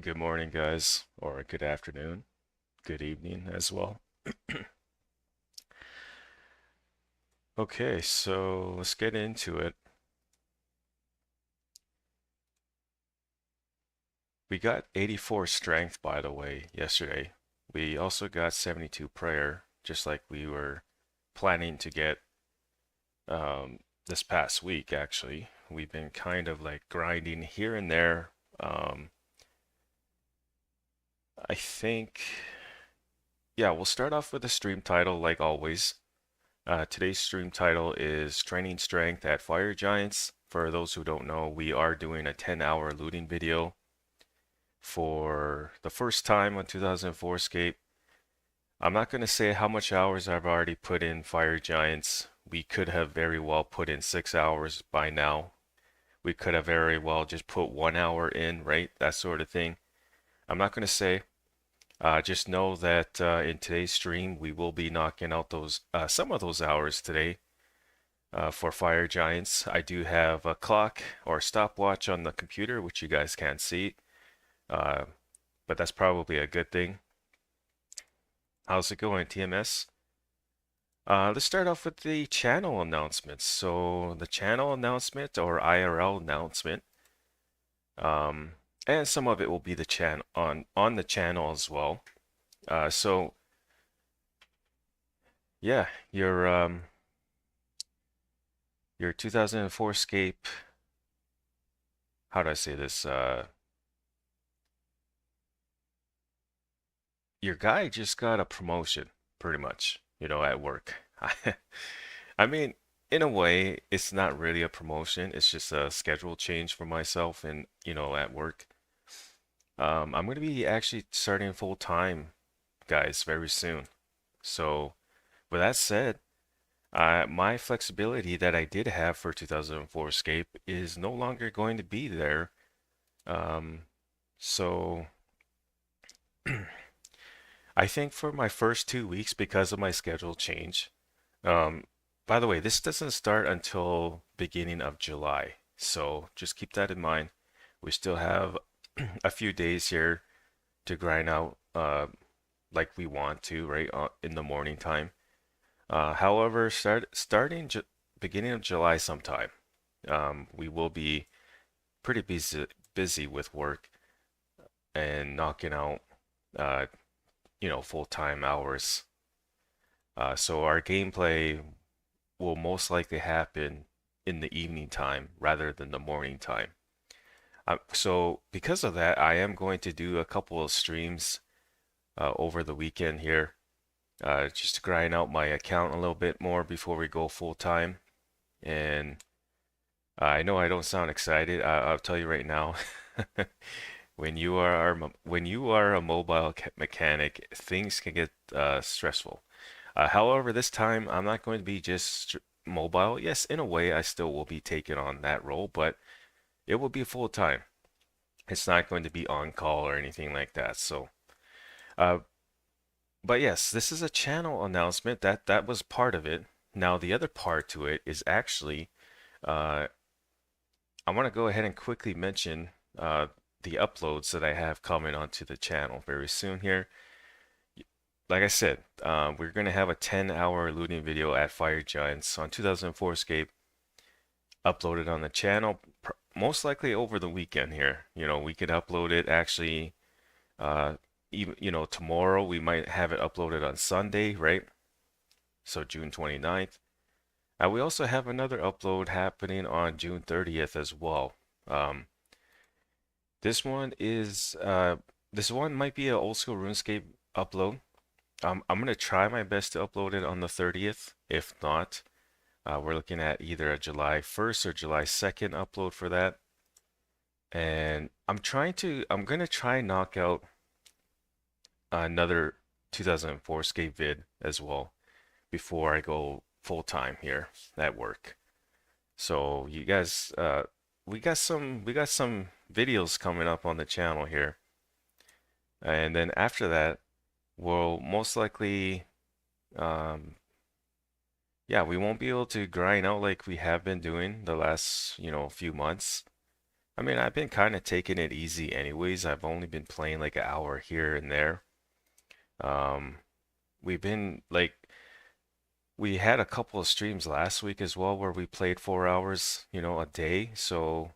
Good morning, guys, or good afternoon, good evening as well. Okay, so let's get into it. We got 84 strength, by the way, yesterday. We also got 72 prayer, just like we were planning to get this past week, actually. We've been kind of like grinding here and there. Um, I think, yeah, we'll start off with the stream title like always. Today's stream title is Training Strength at Fire Giants. For those who don't know, we are doing a 10-hour looting video for the first time on 2004Scape. I'm not going to say how much hours I've already put in Fire Giants. We could have very well put in 6 hours by now. We could have very well just put 1 hour in, right? That sort of thing. I'm not going to say. Just know that in today's stream, we will be knocking out those some of those hours today. For Fire Giants, I do have a clock or stopwatch on the computer, which you guys can't see, uh, but that's probably a good thing. How's it going, TMS? Let's start off with the channel announcements. So the channel announcement or IRL announcement, um, and some of it will be the channel on the channel as well. So yeah, your 2004Scape. How do I say this? Your guy just got a promotion, pretty much, at work. I mean, in a way, it's not really a promotion. It's just a schedule change for myself and, at work. I'm going to be actually starting full time, guys, very soon. So, with that said, my flexibility that I did have for 2004 Escape is no longer going to be there. Um, so I think for my first 2 weeks, because of my schedule change, um, by the way, this doesn't start until beginning of July. So just keep that in mind. We still have a few days here to grind out like we want to, right, in the morning time. However, starting beginning of July sometime, we will be pretty busy with work and knocking out, uh, full-time hours. So our gameplay will most likely happen in the evening time rather than the morning time. So because of that, I am going to do a couple of streams over the weekend here, just to grind out my account a little bit more before we go full time. And I know I don't sound excited. I'll tell you right now, when you are a mobile mechanic, things can get stressful. However, this time I'm not going to be just mobile. Yes, in a way, I still will be taking on that role, but it will be full time. It's not going to be on call or anything like that. So, uh, but yes, this is a channel announcement. That was part of it. Now, the other part to it is actually, uh, I want to go ahead and quickly mention the uploads that I have coming onto the channel very soon here. Like I said, we're going to have a 10-hour looting video at Fire Giants on 2004 Escape uploaded on the channel, most likely over the weekend here. We could upload it actually, even, tomorrow. We might have it uploaded on Sunday, right? So June 29th. We also have another upload happening on June 30th as well. Um, this one is this one might be an old school RuneScape upload. I'm gonna try my best to upload it on the 30th. If not, we're looking at either a July 1st or July 2nd upload for that. And I'm gonna try and knock out another 2004 Escape vid as well before I go full time here at work. So you guys, we got some videos coming up on the channel here, and then after that, we'll most likely, um, yeah, we won't be able to grind out like we have been doing the last, few months. I mean, I've been kind of taking it easy anyways. I've only been playing like an hour here and there. Um, we've been like we had a couple of streams last week as well where we played 4 hours, a day. So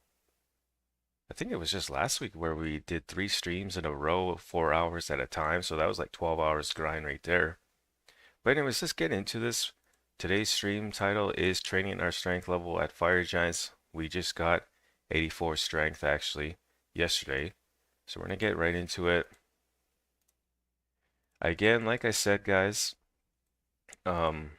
I think it was just last week where we did 3 streams in a row of 4 hours at a time. So that was like 12 hours grind right there. But anyways, let's get into this. Today's stream title is Training Our Strength Level at Fire Giants. We just got 84 strength actually yesterday. So we're gonna get right into it. Again, like I said, guys, um,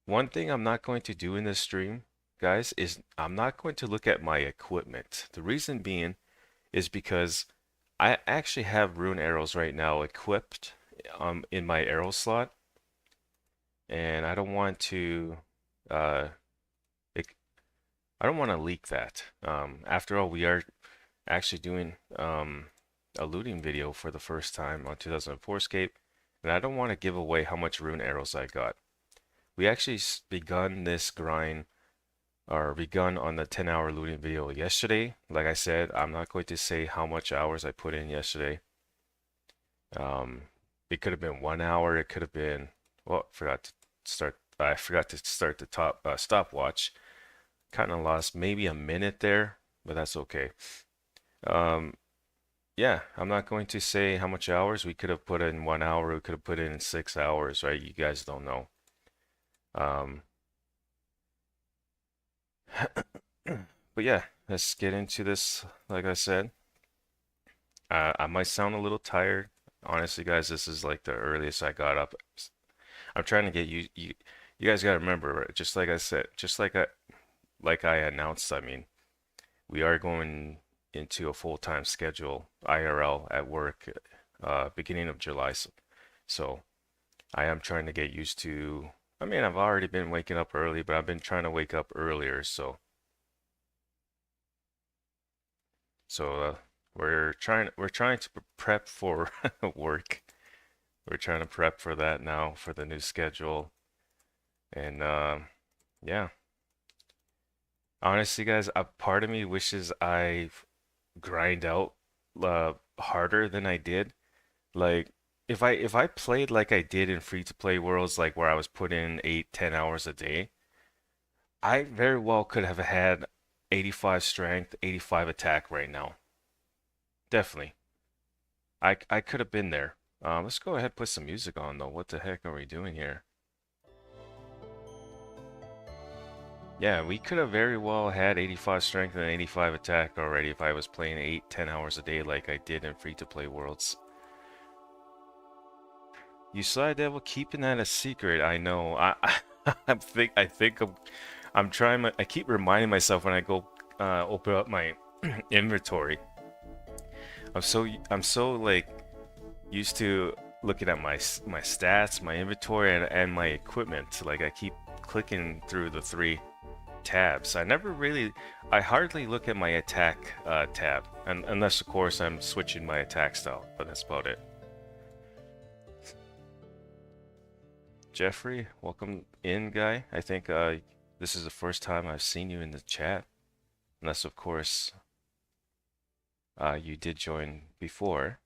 one thing I'm not going to do in this stream, guys, is I'm not going to look at my equipment. The reason being is because I actually have rune arrows right now equipped in my arrow slot, and I don't want to uh, I don't want to leak that. After all, we are actually doing a looting video for the first time on 2004Scape, and I don't want to give away how much rune arrows I got. We actually begun this grind, or begun on the 10-hour looting video yesterday. Like I said, I'm not going to say how much hours I put in yesterday. It could have been 1 hour. It could have been, well, I forgot to start the stopwatch. Kind of lost maybe a minute there, but that's okay. Yeah, I'm not going to say how much hours. We could have put in 1 hour. We could have put in 6 hours, right? You guys don't know. Um, but yeah, let's get into this. Like I said, I might sound a little tired. Honestly, guys, this is like the earliest I got up. I'm trying to get you guys gotta remember, right? Just like I said, like I announced, I mean, we are going into a full-time schedule, IRL at work, beginning of July. So I am trying to get used to, I mean, I've already been waking up early, but I've been trying to wake up earlier. So we're trying to prep for work. We're trying to prep for that now for the new schedule. And yeah, honestly, guys, a part of me wishes I grind out harder than I did. Like if I played like I did in free to play worlds, like where I was putting in 8, 10 hours a day, I very well could have had 85 strength, 85 attack right now. Definitely. I could have been there. Let's go ahead and put some music on though. What the heck are we doing here? Yeah, we could have very well had 85 strength and 85 attack already if I was playing 8, 10 hours a day like I did in free-to-play worlds. You Sly Devil keeping that a secret. I know. I'm trying I keep reminding myself when I go open up my inventory. I'm so like used to looking at my stats, my inventory, and my equipment. Like I keep clicking through the 3 tabs. I hardly look at my attack tab, unless of course I'm switching my attack style, but that's about it. Jeffrey, welcome in, guy. I think this is the first time I've seen you in the chat, unless of course you did join before.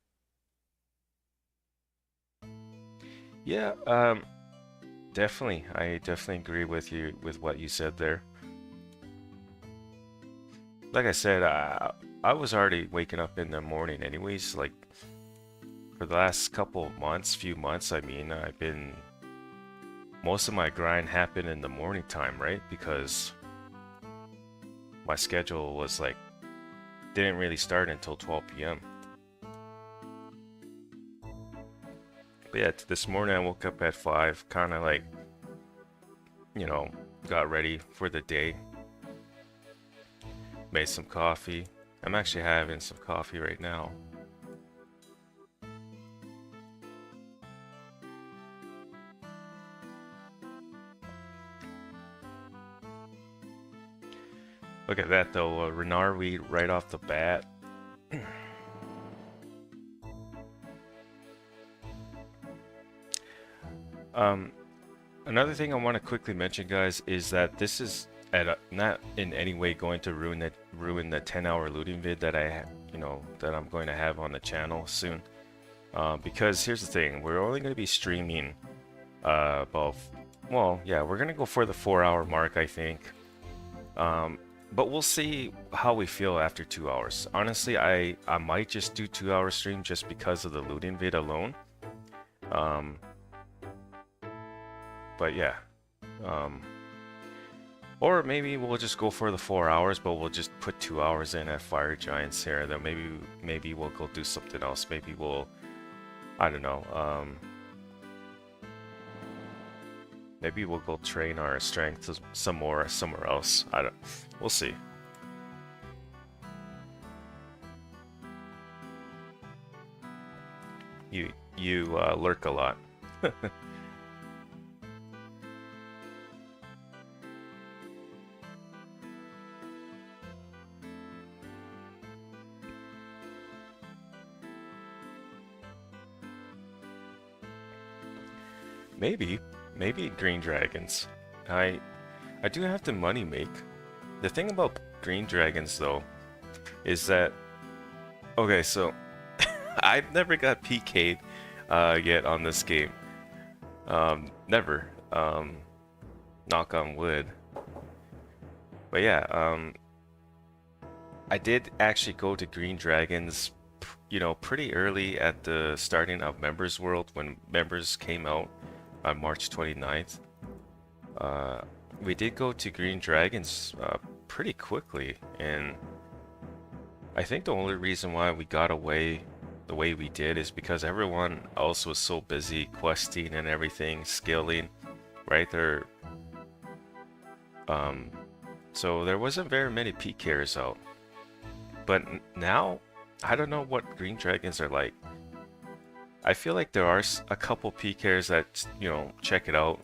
Yeah, definitely. I definitely agree with you with what you said there. Like I said, I was already waking up in the morning anyways. Like for the last couple of months, few months, I mean, most of my grind happened in the morning time, right? Because my schedule was like, didn't really start until 12 p.m. But yeah, this morning I woke up at 5, kind of like, got ready for the day. Made some coffee. I'm actually having some coffee right now. Look at that though, Renard weed right off the bat. Another thing I want to quickly mention, guys, is that this is not in any way going to ruin the 10-hour looting vid that that I'm going to have on the channel soon. Because here's the thing, we're only going to be streaming about, well, yeah, we're going to go for the 4-hour mark, I think. But we'll see how we feel after 2 hours. Honestly, I might just do 2-hour stream just because of the looting vid alone. But yeah. Or maybe we'll just go for the 4 hours, but we'll just put 2 hours in at Fire Giants here. Then maybe we'll go do something else. Maybe we'll, I don't know. Maybe we'll go train our strength some more somewhere else. We'll see. You lurk a lot. Maybe green dragons. I do have to money make. The thing about green dragons though is that, okay, so I've never got PK'd yet on this game. Never. Knock on wood. But yeah, I did actually go to green dragons, pretty early at the starting of Members World when Members came out on March 29th. We did go to green dragons pretty quickly, and I think the only reason why we got away the way we did is because everyone else was so busy questing and everything, scaling, right there. So there wasn't very many PKers out. But now, I don't know what green dragons are like. I feel like there are a couple PKers that, check it out.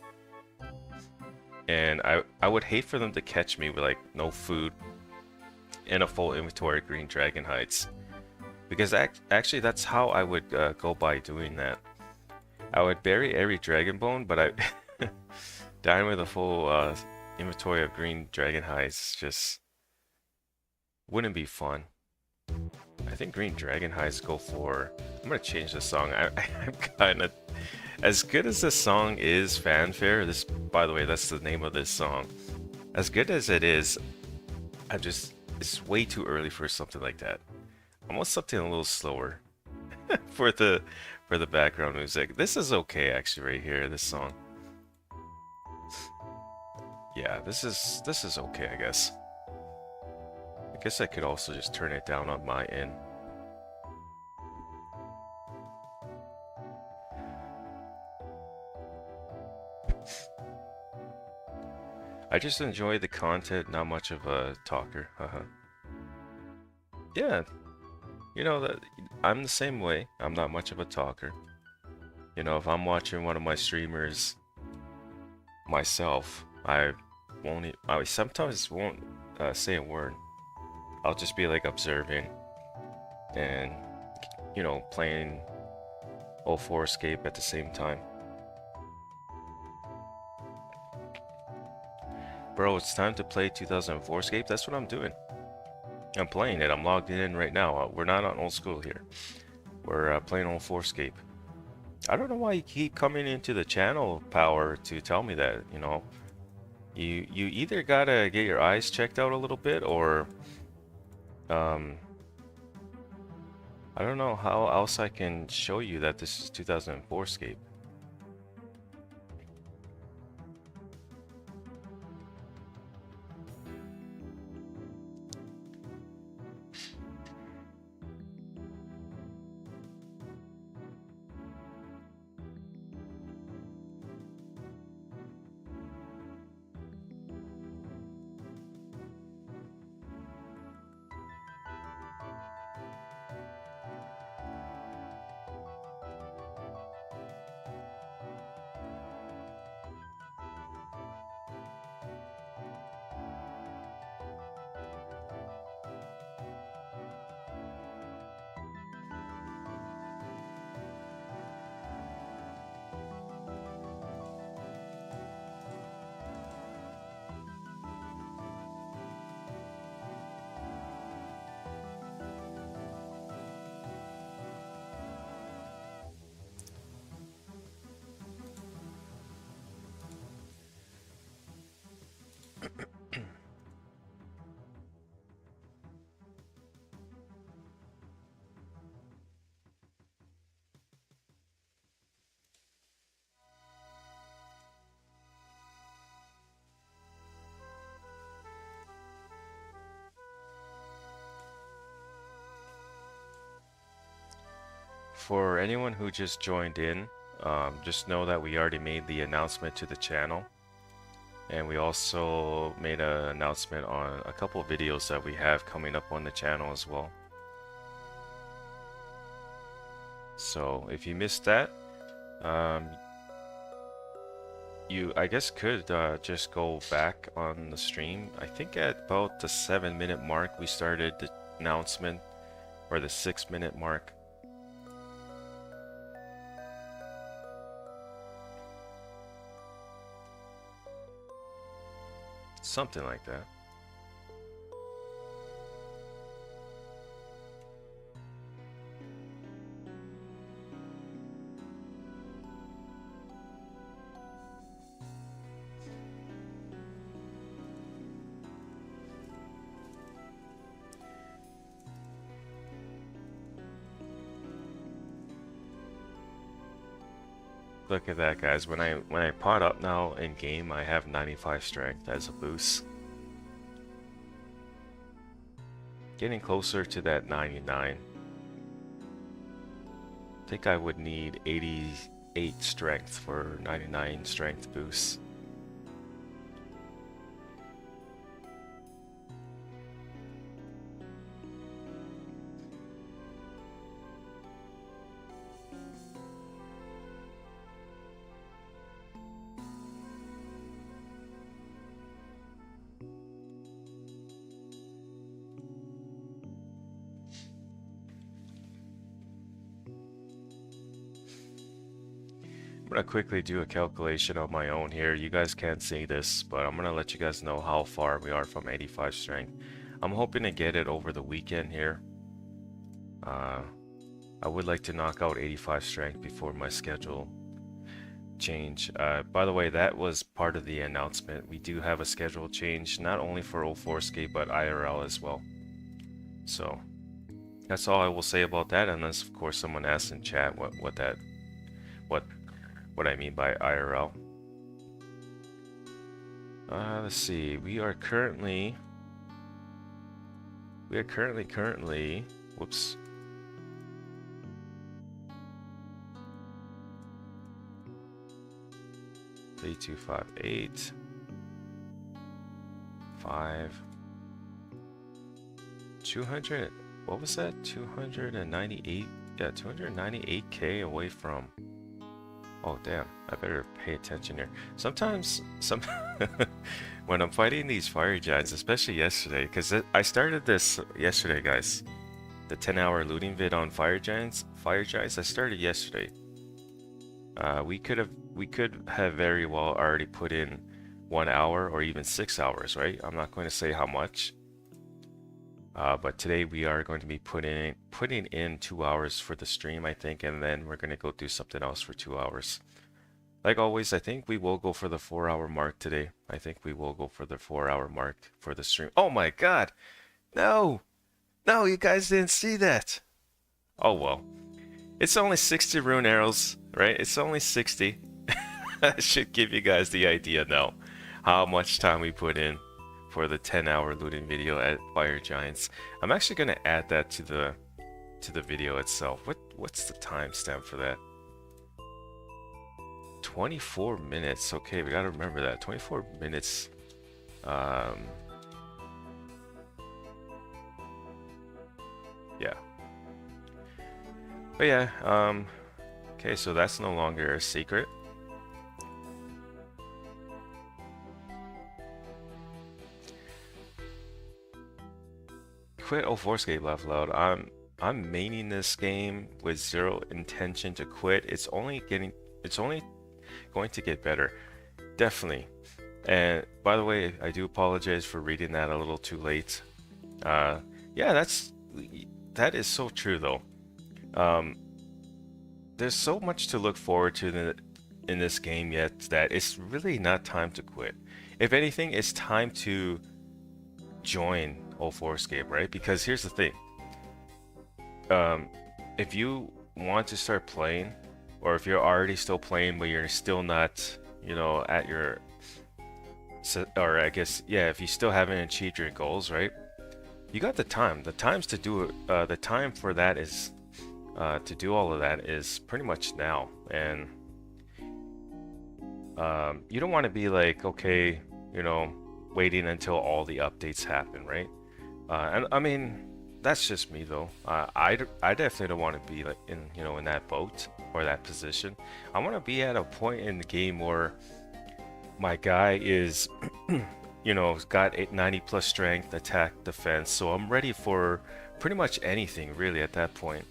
And I would hate for them to catch me with like no food and a full inventory of green dragon hides. Because actually that's how I would go by doing that. I would bury every dragon bone, but I dying with a full inventory of green dragon hides just wouldn't be fun. I think green dragon hides go for, I'm gonna change the song. I'm kind of, as good as this song is, Fanfare, this, by the way, that's the name of this song. As good as it is, it's way too early for something like that. I want something a little slower for the background music. This is okay actually right here, this song. Yeah, this is okay, I guess. I guess I could also just turn it down on my end. I just enjoy the content, not much of a talker. Yeah, that I'm the same way. I'm not much of a talker. If I'm watching one of my streamers myself, I sometimes won't say a word. I'll just be like observing and playing 2004Scape at the same time. Bro, it's time to play 2004Scape. That's what I'm doing. I'm playing it. I'm logged in right now. We're not on old school here. We're playing 2004Scape. I don't know why you keep coming into the channel, Power, to tell me that. You either gotta get your eyes checked out a little bit, or I don't know how else I can show you that this is 2004Scape. for anyone who just joined in, just know that we already made the announcement to the channel. And we also made an announcement on a couple of videos that we have coming up on the channel as well. So if you missed that, you, I guess, could just go back on the stream. I think at about the 7-minute mark we started the announcement, or the 6-minute mark. Something like that. Look at that, guys. When I pot up now in game, I have 95 strength as a boost. Getting closer to that 99. I think I would need 88 strength for 99 strength boost. I'm gonna quickly do a calculation of my own here. You guys can't see this, but I'm gonna let you guys know how far we are from 85 strength. I'm hoping to get it over the weekend here. I would like to knock out 85 strength before my schedule change. By the way, that was part of the announcement. We do have a schedule change, not only for 2004Scape, but IRL as well. So that's all I will say about that, unless of course someone asks in chat what I mean by IRL. Let's see. We are currently. Whoops. Three, 2, 5, 8, 5, 200. What was that? 298. Yeah, 298K away from. Oh damn, I better pay attention here. Sometimes, when I'm fighting these fire giants, especially yesterday, because I started this yesterday, guys. The 10-hour looting vid on fire giants, I started yesterday. We could have very well already put in 1 hour or even 6 hours, right? I'm not going to say how much. But today we are going to be putting in 2 hours for the stream, I think, and then we're going to go do something else for 2 hours. Like always, I think we will go for the 4-hour mark today. I think we will go for the 4-hour mark for the stream. Oh my god! No! No, you guys didn't see that! Oh well. It's only 60 rune arrows, right? It's only 60. I should give you guys the idea now how much time we put in for the 10-hour looting video at Fire Giants. I'm actually going to add that to the video itself. What's the timestamp for that? 24 minutes. Okay, we got to remember that. 24 minutes. Yeah. But yeah, okay, so that's no longer a secret. Quit 2004Scape laugh loud. I'm maining this game with zero intention to quit. It's only going to get better. Definitely. And by the way, I do apologize for reading that a little too late. Yeah, that is so true though. There's so much to look forward to in this game yet that it's really not time to quit. If anything, it's time to join 2004Scape, right? Because here's the thing. If you want to start playing, or if you're already still playing but you're still not, you know, at your, or I guess, yeah, if you still haven't achieved your goals, right? You got the time. The times to do it. The time for that is to do all of that is pretty much now. And you don't want to be like, okay, you know, waiting until all the updates happen, right? And I mean, that's just me though. I definitely don't want to be like in, you know, in that boat or that position. I want to be at a point in the game where my guy is, you know, got 90 plus strength, attack, defense, so I'm ready for pretty much anything really at that point.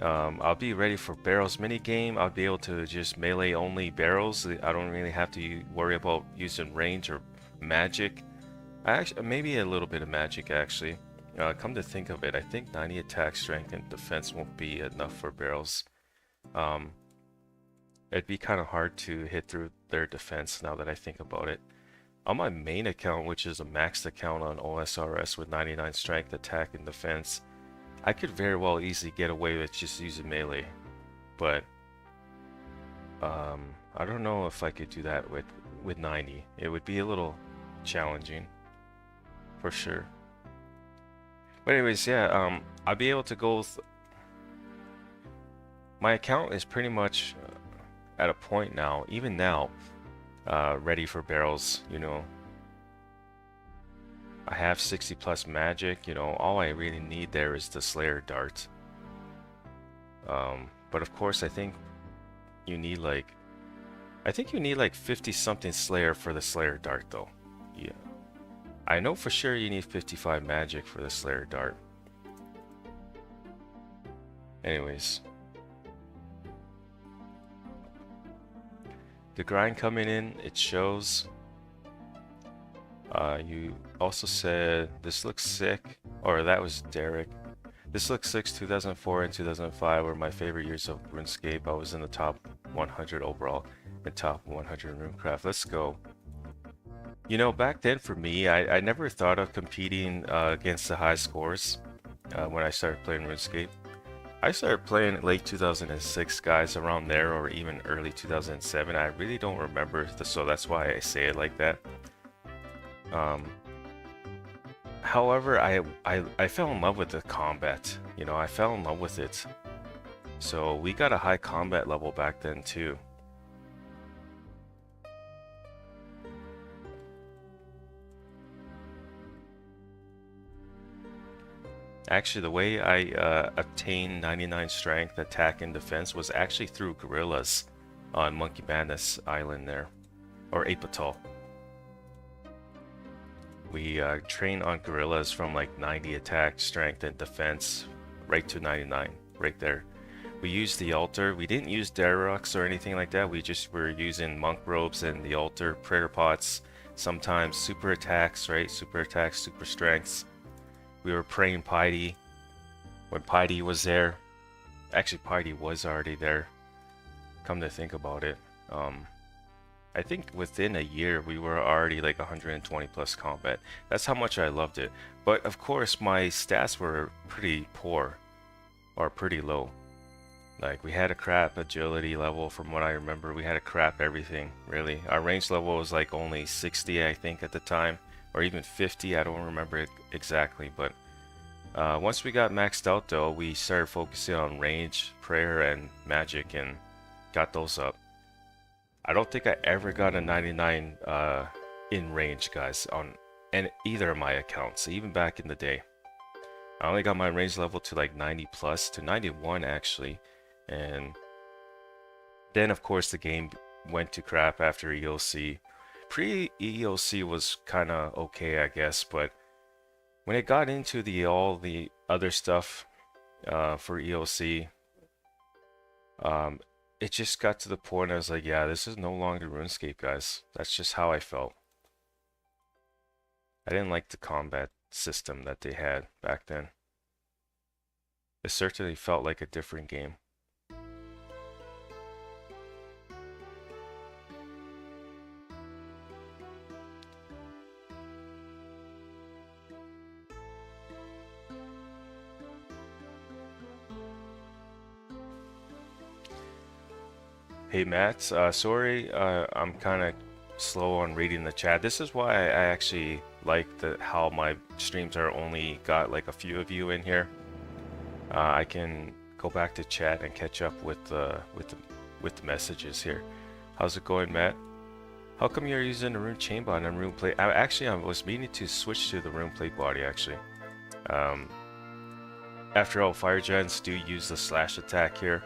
I'll be ready for barrels mini game. I'll be able to just melee only barrels. I don't really have to worry about using range or magic. Actually, maybe a little bit of magic actually. Come to think of it, I think 90 attack, strength, and defense won't be enough for barrels. It'd be kind of hard to hit through their defense now that I think about it. On my main account, which is a maxed account on OSRS with 99 strength, attack, and defense, I could very well easily get away with just using melee, but I don't know if I could do that with 90. It would be a little challenging, for sure. But anyways, yeah, I'll be able to go. My account is pretty much at a point now, even now, ready for barrels. You know, I have 60 plus magic. You know, all I really need there is the Slayer dart. But of course, I think you need like 50 something Slayer for the Slayer dart, though. Yeah, I know for sure you need 55 magic for the Slayer dart. Anyways, the grind coming in, it shows. You also said this looks sick, or that was Derek. This looks sick. 2004 and 2005 were my favorite years of RuneScape. I was in the top 100 overall and top 100 in RuneCraft. Let's go. You know, back then for me, I never thought of competing against the high scores when I started playing RuneScape. I started playing late 2006, guys, around there, or even early 2007. I really don't remember, so that's why I say it like that. However, I fell in love with the combat. You know, I fell in love with it. So we got a high combat level back then too. Actually, the way I obtained 99 strength, attack, and defense was actually through gorillas on Monkey Madness Island there, or Apatow. We trained on gorillas from like 90 attack, strength, and defense right to 99, right there. We used the altar. We didn't use Daruks or anything like that. We just were using monk robes and the altar, prayer pots, sometimes super attacks, right? Super attacks, super strengths. We were praying Piety when Piety was there. Actually, Piety was already there. Come to think about it. I think within a year we were already like 120 plus combat. That's how much I loved it. But of course my stats were pretty poor or pretty low. Like we had a crap agility level from what I remember. We had a crap everything, really. Our range level was like only 60 I think at the time, or even 50, I don't remember it exactly. But once we got maxed out though, we started focusing on range, prayer, and magic and got those up. I don't think I ever got a 99 in range, guys, on either of my accounts, even back in the day. I only got my range level to like 90 plus, to 91 actually, and then of course the game went to crap after EOC. Pre-EOC was kind of okay, I guess, but when it got into all the other stuff for EOC, it just got to the point I was like, yeah, this is no longer RuneScape, guys. That's just how I felt. I didn't like the combat system that they had back then. It certainly felt like a different game. Hey Matt, sorry, I'm kind of slow on reading the chat. This is why I actually like how my streams are only got like a few of you in here. I can go back to chat and catch up with the messages here. How's it going, Matt? How come you're using the rune chain bot and rune plate? I was meaning to switch to the rune plate body actually. After all, fire giants do use the slash attack here.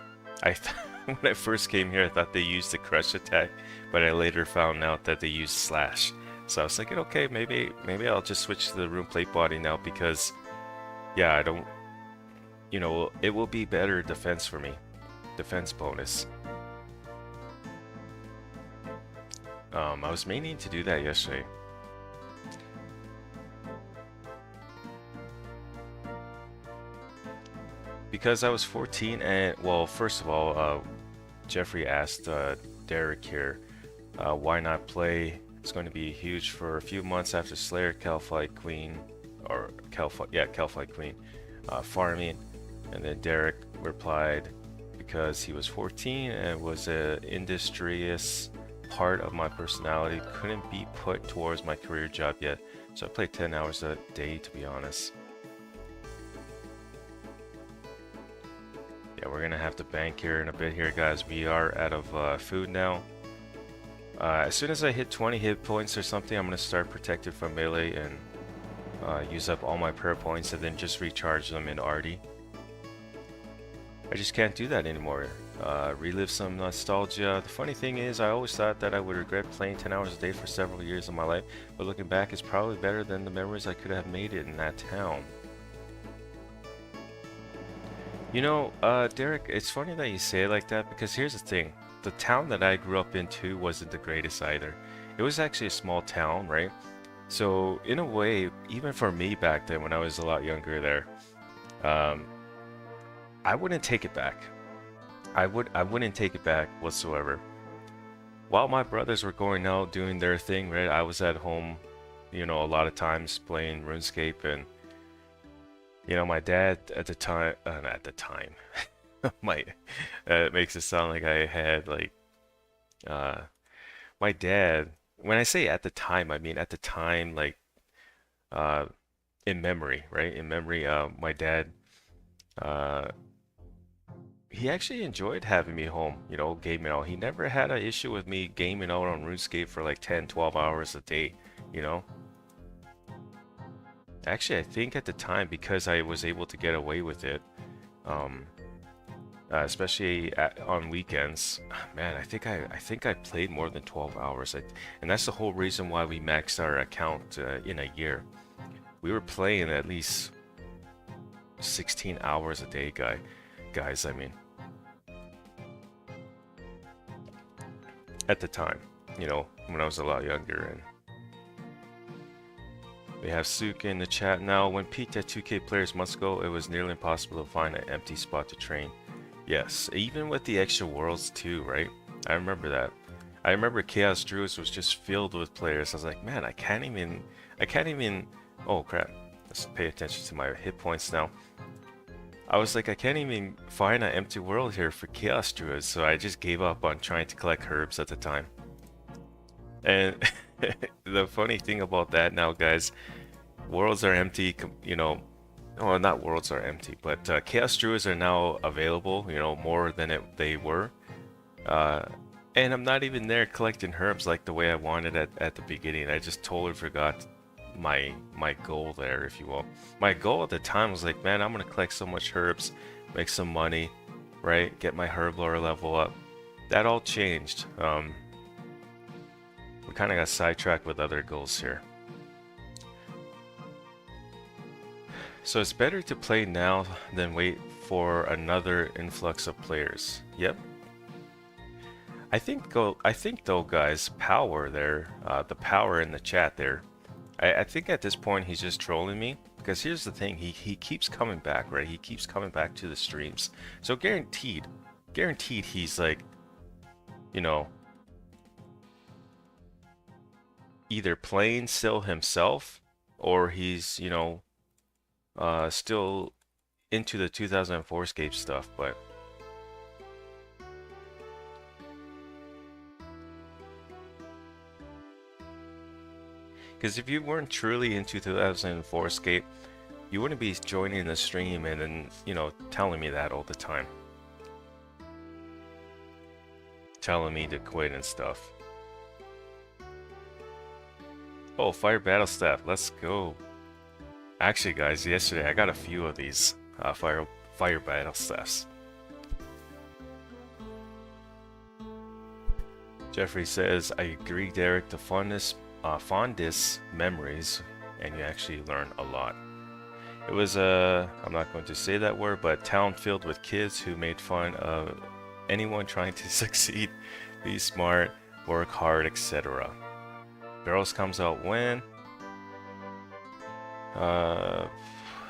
When I first came here, I thought they used the crush attack, but I later found out that they use slash. So I was thinking, okay, maybe I'll just switch to the rune plate body now because, yeah, I don't, you know, it will be better defense for me, defense bonus. I was meaning to do that yesterday. Because I was 14 and, well, first of all, Jeffrey asked Derek here, why not play? It's going to be huge for a few months after Slayer, Calphite Queen, or Calphite Queen, farming. And then Derek replied, because he was 14 and was an industrious part of my personality, couldn't be put towards my career job yet. So I play 10 hours a day, to be honest. Yeah, we're gonna have to bank here in a bit here, guys. We are out of food now. As soon as I hit 20 hit points or something, I'm gonna start protected from melee and use up all my prayer points and then just recharge them in Artie. I just can't do that anymore. Relive some nostalgia. The funny thing is, I always thought that I would regret playing 10 hours a day for several years of my life, but looking back, it's probably better than the memories I could have made it in that town. You know, Derek, it's funny that you say it like that because here's the thing. The town that I grew up in too wasn't the greatest either. It was actually a small town, right? So in a way, even for me back then when I was a lot younger there, I wouldn't take it back. I wouldn't take it back whatsoever. While my brothers were going out doing their thing, right? I was at home, you know, a lot of times playing RuneScape and you know, my dad at the time, not at the time, it makes it sound like I had like, my dad, when I say at the time, I mean at the time, like, in memory, right? In memory, my dad, he actually enjoyed having me home, you know, gaming out. He never had an issue with me gaming out on RuneScape for like 10, 12 hours a day, you know? Actually, I think at the time, because I was able to get away with it, especially on weekends, man, I think I played more than 12 hours, and that's the whole reason why we maxed our account in a year. We were playing at least 16 hours a day, guys. I mean, at the time, you know, when I was a lot younger. And we have Suka in the chat now. When peaked at 2K players months ago, it was nearly impossible to find an empty spot to train. Yes, even with the extra worlds too, right? I remember that. I remember Chaos Druids was just filled with players. I was like, man, I can't even, oh crap. Let's pay attention to my hit points now. I was like, I can't even find an empty world here for Chaos Druids, so I just gave up on trying to collect herbs at the time. And the funny thing about that now, guys, worlds are empty, you know, well, not worlds are empty, but Chaos Druids are now available, you know, more than they were. And I'm not even there collecting herbs like the way I wanted at the beginning. I just totally forgot my goal there, if you will. My goal at the time was like, man, I'm gonna collect so much herbs, make some money, right? Get my herb lore level up. That all changed. We kind of got sidetracked with other goals here. So it's better to play now than wait for another influx of players. Yep. I think though, guys, power there, the power in the chat there. I think at this point he's just trolling me because here's the thing, he keeps coming back, right? He keeps coming back to the streams. So guaranteed he's like, you know, either playing still himself or he's, you know, still into the 2004Scape stuff, but because if you weren't truly into 2004Scape, You wouldn't be joining the stream and then, you know, telling me that all the time. Telling me to quit and stuff. Oh, Fire Battle Staff, let's go. Actually, guys, yesterday I got a few of these Fire Battle Staffs. Jeffrey says, I agree, Derek, the fondest memories, and you actually learn a lot. It was I'm not going to say that word, but town filled with kids who made fun of anyone trying to succeed, be smart, work hard, etc. Barrels comes out when?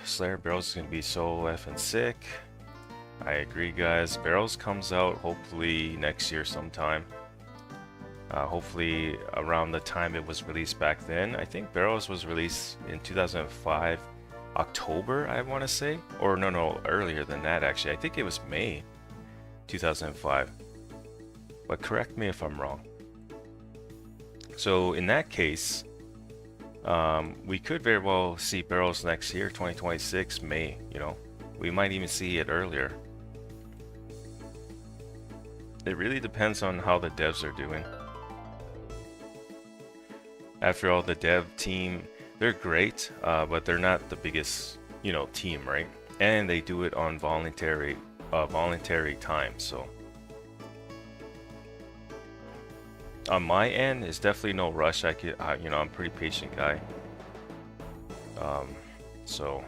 Slayer Barrels is going to be so effing sick. I agree, guys. Barrels comes out hopefully next year sometime. Hopefully around the time it was released back then. I think Barrels was released in 2005, October, I want to say. Or no, earlier than that actually. I think it was May 2005. But correct me if I'm wrong. So in that case, we could very well see Barrels next year, 2026, May, you know. We might even see it earlier. It really depends on how the devs are doing. After all, the dev team, they're great, but they're not the biggest, you know, team, right? And they do it on voluntary time, so. On my end, it's definitely no rush. You know, I'm a pretty patient guy. So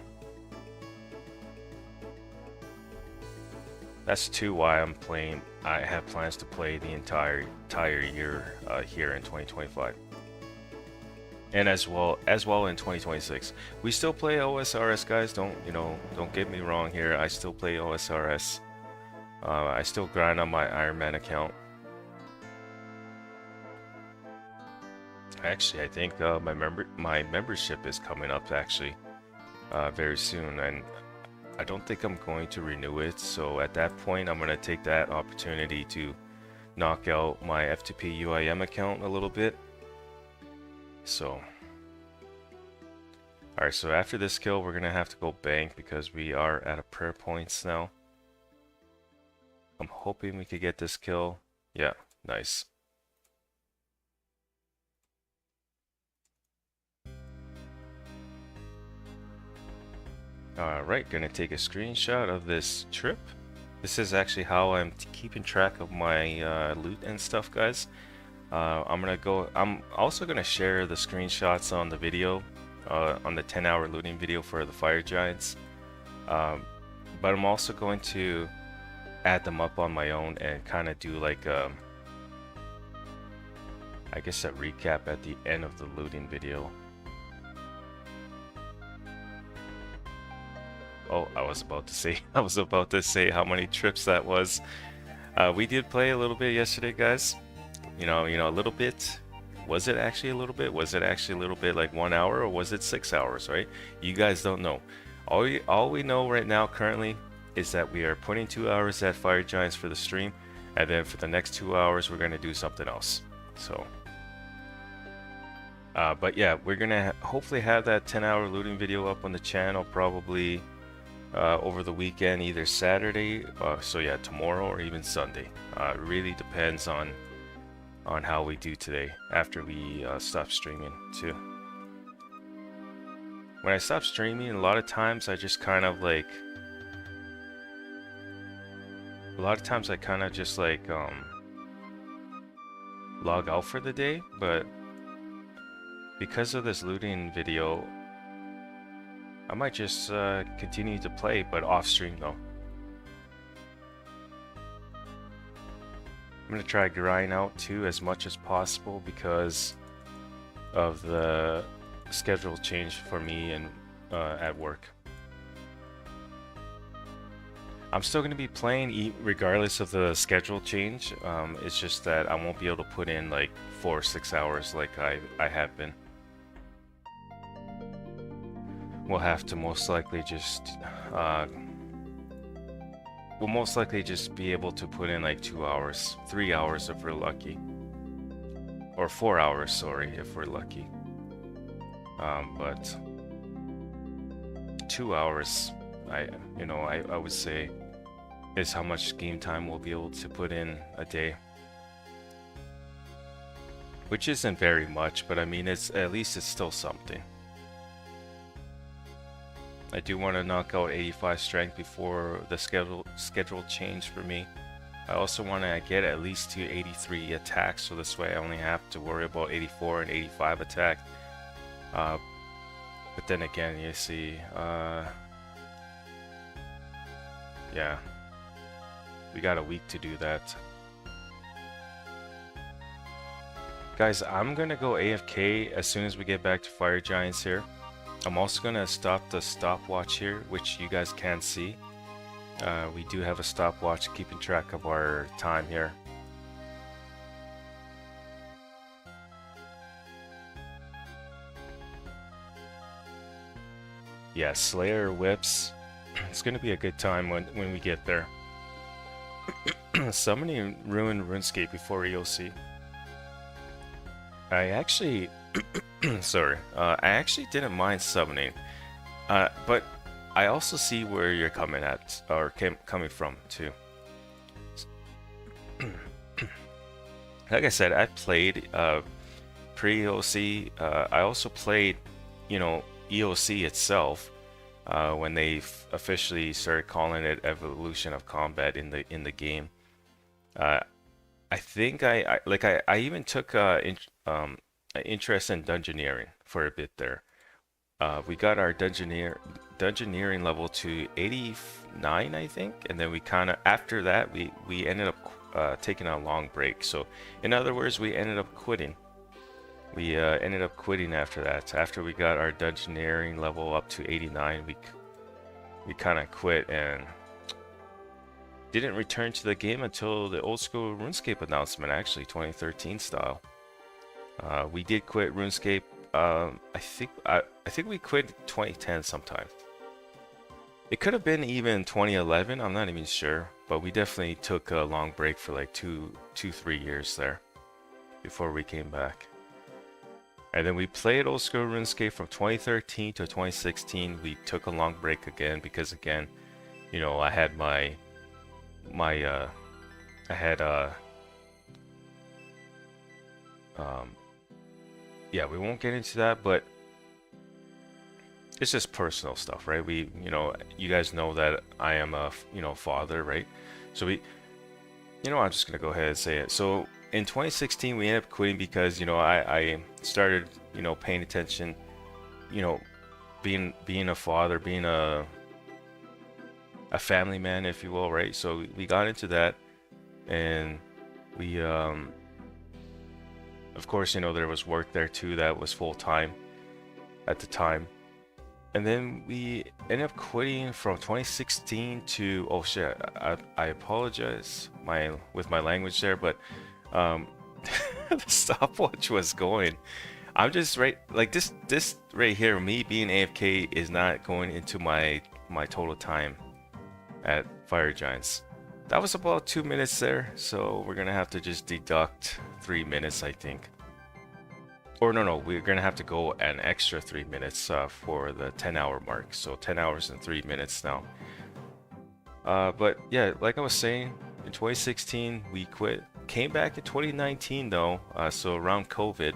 that's too why I'm playing. I have plans to play the entire year here in 2025, and as well in 2026. We still play OSRS, guys. Don't get me wrong here. I still play OSRS. I still grind on my Iron Man account. Actually, I think my membership is coming up actually very soon, and I don't think I'm going to renew it. So at that point, I'm going to take that opportunity to knock out my F2P UIM account a little bit. So, alright, so after this kill, we're going to have to go bank because we are at a prayer points now. I'm hoping we could get this kill. Yeah, nice. Alright, gonna take a screenshot of this trip. This is actually how I'm keeping track of my loot and stuff, guys. I'm also gonna share the screenshots on the video, on the 10-hour looting video for the Fire Giants. But I'm also going to add them up on my own and kind of do like I guess a recap at the end of the looting video. Oh, I was about to say how many trips that was. We did play a little bit yesterday, guys. You know, a little bit. Was it actually a little bit? Was it actually a little bit, like 1 hour, or was it 6 hours, right? You guys don't know. All we know right now currently is that we are putting 2 hours at Fire Giants for the stream, and then for the next 2 hours we're gonna do something else. So but yeah, we're gonna hopefully have that 10-hour looting video up on the channel probably over the weekend, either Saturday, so yeah, tomorrow, or even Sunday. It really depends on how we do today after we stop streaming too. When I stop streaming, a lot of times I just kind of like log out for the day, but because of this looting video, I might just continue to play, but off stream though. I'm gonna try grind out too as much as possible because of the schedule change for me and at work. I'm still gonna be playing regardless of the schedule change. It's just that I won't be able to put in like 4 or 6 hours like I have been. We'll have to most likely just be able to put in like 2 hours, 3 hours if we're lucky, or 4 hours, sorry, if we're lucky. But 2 hours, I would say, is how much game time we'll be able to put in a day. Which isn't very much, but I mean, at least it's still something. I do want to knock out 85 strength before the schedule change for me. I also want to get at least to 83 attack, so this way I only have to worry about 84 and 85 attack. But then again, you see, yeah, we got a week to do that. Guys, I'm gonna go AFK as soon as we get back to Fire Giants here. I'm also gonna stop the stopwatch here, which you guys can't see. We do have a stopwatch keeping track of our time here. Yeah, Slayer whips. It's gonna be a good time when we get there. Summoning Ruin RuneScape before EOC. I actually, sorry, I actually didn't mind summoning, but I also see where you're coming at, or coming from too. Like I said, I played pre-EOC. I also played, EOC itself when they officially started calling it Evolution of Combat in the game. I think I even took interest in dungeoneering for a bit there. We got our dungeoneering level to 89, I think, and then we kind of, after that, we ended up taking a long break. So in other words, we ended up quitting. We ended up quitting after that. After we got our dungeoneering level up to 89, we kind of quit and didn't return to the game until the old school RuneScape announcement, actually 2013 style. We did quit RuneScape. I think we quit 2010 sometime. It could have been even 2011. I'm not even sure, but we definitely took a long break for like 3 years there before we came back. And then we played old school RuneScape from 2013 to 2016. We took a long break again because, again, I had yeah, we won't get into that, but it's just personal stuff, right? You guys know that I am a, father, right? So I'm just gonna go ahead and say it. So in 2016, we ended up quitting because, I started, paying attention, being a father, being a family man, if you will, right? So we got into that, and we, of course, there was work there too that was full-time at the time. And then we ended up quitting from 2016 to, oh shit, I apologize with my language there, but the stopwatch was going. I'm just this right here, me being AFK is not going into my total time at Fire Giants. That was about 2 minutes there, so we're gonna have to just deduct 3 minutes, I think. Or no, we're gonna have to go an extra 3 minutes for the 10-hour mark. So 10 hours and 3 minutes now. But yeah, like I was saying, in 2016 we quit. Came back in 2019 though, so around COVID.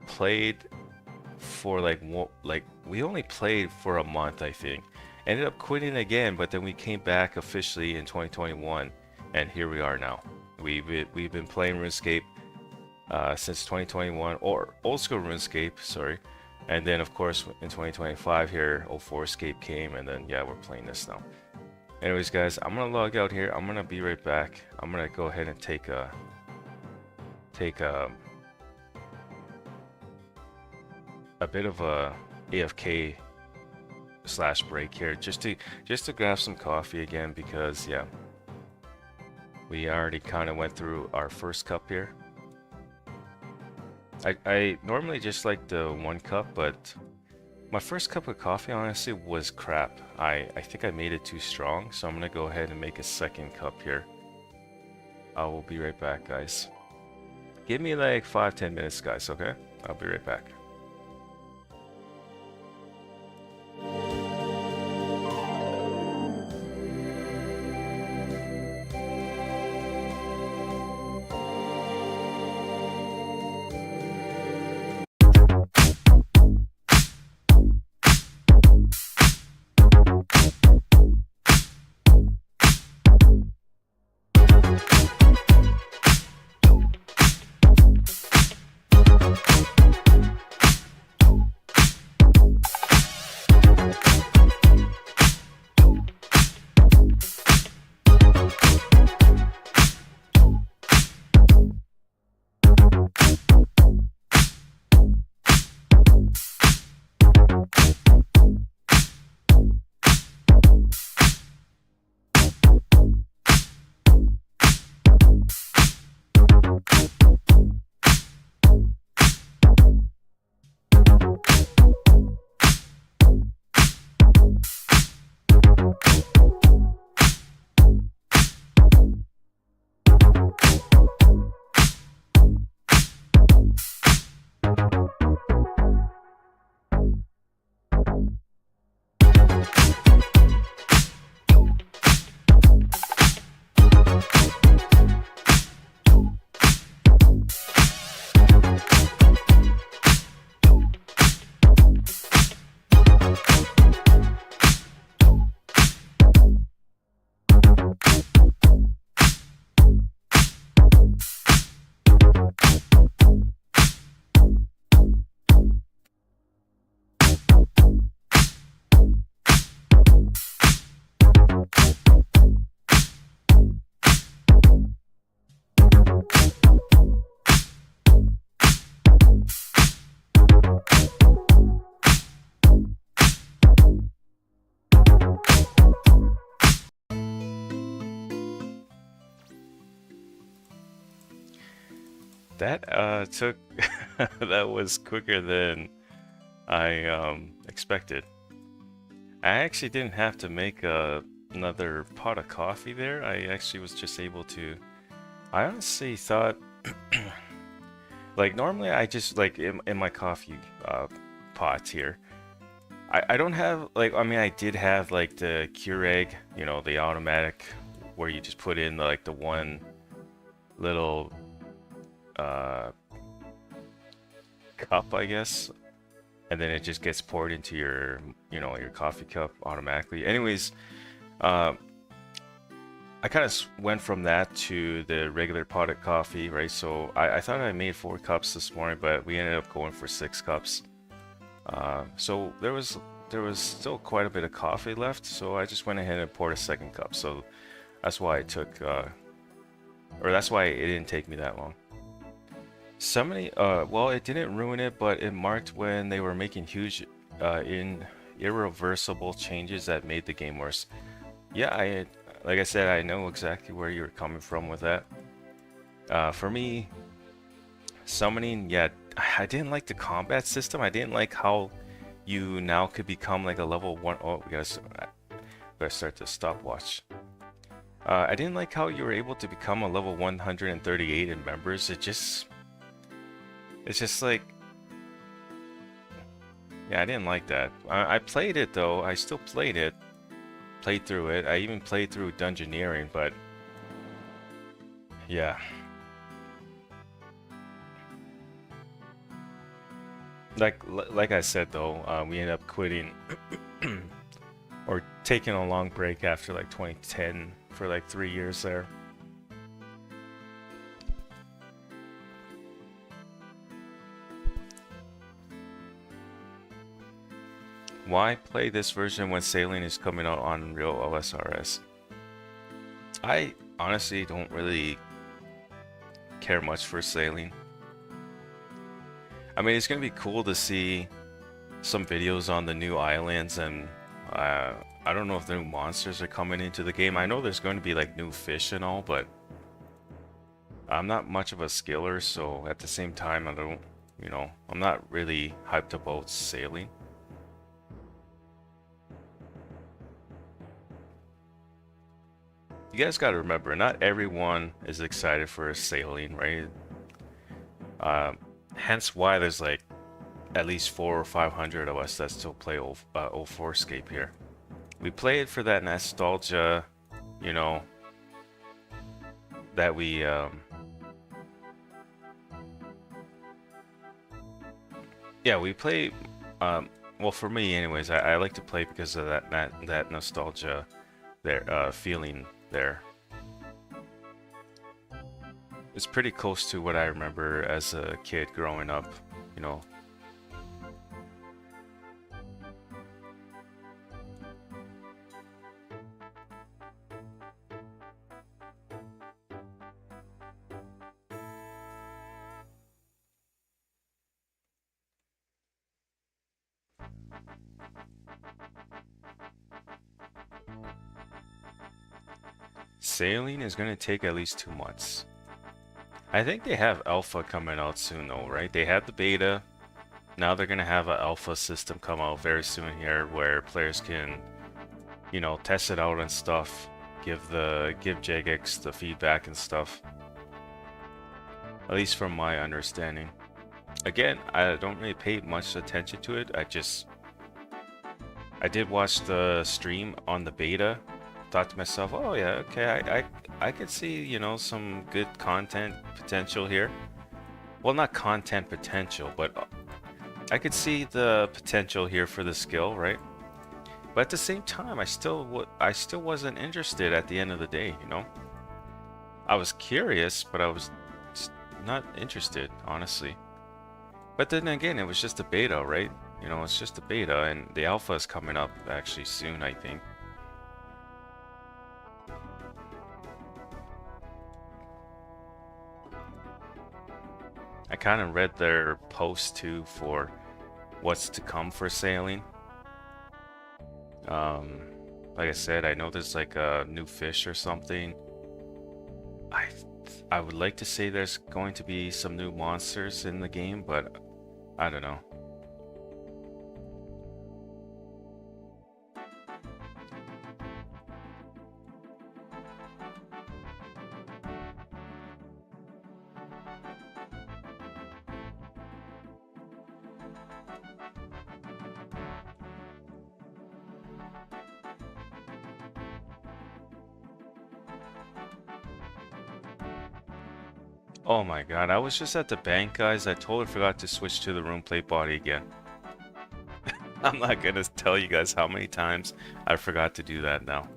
Played for we only played for a month, I think. Ended up quitting again, but then we came back officially in 2021, and here we are now. We've been playing RuneScape since 2021, or old school RuneScape, sorry. And then of course in 2025 here, 2004Scape came, and then yeah, we're playing this now. Anyways, guys, I'm gonna log out here. I'm gonna be right back. I'm gonna go ahead and take a bit of a AFK / break here, just to grab some coffee again, because yeah, we already kind of went through our first cup here. I normally just like the 1 cup, but my first cup of coffee honestly was crap. I think I made it too strong, so I'm gonna go ahead and make a second cup here. I will be right back, guys. Give me like 5-10 minutes, guys, okay? I'll be right back. That took that was quicker than I expected. I actually didn't have to make another pot of coffee there. I actually was just able to. I honestly thought, like normally I just like in my coffee pot here. I don't have like I mean I did have like the Keurig, you know, the automatic where you just put in like the one little cup, I guess, and then it just gets poured into your, you know, your coffee cup automatically. Anyways, I kind of went from that to the regular potted coffee, right? So I thought I made 4 cups this morning, but we ended up going for 6 cups. So there was still quite a bit of coffee left, so I just went ahead and poured a second cup. So that's why it took, or that's why it didn't take me that long. Somebody, well, it didn't ruin it, but it marked when they were making huge, irreversible changes that made the game worse. Yeah, like I said, I know exactly where you're coming from with that. For me, summoning, yeah, I didn't like the combat system. I didn't like how you now could become like a level 1. Oh, we gotta start the stopwatch. I didn't like how you were able to become a level 138 in members. It's just like, yeah, I didn't like that. I played it though. I still played it. Played through it. I even played through Dungeoneering, but yeah. Like I said though, we ended up quitting or taking a long break after like 2010 for like 3 years there. Why play this version when Sailing is coming out on real OSRS? I honestly don't really care much for Sailing. I mean, it's gonna be cool to see some videos on the new islands, and I don't know if the new monsters are coming into the game. I know there's going to be like new fish and all, but I'm not much of a skiller, so at the same time, I don't, you know, I'm not really hyped about Sailing. You guys gotta remember, not everyone is excited for Sailing, right? Hence why there's like at least 400 or 500 of us that still play 2004Scape here. We play it for that nostalgia, you know, that we yeah, we play well, for me anyways, I like to play because of that nostalgia there, feeling there. It's pretty close to what I remember as a kid growing up, you know. Sailing is going to take at least 2 months. I think they have alpha coming out soon though, right? They had the beta. Now they're going to have an alpha system come out very soon here where players can, you know, test it out and stuff. Give Jagex the feedback and stuff. At least from my understanding. Again, I don't really pay much attention to it. I did watch the stream on the beta. Thought to myself, oh yeah, okay, I could see, you know, some good content potential here. Well, not content potential, but I could see the potential here for the skill, right? But at the same time, I still wasn't interested at the end of the day, you know? I was curious, but I was just not interested, honestly. But then again, it was just a beta, right? You know, it's just a beta, and the alpha is coming up actually soon, I think. I kind of read their post too for what's to come for sailing. Like I said, I know there's like a new fish or something. I would like to say there's going to be some new monsters in the game, but I don't know. Oh my god, I was just at the bank, guys. I totally forgot to switch to the room plate body again. I'm not gonna tell you guys how many times I forgot to do that now.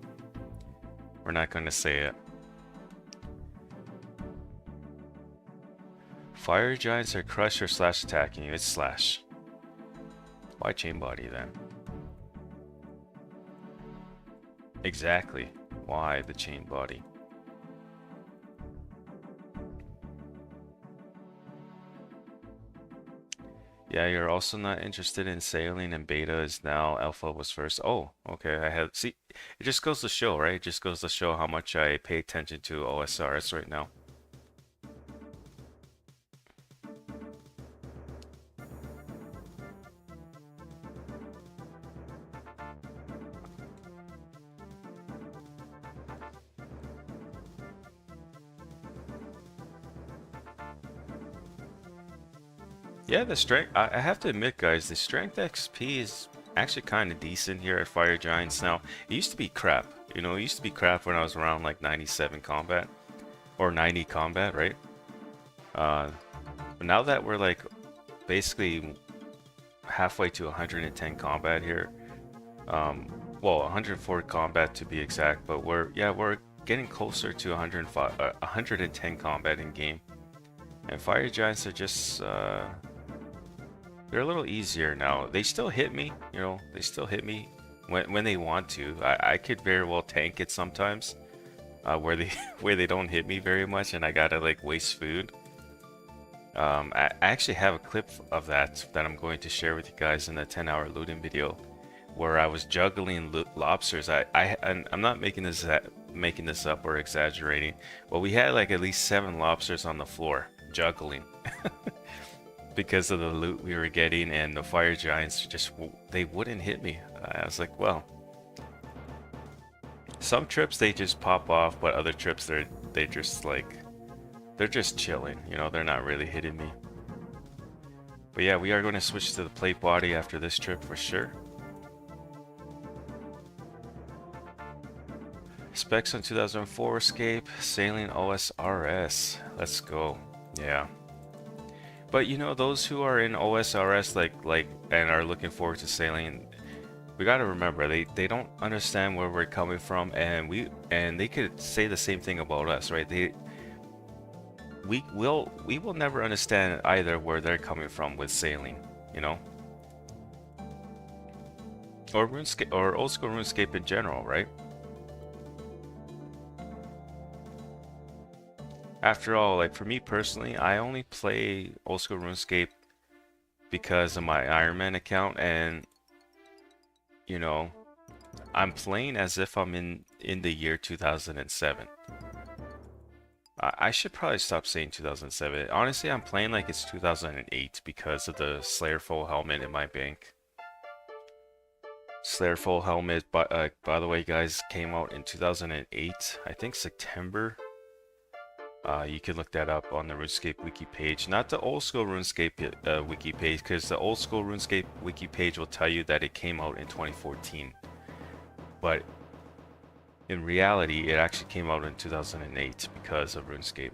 We're not gonna say it. Fire giants are crush or slash attacking you. It's slash. Why chain body then? Exactly. Why the chain body? Yeah, you're also not interested in sailing, and beta is now alpha was first. Oh, okay. See, it just goes to show, right? It just goes to show how much I pay attention to OSRS right now. Yeah, the strength, I have to admit, guys, the strength XP is actually kind of decent here at Fire Giants now. It used to be crap, you know, it used to be crap when I was around like 97 combat or 90 combat, right? But now that we're like basically halfway to 110 combat here, well, 104 combat to be exact, but we're getting closer to 110 combat in game. And Fire Giants are just, they're a little easier now. They still hit me, you know, they still hit me when they want to. I could very well tank it sometimes, where they don't hit me very much and I gotta like waste food. I actually have a clip of that I'm going to share with you guys in the 10-hour looting video, where I was juggling lobsters. I'm not making this up or exaggerating, but we had like at least 7 lobsters on the floor juggling because of the loot we were getting, and the Fire Giants just they wouldn't hit me. I was like, well, some trips they just pop off, but other trips they're just chilling, you know, they're not really hitting me. But yeah, we are going to switch to the plate body after this trip for sure. Specs on 2004Scape, sailing OSRS. Let's go. Yeah. But you know, those who are in OSRS like and are looking forward to sailing, we got to remember they don't understand where we're coming from, and they could say the same thing about us, right? we will never understand either where they're coming from with sailing, you know, or RuneScape or old school RuneScape in general, right? After all, like for me personally, I only play old school RuneScape because of my Iron Man account, and you know, I'm playing as if I'm in the year 2007. I should probably stop saying 2007. Honestly, I'm playing like it's 2008 because of the Slayer full helmet in my bank. Slayer full helmet, by the way, guys, came out in 2008. I think September. You can look that up on the RuneScape wiki page, not the old school RuneScape wiki page, because the old school RuneScape wiki page will tell you that it came out in 2014. But in reality, it actually came out in 2008 because of RuneScape.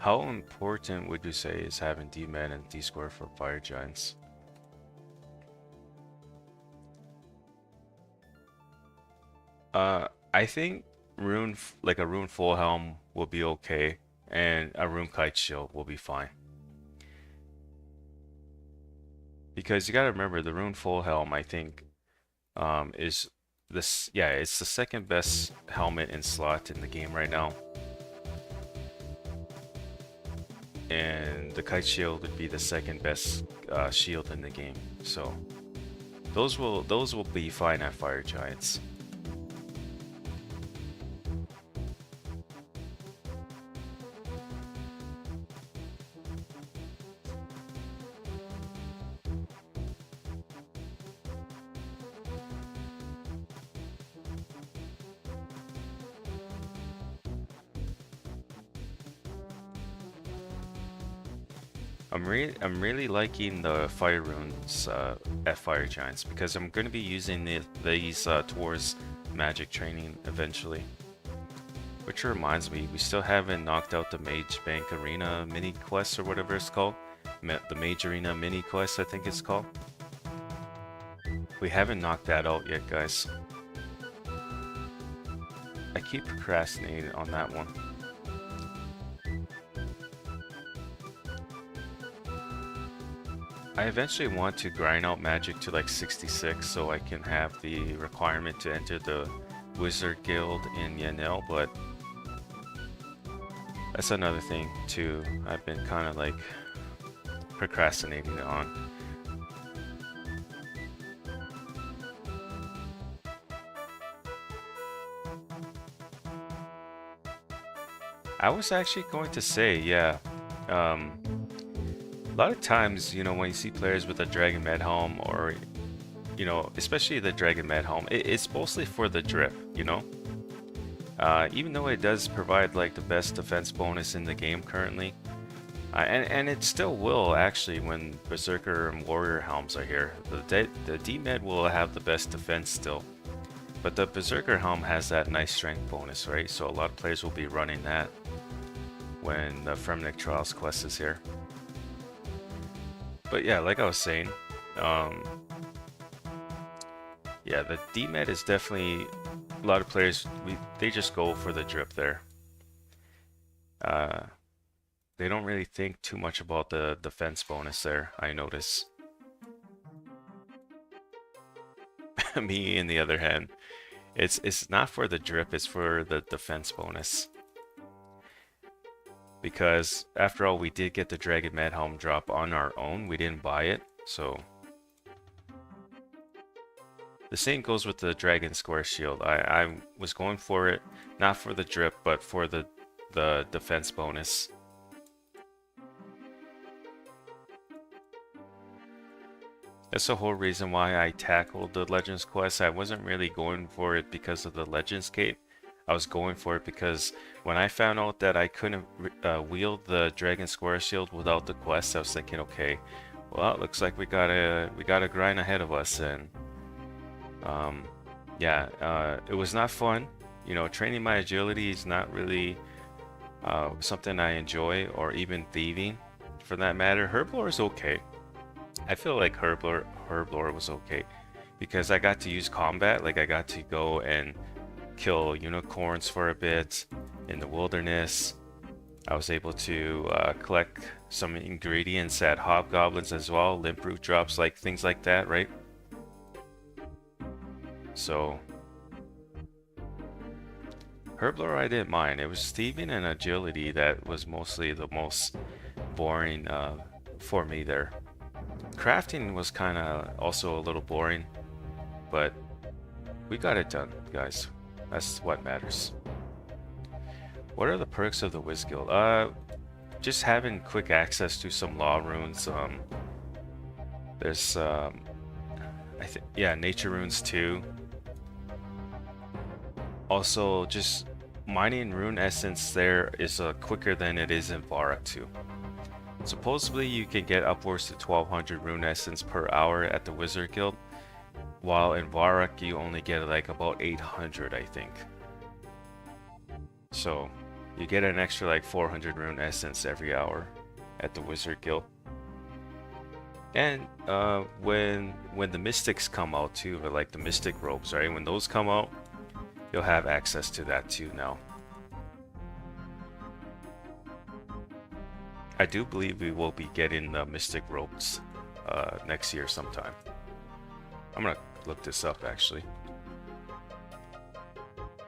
How important would you say is having D-Man and D-square for fire giants? I think like a rune full helm will be okay, and a rune kite shield will be fine. Because you gotta remember the rune full helm, I think, is this, yeah, it's the second best helmet in slot in the game right now. And the kite shield would be the second best shield in the game. So those will be fine at fire giants. I'm really liking the fire runes at fire giants because I'm going to be using these towards magic training eventually. Which reminds me, we still haven't knocked out the Mage Bank Arena mini quest or whatever it's called. The Mage Arena mini quest, I think it's called. We haven't knocked that out yet, guys. I keep procrastinating on that one. I eventually want to grind out magic to like 66 so I can have the requirement to enter the Wizard Guild in Yanel, but that's another thing too. I've been kind of like procrastinating on. I was actually going to say, yeah, a lot of times, you know, when you see players with a Dragon Med helm or, you know, especially the Dragon Med helm, it's mostly for the drip, you know? Even though it does provide like the best defense bonus in the game currently, and it still will actually when Berserker and Warrior helms are here. The D-Med will have the best defense still, but the Berserker helm has that nice strength bonus, right? So a lot of players will be running that when the Fremnik Trials quest is here. But yeah, like I was saying, yeah, the D-Med is definitely, a lot of players, they just go for the drip there. They don't really think too much about the defense bonus there, I notice. Me, on the other hand, it's not for the drip, it's for the defense bonus. Because after all, we did get the Dragon Med helm drop on our own. We didn't buy it, so the same goes with the Dragon Square shield. I was going for it, not for the drip, but for the defense bonus. That's the whole reason why I tackled the Legends quest. I wasn't really going for it because of the Legends cape. I was going for it because when I found out that I couldn't wield the Dragon Square Shield without the quest, I was thinking, okay, well, it looks like we gotta grind ahead of us, and um, yeah, it was not fun. You know, training my agility is not really something I enjoy, or even thieving, for that matter. Herblore is okay. I feel like Herblore was okay because I got to use combat. Like I got to go and kill unicorns for a bit in the wilderness. I was able to collect some ingredients at hobgoblins as well, limp root drops, like things like that, right? So Herblore I didn't mind. It was thieving and agility that was mostly the most boring for me there. Crafting was kind of also a little boring, but we got it done, guys. That's what matters. What are the perks of the Wiz Guild? Just having quick access to some law runes. There's I think, yeah, nature runes too. Also, just mining rune essence there is quicker than it is in Varrock too. Supposedly you can get upwards to 1200 rune essence per hour at the Wizard Guild, while in Varrock you only get like about 800, I think. So you get an extra like 400 rune essence every hour at the Wizard Guild. And when the mystics come out too, like the mystic robes, right? When those come out, you'll have access to that too now. I do believe we will be getting the mystic robes next year sometime. I'm gonna look this up actually.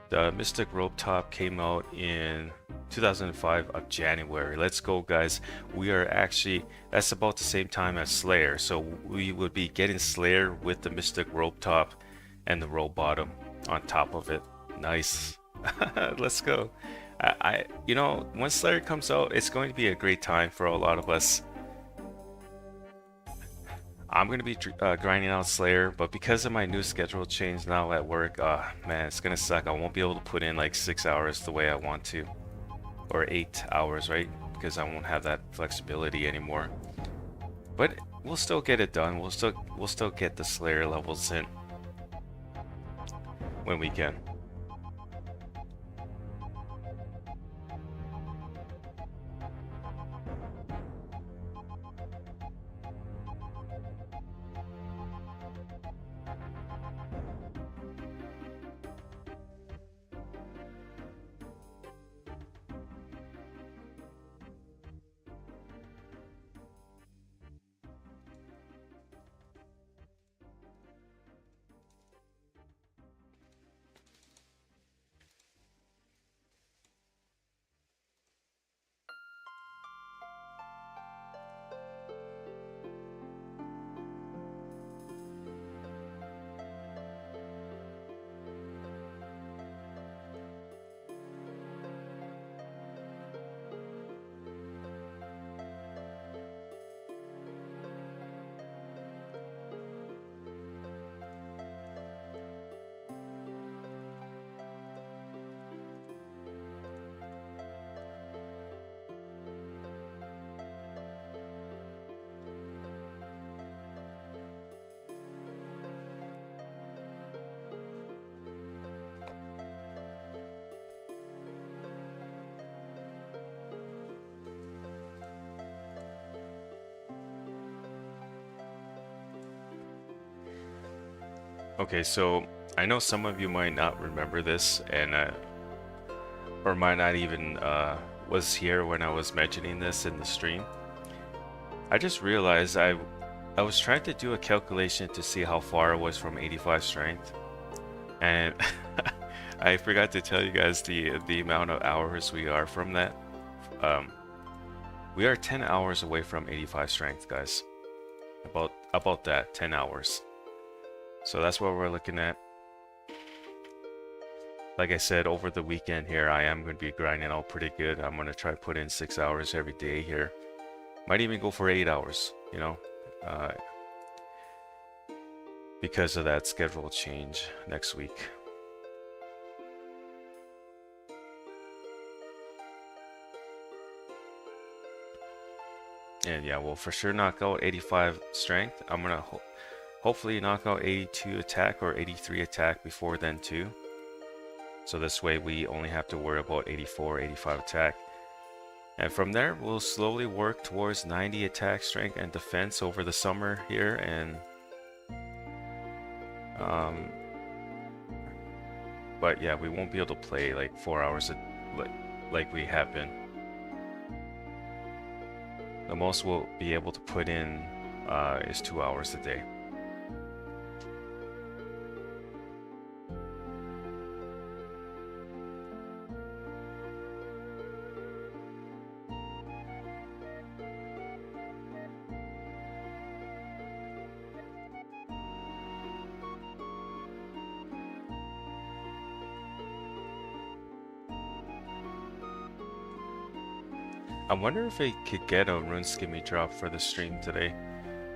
The mystic robe top came out in 2005 of January. Let's go, guys. We are actually, that's about the same time as Slayer, so we would be getting Slayer with the mystic robe top and the robe bottom on top of it. Nice. Let's go. You know, when Slayer comes out, it's going to be a great time for a lot of us. I'm going to be grinding out Slayer, but because of my new schedule change now at work, man, it's going to suck. I won't be able to put in like 6 hours the way I want to, or 8 hours, right? Because I won't have that flexibility anymore. But we'll still get it done. We'll still get the Slayer levels in when we can. Okay, so I know some of you might not remember this, and or might not even was here when I was mentioning this in the stream. I just realized I was trying to do a calculation to see how far I was from 85 strength, and I forgot to tell you guys the amount of hours we are from that. We are 10 hours away from 85 strength, guys. About that, 10 hours. So that's what we're looking at. Like I said, over the weekend here, I am going to be grinding out pretty good. I'm going to try to put in 6 hours every day here. Might even go for 8 hours, you know, because of that schedule change next week. fortunate, yeah, we'll for sure knock out 85 strength. I'm gonna hopefully knock out 82 attack or 83 attack before then too. So this way we only have to worry about 84, 85 attack. And from there, we'll slowly work towards 90 attack, strength, and defense over the summer here. And but yeah, we won't be able to play like 4 hours like we have been. The most we'll be able to put in is 2 hours a day. I wonder if I could get a rune skimmy drop for the stream today.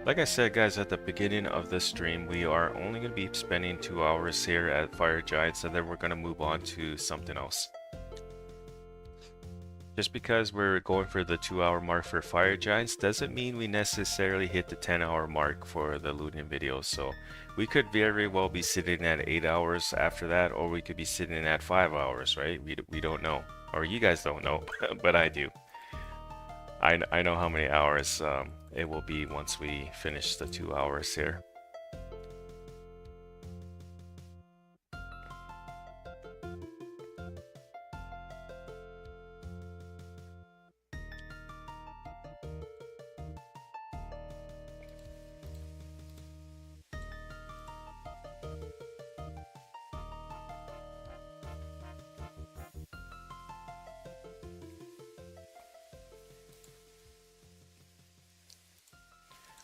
Like I said, guys, at the beginning of the stream, we are only going to be spending 2 hours here at Fire Giants, and then we're going to move on to something else. Just because we're going for the 2-hour mark for Fire Giants doesn't mean we necessarily hit the 10-hour mark for the looting videos. So we could very well be sitting at 8 hours after that, or we could be sitting at 5 hours, right? We don't know, or you guys don't know, but I do. I know how many hours it will be once we finish the 2 hours here.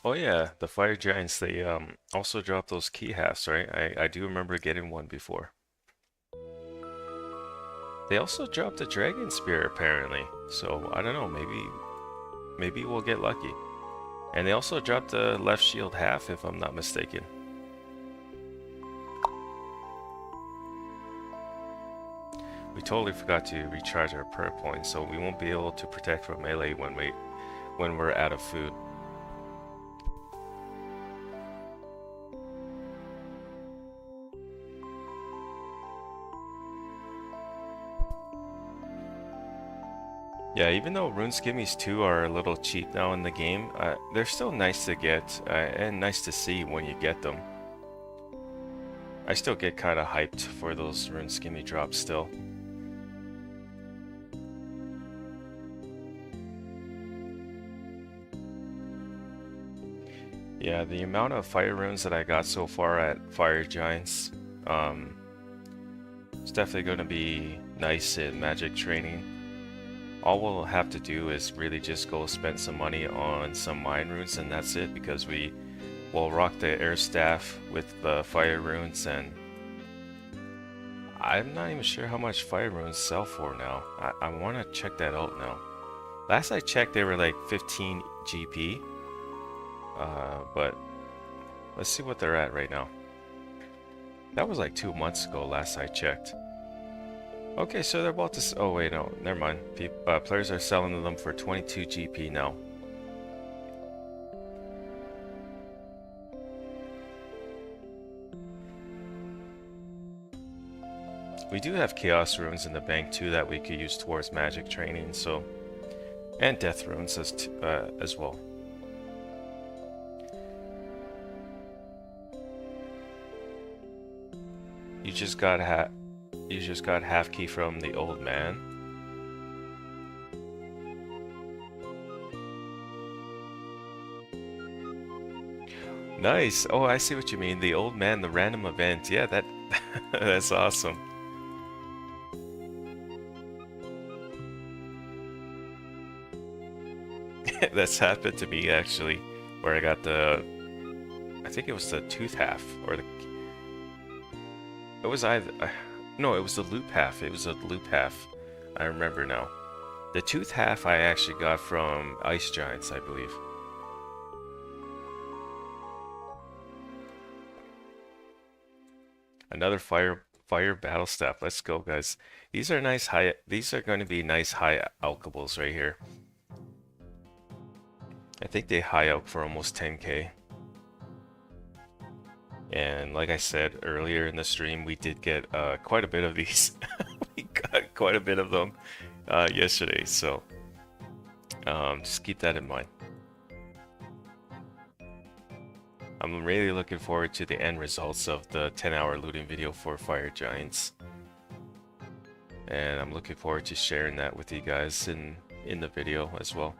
Oh yeah, the Fire Giants, they also dropped those key halves, right? I do remember getting one before. They also dropped a Dragon Spear apparently, so I don't know, maybe we'll get lucky. And they also dropped the left shield half, if I'm not mistaken. We totally forgot to recharge our prayer points, so we won't be able to protect from melee when we're out of food. Yeah, even though rune skimmies 2 are a little cheap now in the game, they're still nice to get and nice to see when you get them. I still get kind of hyped for those rune skimmy drops still. Yeah, the amount of fire runes that I got so far at Fire Giants, it's definitely going to be nice in magic training. All we'll have to do is really just go spend some money on some mine runes, and that's it, because we will rock the air staff with the fire runes. And I'm not even sure how much fire runes sell for now. I want to check that out now. Last I checked, they were like 15 GP. But let's see what they're at right now. That was like 2 months ago last I checked. Okay, so they're about to... Oh wait, no, never mind. Players are selling them for 22 GP now. We do have Chaos Runes in the bank too that we could use towards magic training, so... And Death Runes as well. You just got half key from the old man. Nice. Oh, I see what you mean. The old man, the random event. Yeah, that that's awesome. That's happened to me actually, where I got the, I think it was the tooth half, or the, it was either, no, it was the loop half. It was a loop half. I remember now. The tooth half I actually got from Ice Giants, I believe. Another fire battle staff. Let's go, guys. These are nice high. These are going to be nice high alchables right here. I think they high out for almost 10K. And like I said earlier in the stream, we did get quite a bit of these. We got quite a bit of them yesterday, so just keep that in mind. I'm really looking forward to the end results of the 10-hour looting video for Fire Giants. And I'm looking forward to sharing that with you guys in the video as well.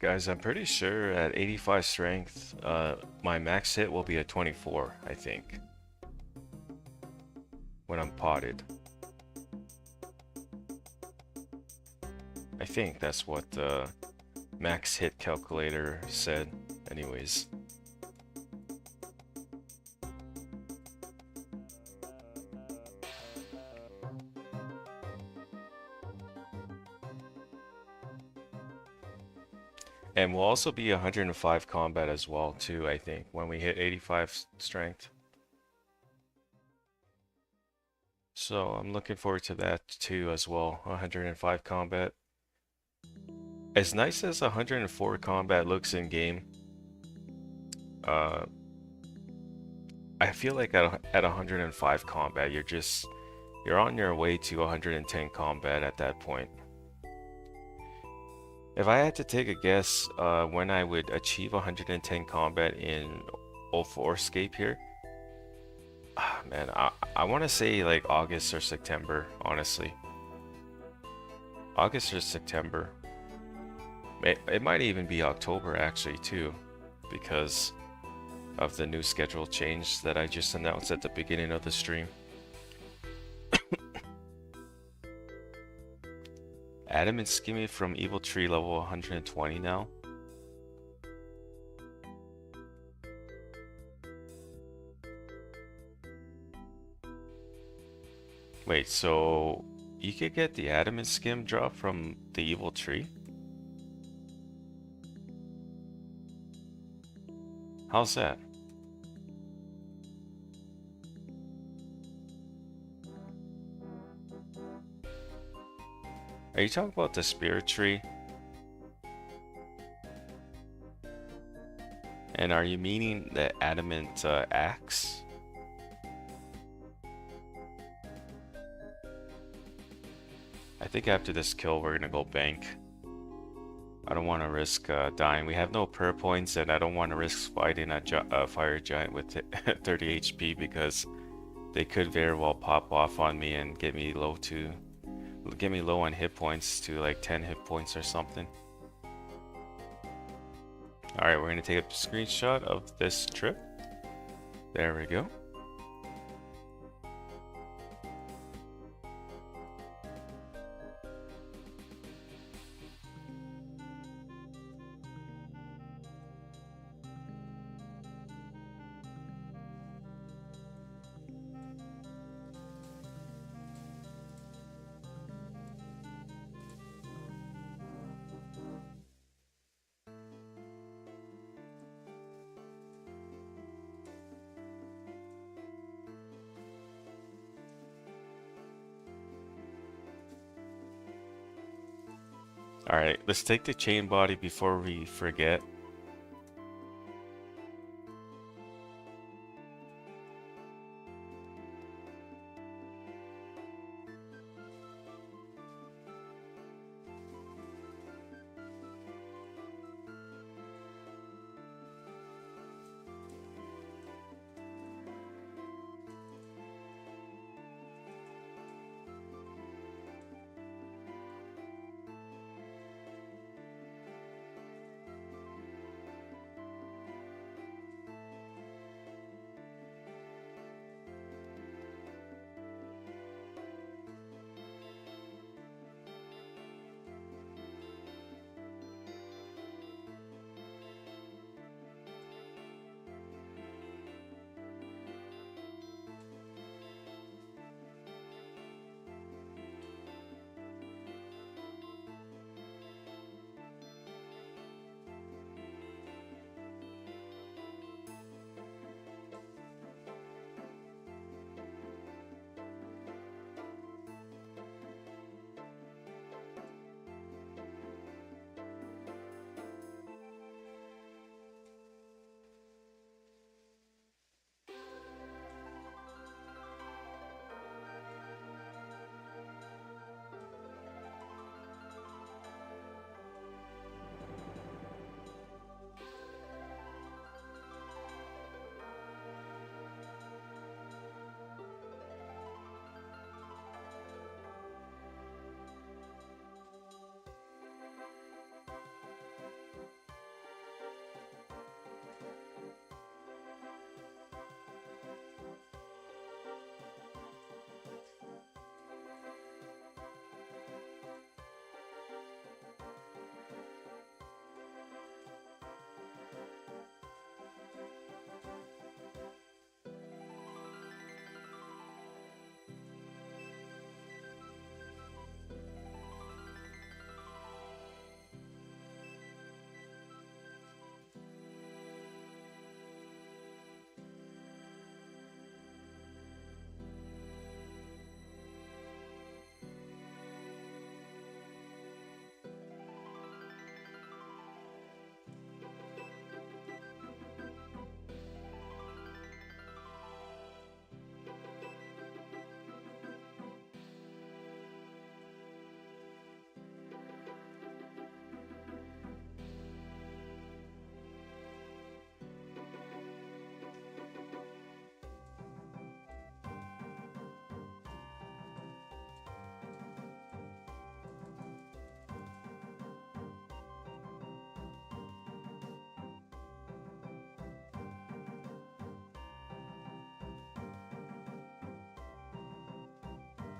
Guys, I'm pretty sure at 85 strength, my max hit will be a 24, I think, when I'm potted. I think that's what the max hit calculator said, anyways. And we'll also be 105 combat as well, too, I think, when we hit 85 strength. So I'm looking forward to that too as well, 105 combat. As nice as 104 combat looks in game, uh, I feel like at 105 combat, you're on your way to 110 combat at that point. If I had to take a guess when I would achieve 110 combat in 2004Scape here, man, I want to say like August or September, honestly. August or September. It might even be October actually too, because of the new schedule change that I just announced at the beginning of the stream. Adam and Skimmy from Evil Tree level 120 now. Wait, so you could get the Adam and Skim drop from the Evil Tree? How's that? Are you talking about the Spirit Tree? And are you meaning the Adamant Axe? I think after this kill we're gonna go bank. I don't want to risk dying. We have no prayer points, and I don't want to risk fighting a fire giant with 30 HP because they could very well pop off on me and get me low on hit points to like 10 hit points or something. Alright, we're gonna take a screenshot of this trip. There we go. Alright, let's take the chain body before we forget.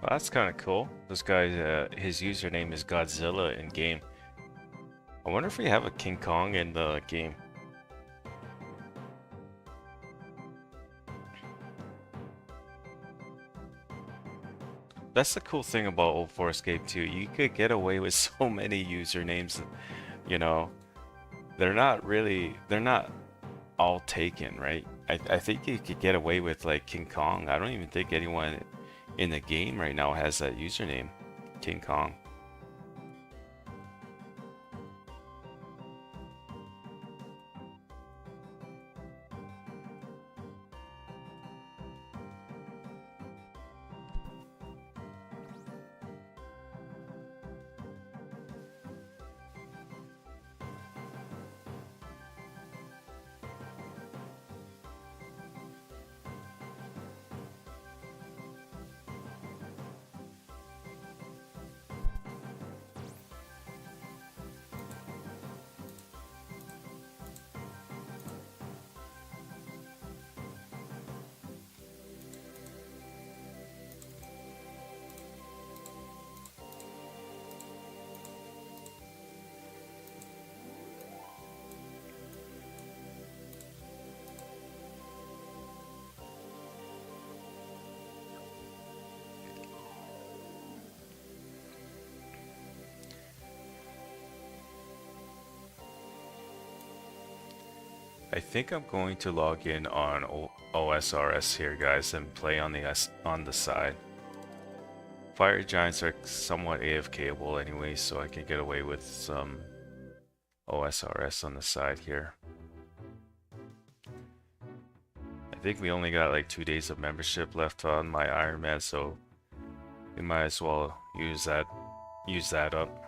Well, that's kind of cool. This guy, his username is Godzilla in game. I wonder if we have a King Kong in the game. That's the cool thing about 2004Scape too. You could get away with so many usernames, you know. They're not all taken, right? I think you could get away with like King Kong. I don't even think anyone in the game right now has that username, King Kong. I think I'm going to log in on OSRS here, guys, and play on the side. Fire Giants are somewhat AFKable anyway, so I can get away with some OSRS on the side here. I think we only got like 2 days of membership left on my Iron Man, so we might as well use that up.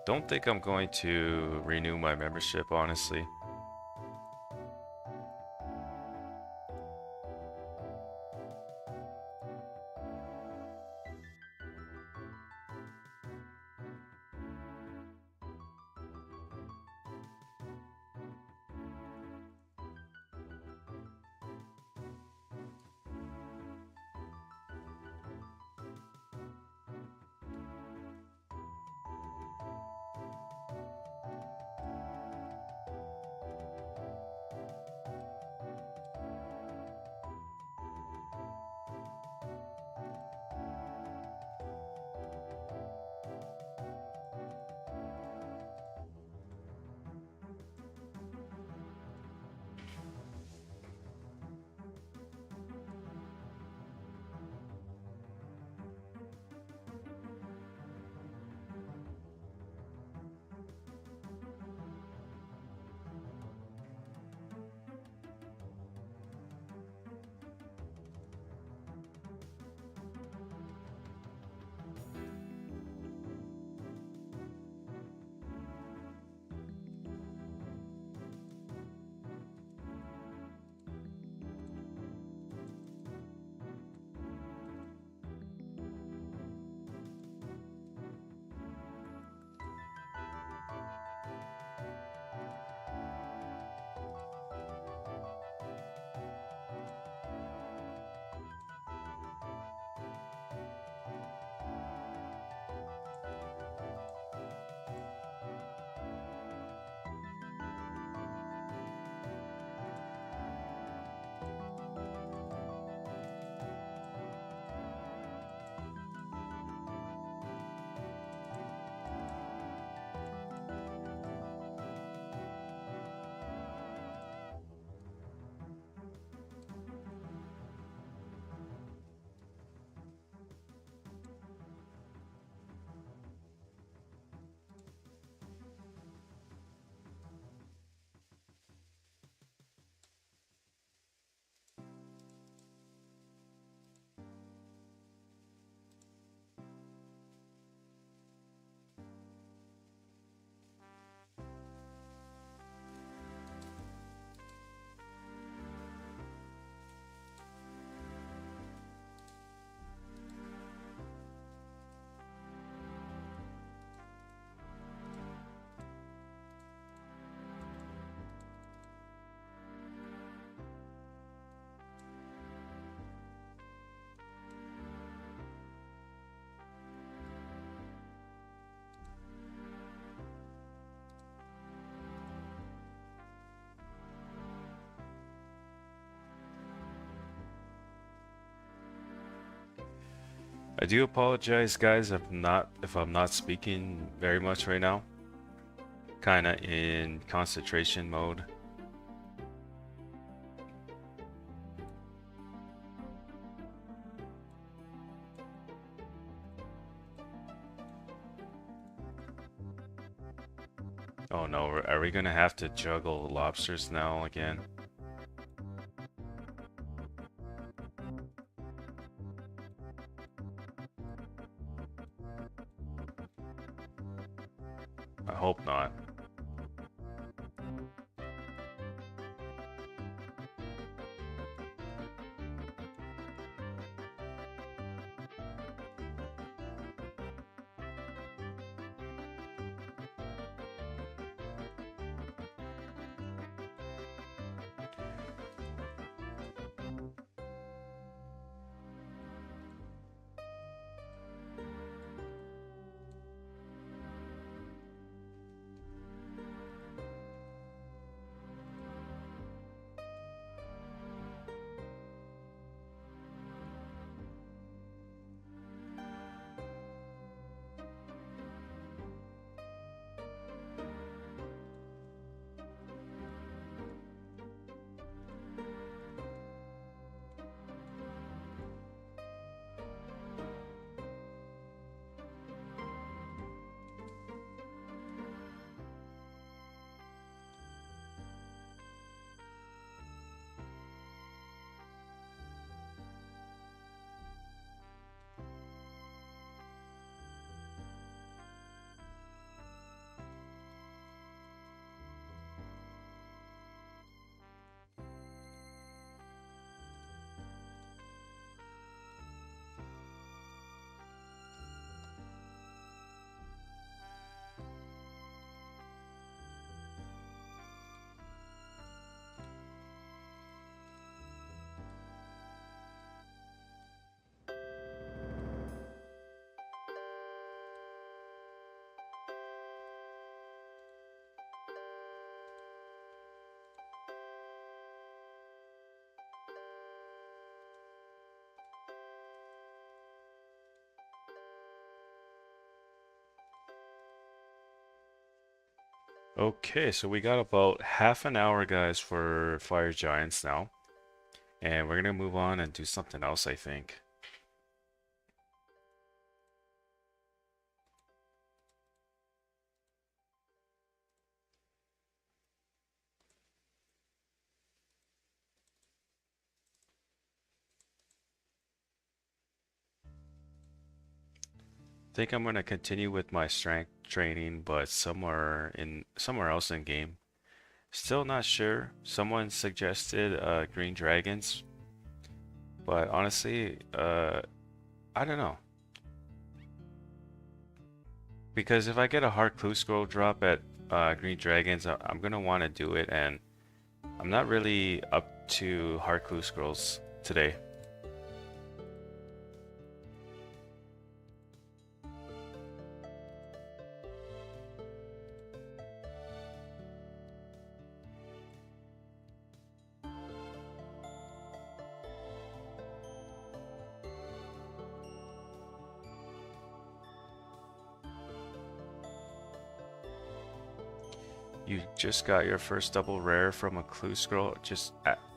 Don't think I'm going to renew my membership, honestly. I do apologize, guys, if I'm not speaking very much right now. Kinda in concentration mode. Oh no, are we gonna have to juggle lobsters now again? I hope not. Okay, so we got about half an hour, guys, for Fire Giants now. And we're gonna move on and do something else, I think. Think I'm gonna continue with my strength training, but somewhere else in game. Still not sure. Someone suggested green dragons, but honestly, I don't know. Because if I get a hard clue scroll drop at green dragons, I'm gonna want to do it, and I'm not really up to hard clue scrolls today. You just got your first double rare from a clue scroll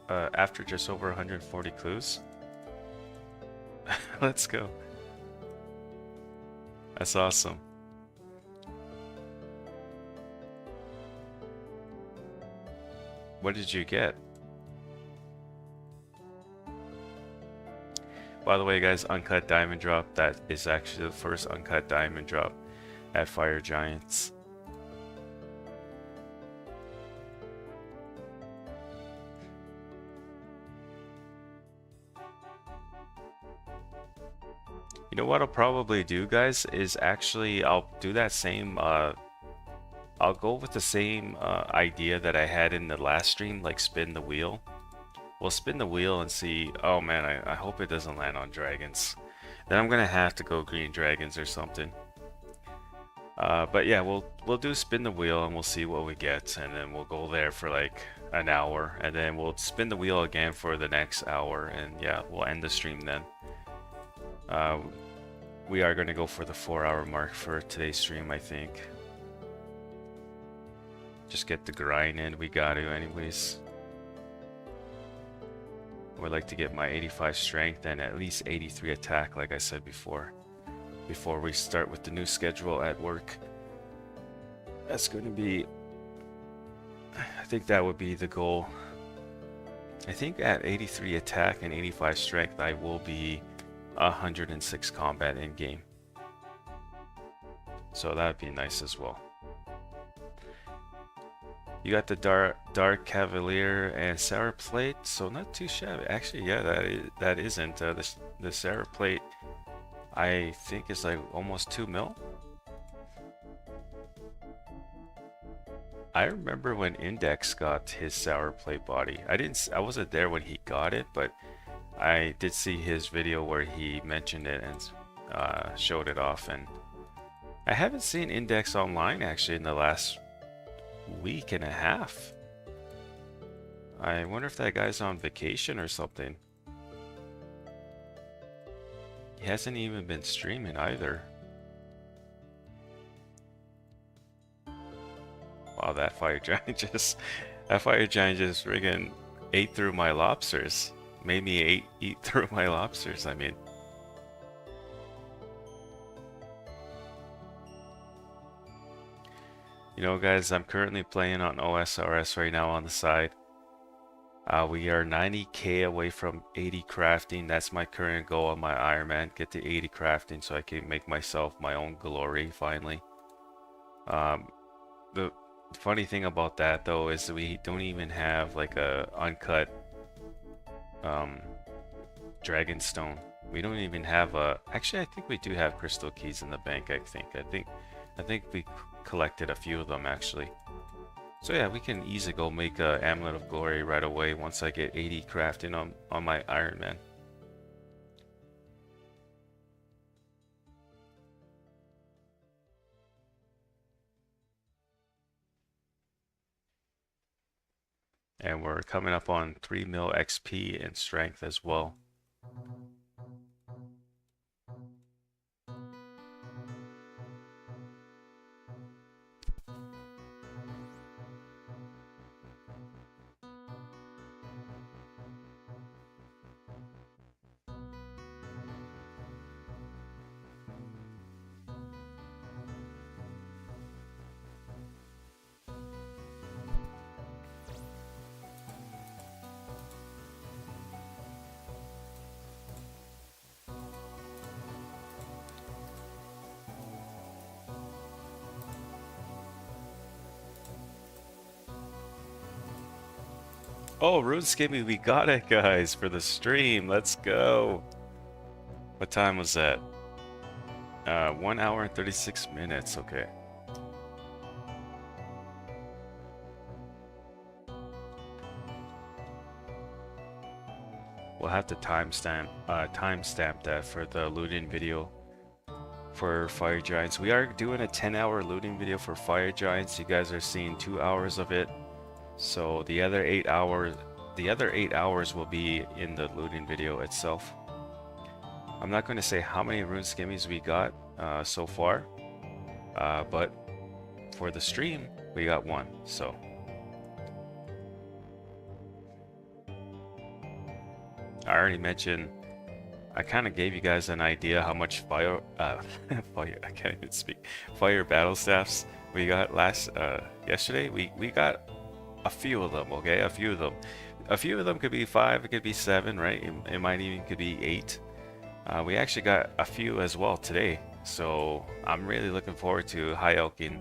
after just over 140 clues. Let's go. That's awesome. What did you get? By the way, guys, uncut diamond drop. That is actually the first uncut diamond drop at Fire Giants. You know what I'll probably do, guys, is actually I'll do that same I'll go with the same idea that I had in the last stream, like spin the wheel. We'll spin the wheel and see. Oh man, I hope it doesn't land on dragons. Then I'm gonna have to go green dragons or something. But yeah, we'll do spin the wheel and we'll see what we get, and then we'll go there for like an hour, and then we'll spin the wheel again for the next hour, and yeah, we'll end the stream then. we are going to go for the 4-hour mark for today's stream, I think. Just get the grind in. We got to anyways. Would like to get my 85 strength and at least 83 attack, like I said before we start with the new schedule at work. That's going to be, I think that would be the goal. I think at 83 attack and 85 strength, I will be 106 combat in game. So that would be nice as well. You got the Dark Cavalier and Sour Plate, so not too shabby. Actually, yeah, that isn't. The Sour Plate, I think, is like almost 2 mil. I remember when Index got his Sour Plate body. I wasn't there when he got it, but I did see his video where he mentioned it and showed it off. And I haven't seen Index online actually in the last week and a half. I wonder if that guy's on vacation or something. He hasn't even been streaming either. Wow, that fire giant just friggin' ate through my lobsters. Made me eat through my lobsters, I mean. You know, guys, I'm currently playing on OSRS right now on the side. We are 90k away from 80 crafting. That's my current goal on my Iron Man. Get to 80 crafting so I can make myself my own glory finally. The funny thing about that though is we don't even have like a uncut Dragonstone. We don't even have a. Actually, I think we do have crystal keys in the bank. I think we collected a few of them actually. So yeah, we can easily go make a Amulet of Glory right away once I get 80 crafting on my Iron Man. And we're coming up on 3 mil XP and strength as well. Oh, RuneScape, we got it, guys, for the stream. Let's go. What time was that? 1 hour and 36 minutes. Okay. We'll have to timestamp that for the looting video for Fire Giants. We are doing a 10-hour looting video for Fire Giants. You guys are seeing 2 hours of it. So the other 8 hours will be in the looting video itself. I'm not going to say how many rune skimmies we got so far, but for the stream we got 1. So I already mentioned, I kind of gave you guys an idea how much fire I can't even speak, fire battle staffs we got yesterday. We got a few of them, okay? A few of them could be 5, it could be 7, right? It might even could be 8. We actually got a few as well today, so I'm really looking forward to high elking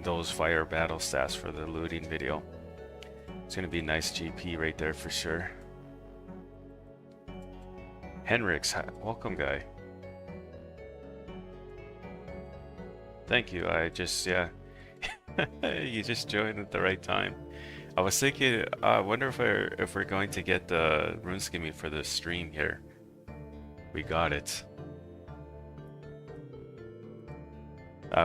those fire battle stats for the looting video. It's gonna be nice GP right there for sure. Henrix, welcome, guy. Thank you. Yeah. You just joined at the right time. I was thinking, I wonder if we're going to get the rune skimmy for the stream here. We got it.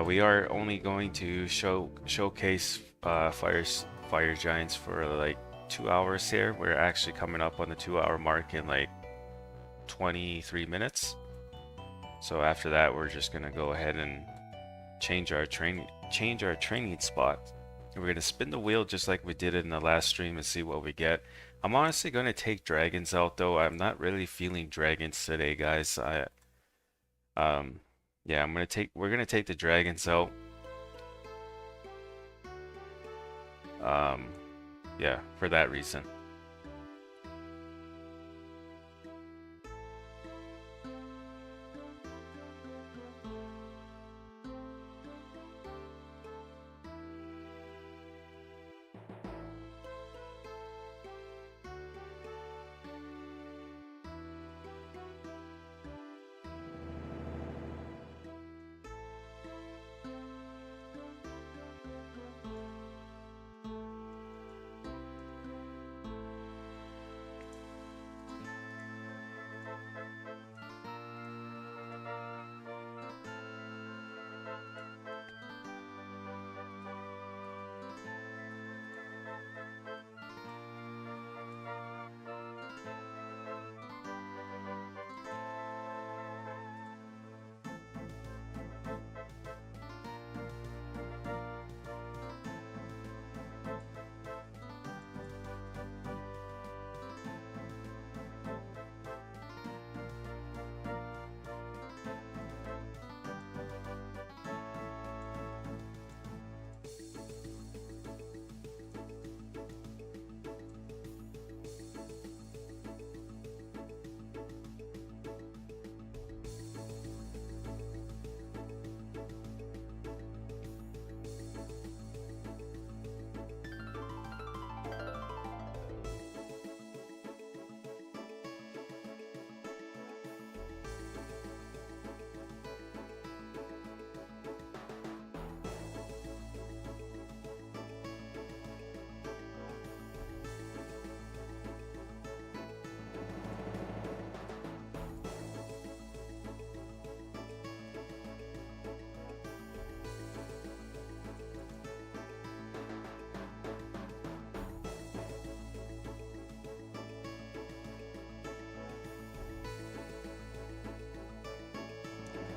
We are only going to showcase fire giants for like 2 hours here. We're actually coming up on the 2-hour mark in like 23 minutes. So after that, we're just gonna go ahead and change our training spot. And we're gonna spin the wheel just like we did in the last stream and see what we get. I'm honestly gonna take dragons out though. I'm not really feeling dragons today, guys. Um yeah, we're gonna take the dragons out. Um yeah, for that reason.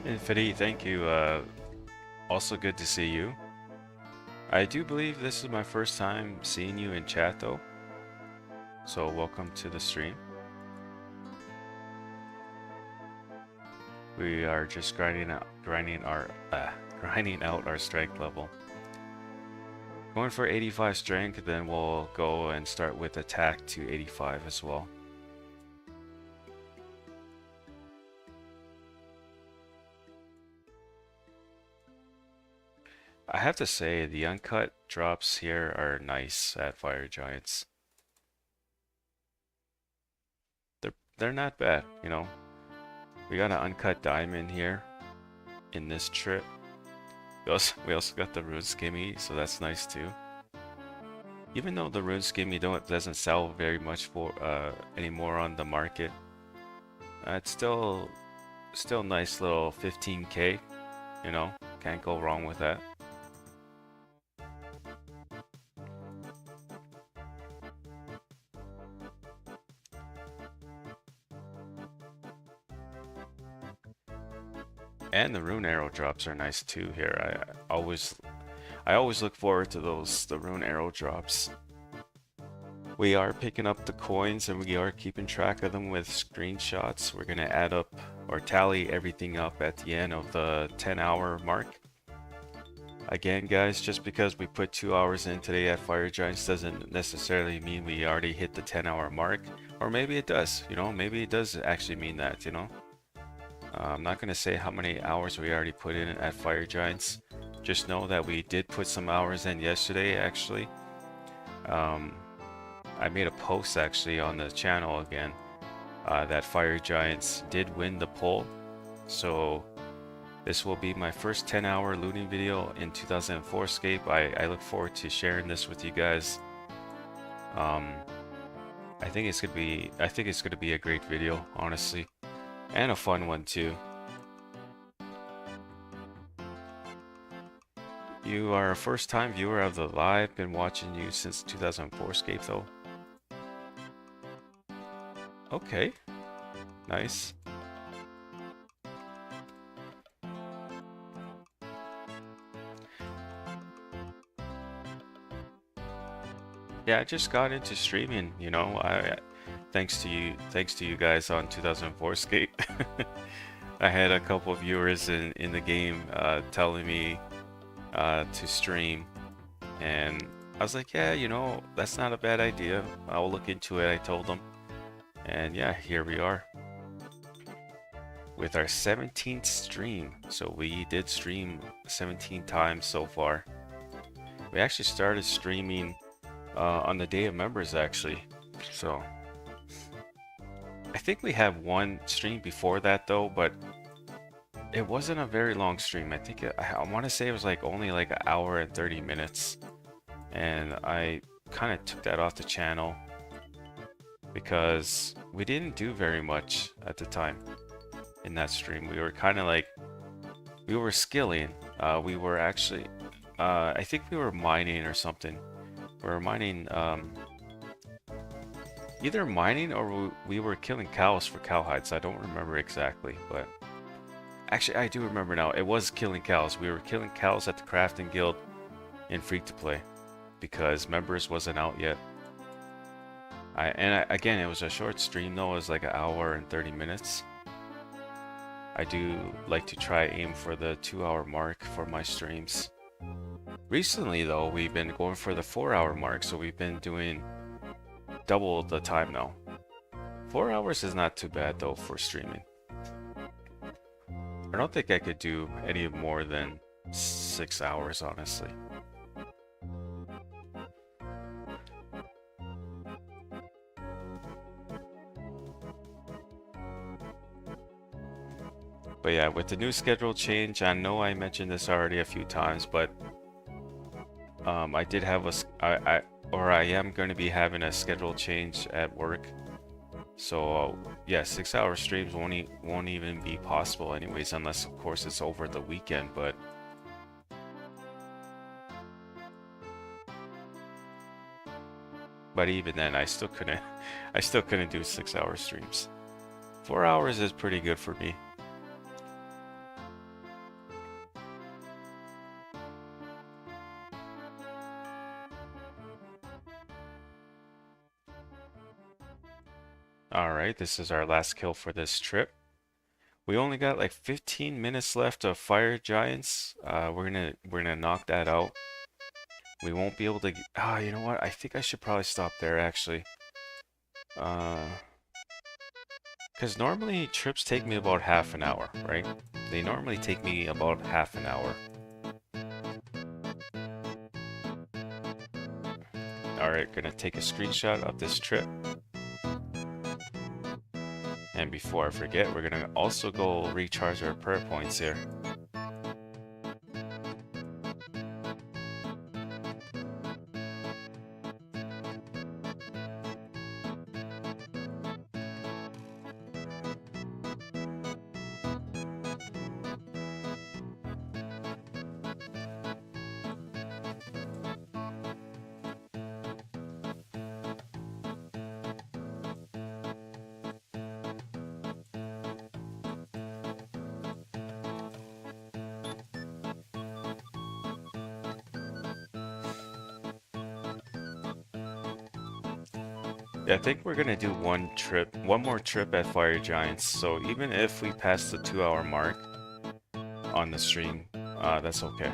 Infinity, thank you. Also good to see you. I do believe this is my first time seeing you in chat though. So welcome to the stream. We are just grinding out our strength level. Going for 85 strength, then we'll go and start with attack to 85 as well. I have to say the uncut drops here are nice at Fire Giants. They're not bad, you know. We got an uncut diamond here in this trip. We also got the rune skimmy, so that's nice too. Even though the rune skimmy doesn't sell very much for anymore on the market, it's still nice little 15k. You know, can't go wrong with that. And the rune arrow drops are nice too here. I always look forward to the rune arrow drops. We are picking up the coins and we are keeping track of them with screenshots. We're gonna add up or tally everything up at the end of the 10-hour mark. Again, guys, just because we put 2 hours in today at Fire Giants doesn't necessarily mean we already hit the 10-hour mark. Or maybe it does, you know, maybe it does actually mean that, you know. I'm not going to say how many hours we already put in at Fire Giants. Just know that we did put some hours in yesterday, actually. I made a post actually on the channel again that Fire Giants did win the poll. So this will be my first 10-hour looting video in 2004Scape. I look forward to sharing this with you guys. I think it's gonna be a great video, honestly. And a fun one too. You are a first-time viewer of the live. Been watching you since 2004Scape though. Okay, nice. Yeah, I just got into streaming, you know. I thanks to you guys on 2004Scape. I had a couple of viewers in the game telling me to stream, and I was like, yeah, you know, that's not a bad idea. I'll look into it, I told them. And yeah, here we are with our 17th stream. So we did stream 17 times so far. We actually started streaming on the Day of Members, actually. So I think we have one stream before that though, but it wasn't a very long stream. I think I want to say it was like only like an hour and 30 minutes. And I kind of took that off the channel because we didn't do very much at the time in that stream. We were kind of like, we were skilling. We were actually, I think we were mining or something. We were mining, either mining or we were killing cows for cow hides. I don't remember exactly, but actually I do remember now. It was killing cows. We were killing cows at the crafting guild in Free to Play because members wasn't out yet. Again, it was a short stream though. It was like an hour and 30 minutes. I do like to try aim for the 2-hour mark for my streams. Recently though, we've been going for the 4-hour mark, so we've been doing double the time now. 4 hours is not too bad though for streaming. I don't think I could do any more than 6 hours, honestly. But yeah, with the new schedule change, I know I mentioned this already a few times, but I did have I am going to be having a schedule change at work. So yeah, 6-hour streams won't even be possible anyways, unless of course it's over the weekend. But even then, I still couldn't do 6-hour streams. 4 hours is pretty good for me. Alright, this is our last kill for this trip. We only got like 15 minutes left of fire giants. We're gonna knock that out. We won't be able to. You know what? I think I should probably stop there actually. Because normally trips take me about half an hour, right? They normally take me about half an hour. Alright, gonna take a screenshot of this trip. And before I forget, we're gonna also go recharge our prayer points here. Yeah, I think we're gonna do one more trip at Fire Giants. So even if we pass the 2-hour mark on the stream, that's okay.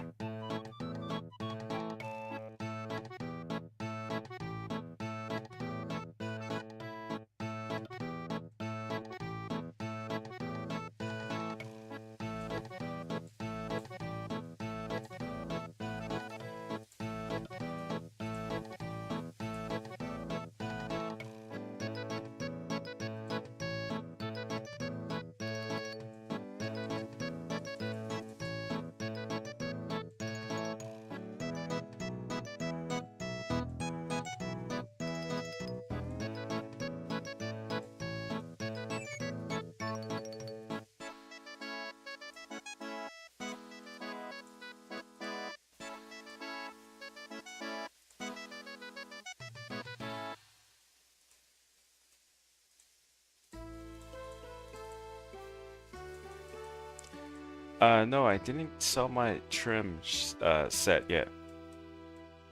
No, I didn't sell my trim set yet.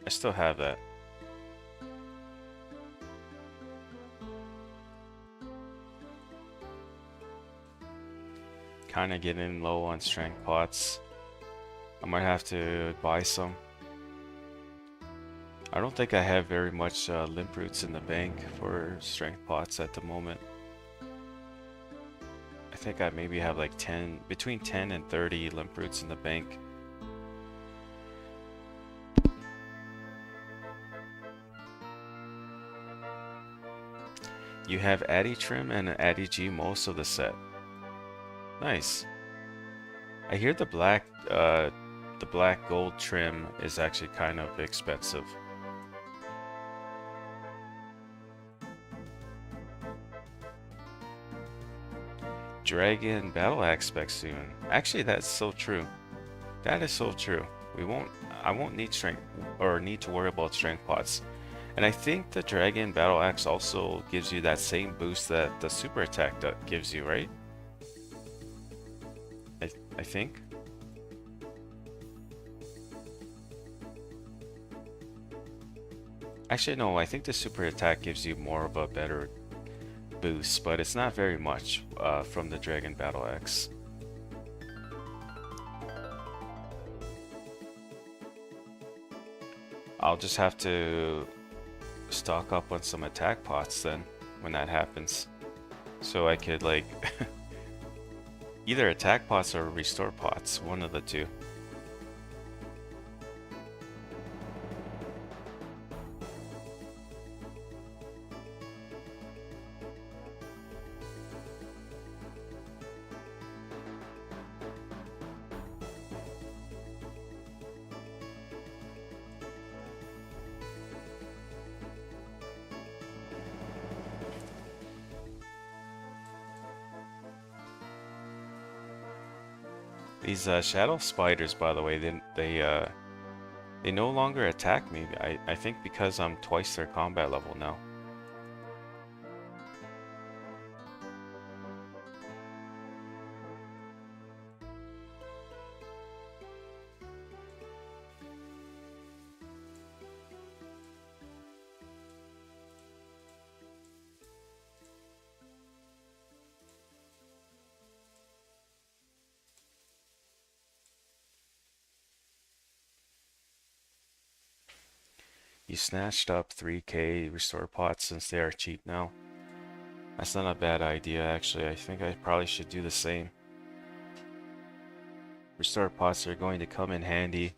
I still have that. kind of getting low on strength pots. I might have to buy some. I don't think I have very much limp roots in the bank for strength pots at the moment. I think I maybe have like between 10 and 30 limp roots in the bank. You have Addy Trim and an Addy G most of the set. Nice. I hear the black gold trim is actually kind of expensive. Dragon Battle Axe spec soon. Actually, that's so true. That is so true. I won't need strength or need to worry about strength pots. And I think the Dragon Battle Axe also gives you that same boost that the super attack gives you, right? I think. Actually, no, I think the super attack gives you more of a better boost, but it's not very much from the Dragon Battle Axe. I'll just have to stock up on some attack pots then when that happens, so I could like either attack pots or restore pots, one of the two. These shadow spiders, by the way, they no longer attack me. I think because I'm twice their combat level now. You snatched up 3k restore pots since they are cheap now. That's not a bad idea, actually. I think I probably should do the same. Restore pots are going to come in handy,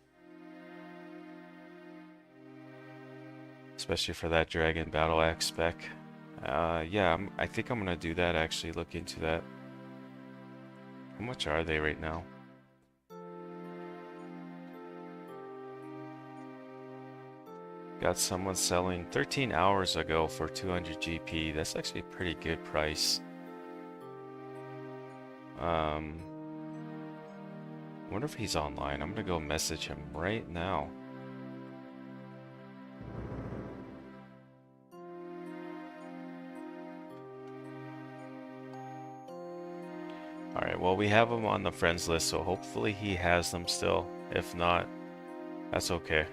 especially for that Dragon Battle Axe spec. Yeah, I think I'm gonna do that, actually. Look into that. How much are they right now? Got someone selling 13 hours ago for 200 GP. That's actually a pretty good price. Wonder if he's online. I'm gonna go message him right now. Alright, well, we have him on the friends list, so hopefully he has them still. If not, that's okay.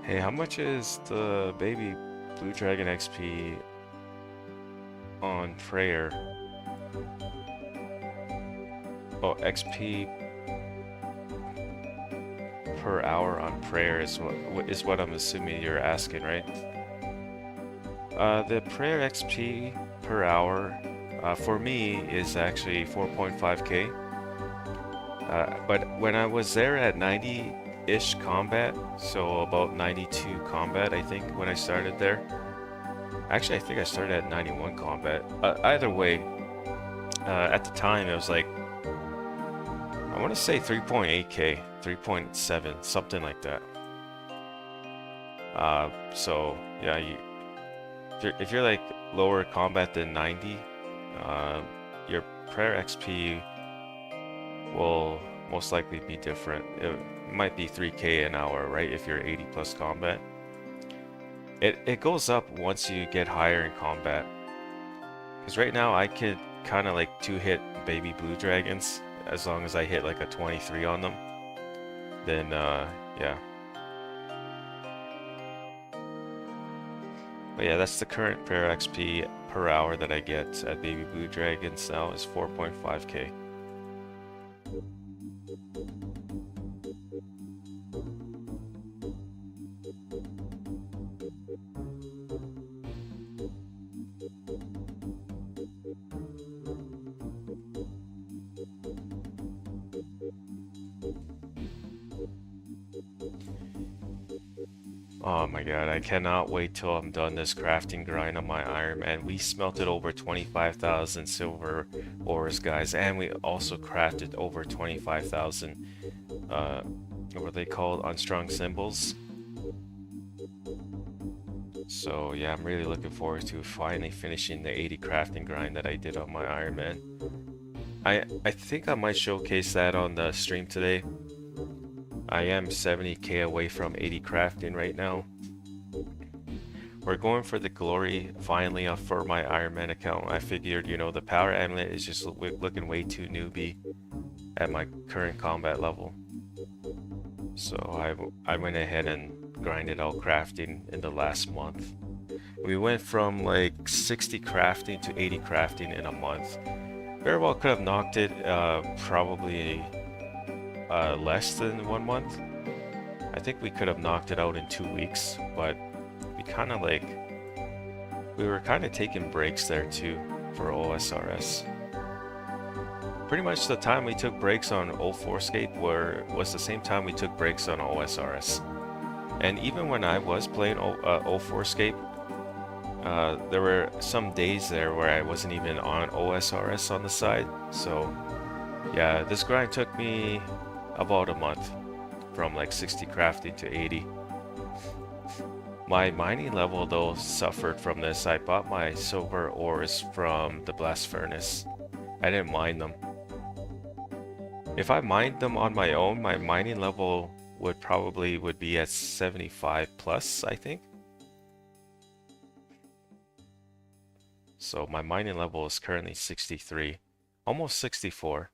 Hey, how much is the baby Blue Dragon XP on prayer? Oh, XP per hour on prayer is what I'm assuming you're asking, right? The prayer XP per hour for me is actually 4.5k. But when I was there at 90-ish combat, so about 92 combat, I think, when I started there. Actually, I think I started at 91 combat. Either way, at the time it was like, I want to say 3.8k, 3.7, something like that. So yeah, if you're like lower combat than 90, your prayer XP will most likely be different. It might be 3k an hour, right? If you're 80 plus combat. It goes up once you get higher in combat. Because right now I could kind of like two-hit baby blue dragons as long as I hit like a 23 on them. Then yeah. But yeah, that's the current prayer XP per hour that I get at baby blue dragons now is 4.5k. Oh my god, I cannot wait till I'm done this crafting grind on my Iron Man. We smelted over 25,000 silver ores, guys, and we also crafted over 25,000, what are they called? Unstrung symbols. So yeah, I'm really looking forward to finally finishing the 80 crafting grind that I did on my Iron Man. I think I might showcase that on the stream today. I am 70k away from 80 crafting right now. We're going for the glory finally for my Iron Man account. I figured, you know, the power amulet is just looking way too newbie at my current combat level. So I went ahead and grinded out crafting in the last month. We went from like 60 crafting to 80 crafting in a month. Very well could have knocked it probably less than 1 month. I think we could have knocked it out in 2 weeks, but we were kind of taking breaks there too for OSRS. Pretty much the time we took breaks on 2004Scape was the same time we took breaks on OSRS. And even when I was playing 2004Scape, there were some days there where I wasn't even on OSRS on the side. So yeah, this grind took me about a month, from like 60 crafting to 80. My mining level though suffered from this. I bought my silver ores from the blast furnace. I didn't mine them. If I mined them on my own, my mining level would be at 75 plus, I think. So my mining level is currently 63, almost 64.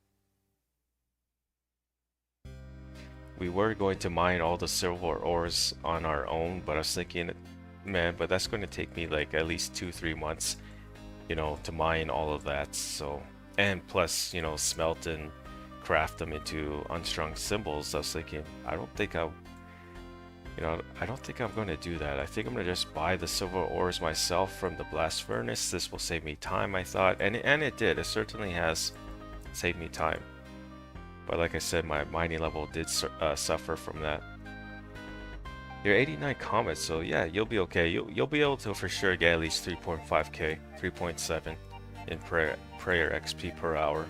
We were going to mine all the silver ores on our own, but I was thinking, man, but that's going to take me like at least 2-3 months, you know, to mine all of that. So, and plus, you know, smelt and craft them into unstrung symbols. I was thinking, I don't think I'm going to do that. I think I'm going to just buy the silver ores myself from the blast furnace. This will save me time, I thought, and it did. It certainly has saved me time. But like I said, my mining level did suffer from that. You're 89 comets, so yeah, you'll be okay. You'll be able to for sure get at least 3.5k, 3.7 in prayer XP per hour.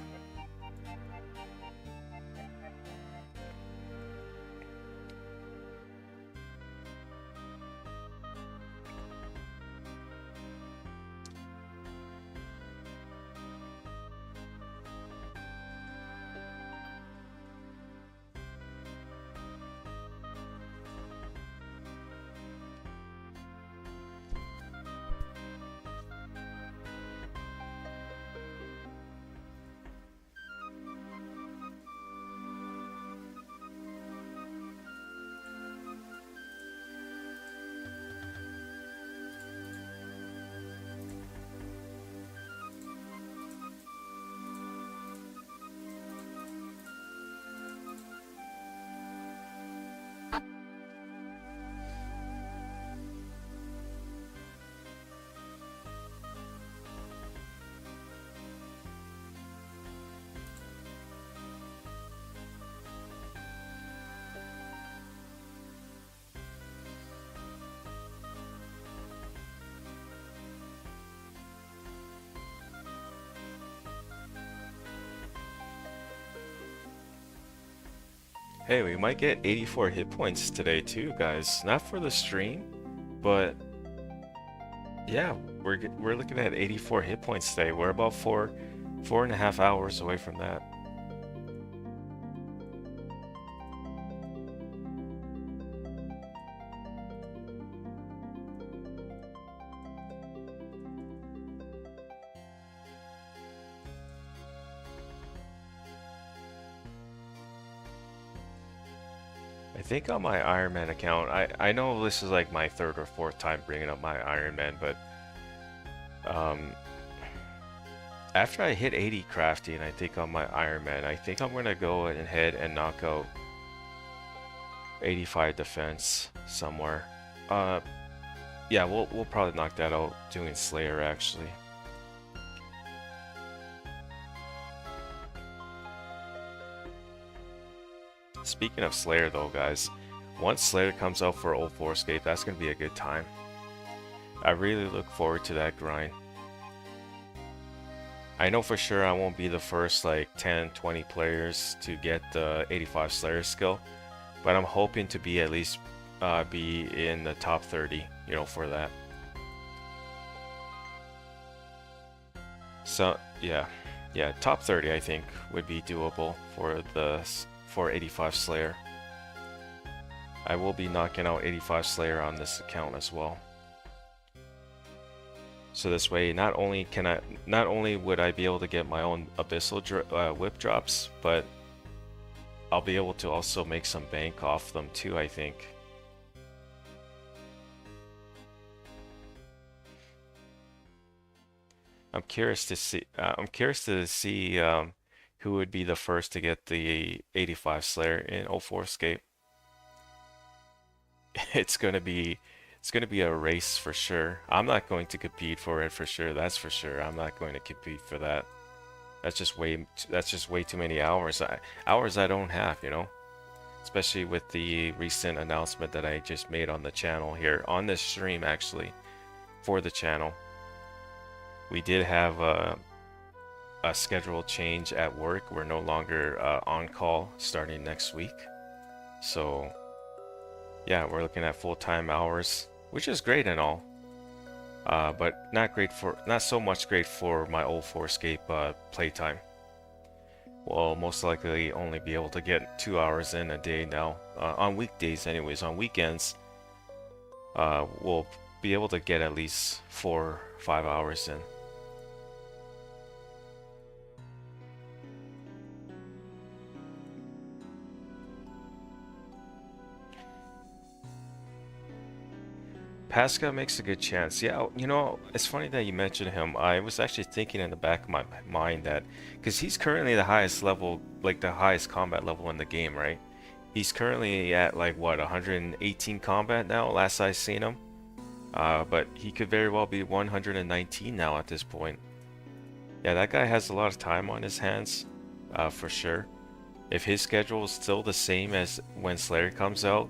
Hey, we might get 84 hit points today too, guys. Not for the stream, but yeah, we're looking at 84 hit points today. We're about 4.5 hours away from that. I think on my Iron Man account, I know this is like my third or fourth time bringing up my Iron Man, but um, after I hit 80 crafting, I think on my Iron Man, I think I'm gonna go ahead and knock out 85 defense somewhere. Yeah, we'll probably knock that out doing Slayer actually. Speaking of Slayer though, guys, once Slayer comes out for 2004Scape, that's gonna be a good time. I really look forward to that grind. I know for sure I won't be the first like 10, 20 players to get the 85 Slayer skill, but I'm hoping to be at least be in the top 30, you know, for that. So yeah, top 30 I think would be doable for the 85 Slayer. I will be knocking out 85 Slayer on this account as well. So this way, not only would I be able to get my own abyssal whip drops, but I'll be able to also make some bank off them too, I think. I'm curious to see who would be the first to get the 85 Slayer in 2004Scape. It's gonna be a race for sure. I'm not going to compete for it for sure. That's for sure. I'm not going to compete for that. That's just way too many hours. Hours I don't have, you know. Especially with the recent announcement that I just made on the channel here, on this stream actually, for the channel. We did have a schedule change at work. We're no longer on call starting next week. So yeah, we're looking at full-time hours, which is great and all, but not so much great for my 2004Scape playtime. We'll most likely only be able to get 2 hours in a day now, on weekdays anyways. On weekends, we'll be able to get at least 4-5 hours in. Pascal makes a good chance. Yeah, you know, it's funny that you mentioned him. I was actually thinking in the back of my mind that, because he's currently the highest level, like the highest combat level in the game, right? He's currently at like what, 118 combat now, last I seen him. But he could very well be 119 now at this point. Yeah, that guy has a lot of time on his hands, for sure. If his schedule is still the same as when Slayer comes out,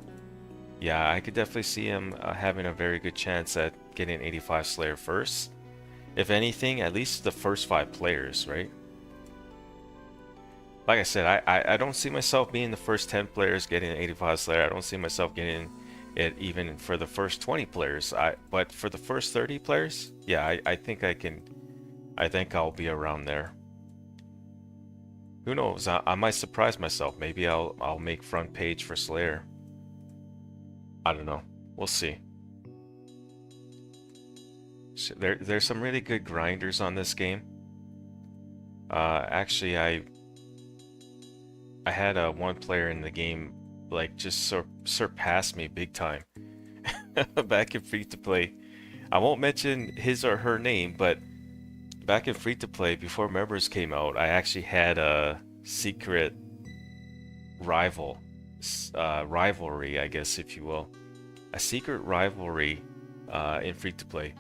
yeah, I could definitely see him having a very good chance at getting 85 Slayer first. If anything, at least the first 5 players, right? Like I said, I don't see myself being the first 10 players getting 85 Slayer. I don't see myself getting it even for the first 20 players. But for the first 30 players, yeah, I think I can. I think I'll be around there. Who knows? I might surprise myself. Maybe I'll make front page for Slayer. I don't know. We'll see. So there's some really good grinders on this game. Actually, I had one player in the game like just surpass me big time back in free to play. I won't mention his or her name, but back in free to play before members came out, I actually had a secret rivalry, I guess, if you will, a secret rivalry in free to play.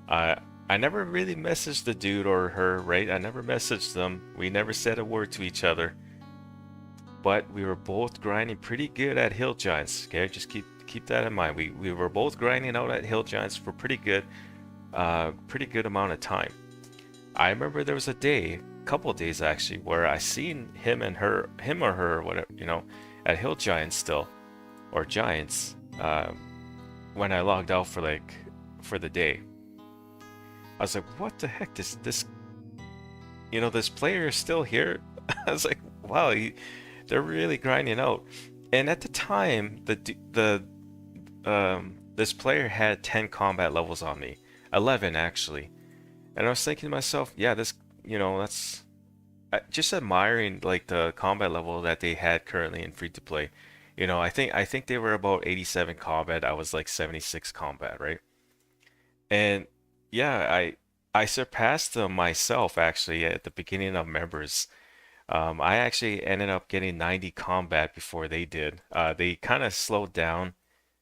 I never really messaged the dude or her, right? I never messaged them. We never said a word to each other, but we were both grinding pretty good at Hill Giants. Okay, just keep that in mind. We were both grinding out at Hill Giants for pretty good amount of time. I remember there was a couple of days actually, where I seen him or her, whatever, you know, at Hill Giants still, or Giants, when I logged out for the day. I was like, what the heck? This player is still here. I was like, wow, they're really grinding out. And at the time, this player had 10 combat levels on me, 11 actually. And I was thinking to myself, yeah, that's just admiring like the combat level that they had currently in free to play. I think they were about 87 combat. I was like 76 combat, right? And yeah, I surpassed them myself actually at the beginning of members. I actually ended up getting 90 combat before they did. They kind of slowed down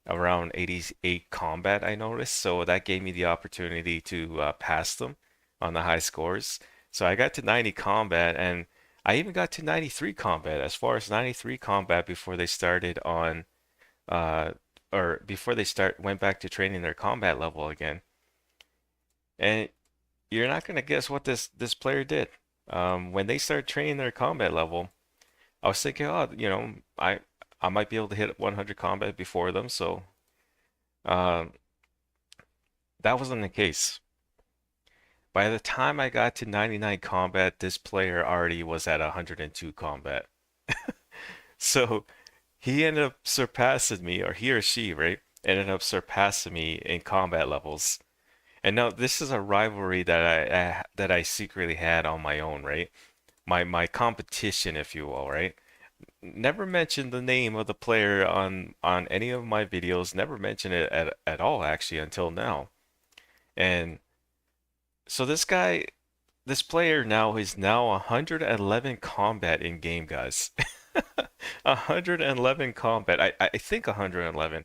around 88 combat, I noticed, so that gave me the opportunity to pass them on the high scores. So I got to 90 combat, and I even got to 93 combat, as far as 93 combat before they started on, uh, or before they went back to training their combat level again. And you're not gonna guess what this player did. When they started training their combat level, I was thinking, oh, I might be able to hit 100 combat before them, so um, that wasn't the case. By the time I got to 99 combat, this player already was at 102 combat. So he ended up surpassing me, or he or she, right? Ended up surpassing me in combat levels. And now this is a rivalry that I secretly had on my own, right? My competition, if you will, right? Never mentioned the name of the player on any of my videos. Never mentioned it at all actually until now. And so this player now is now 111 combat in game, guys. 111 combat. I think 111.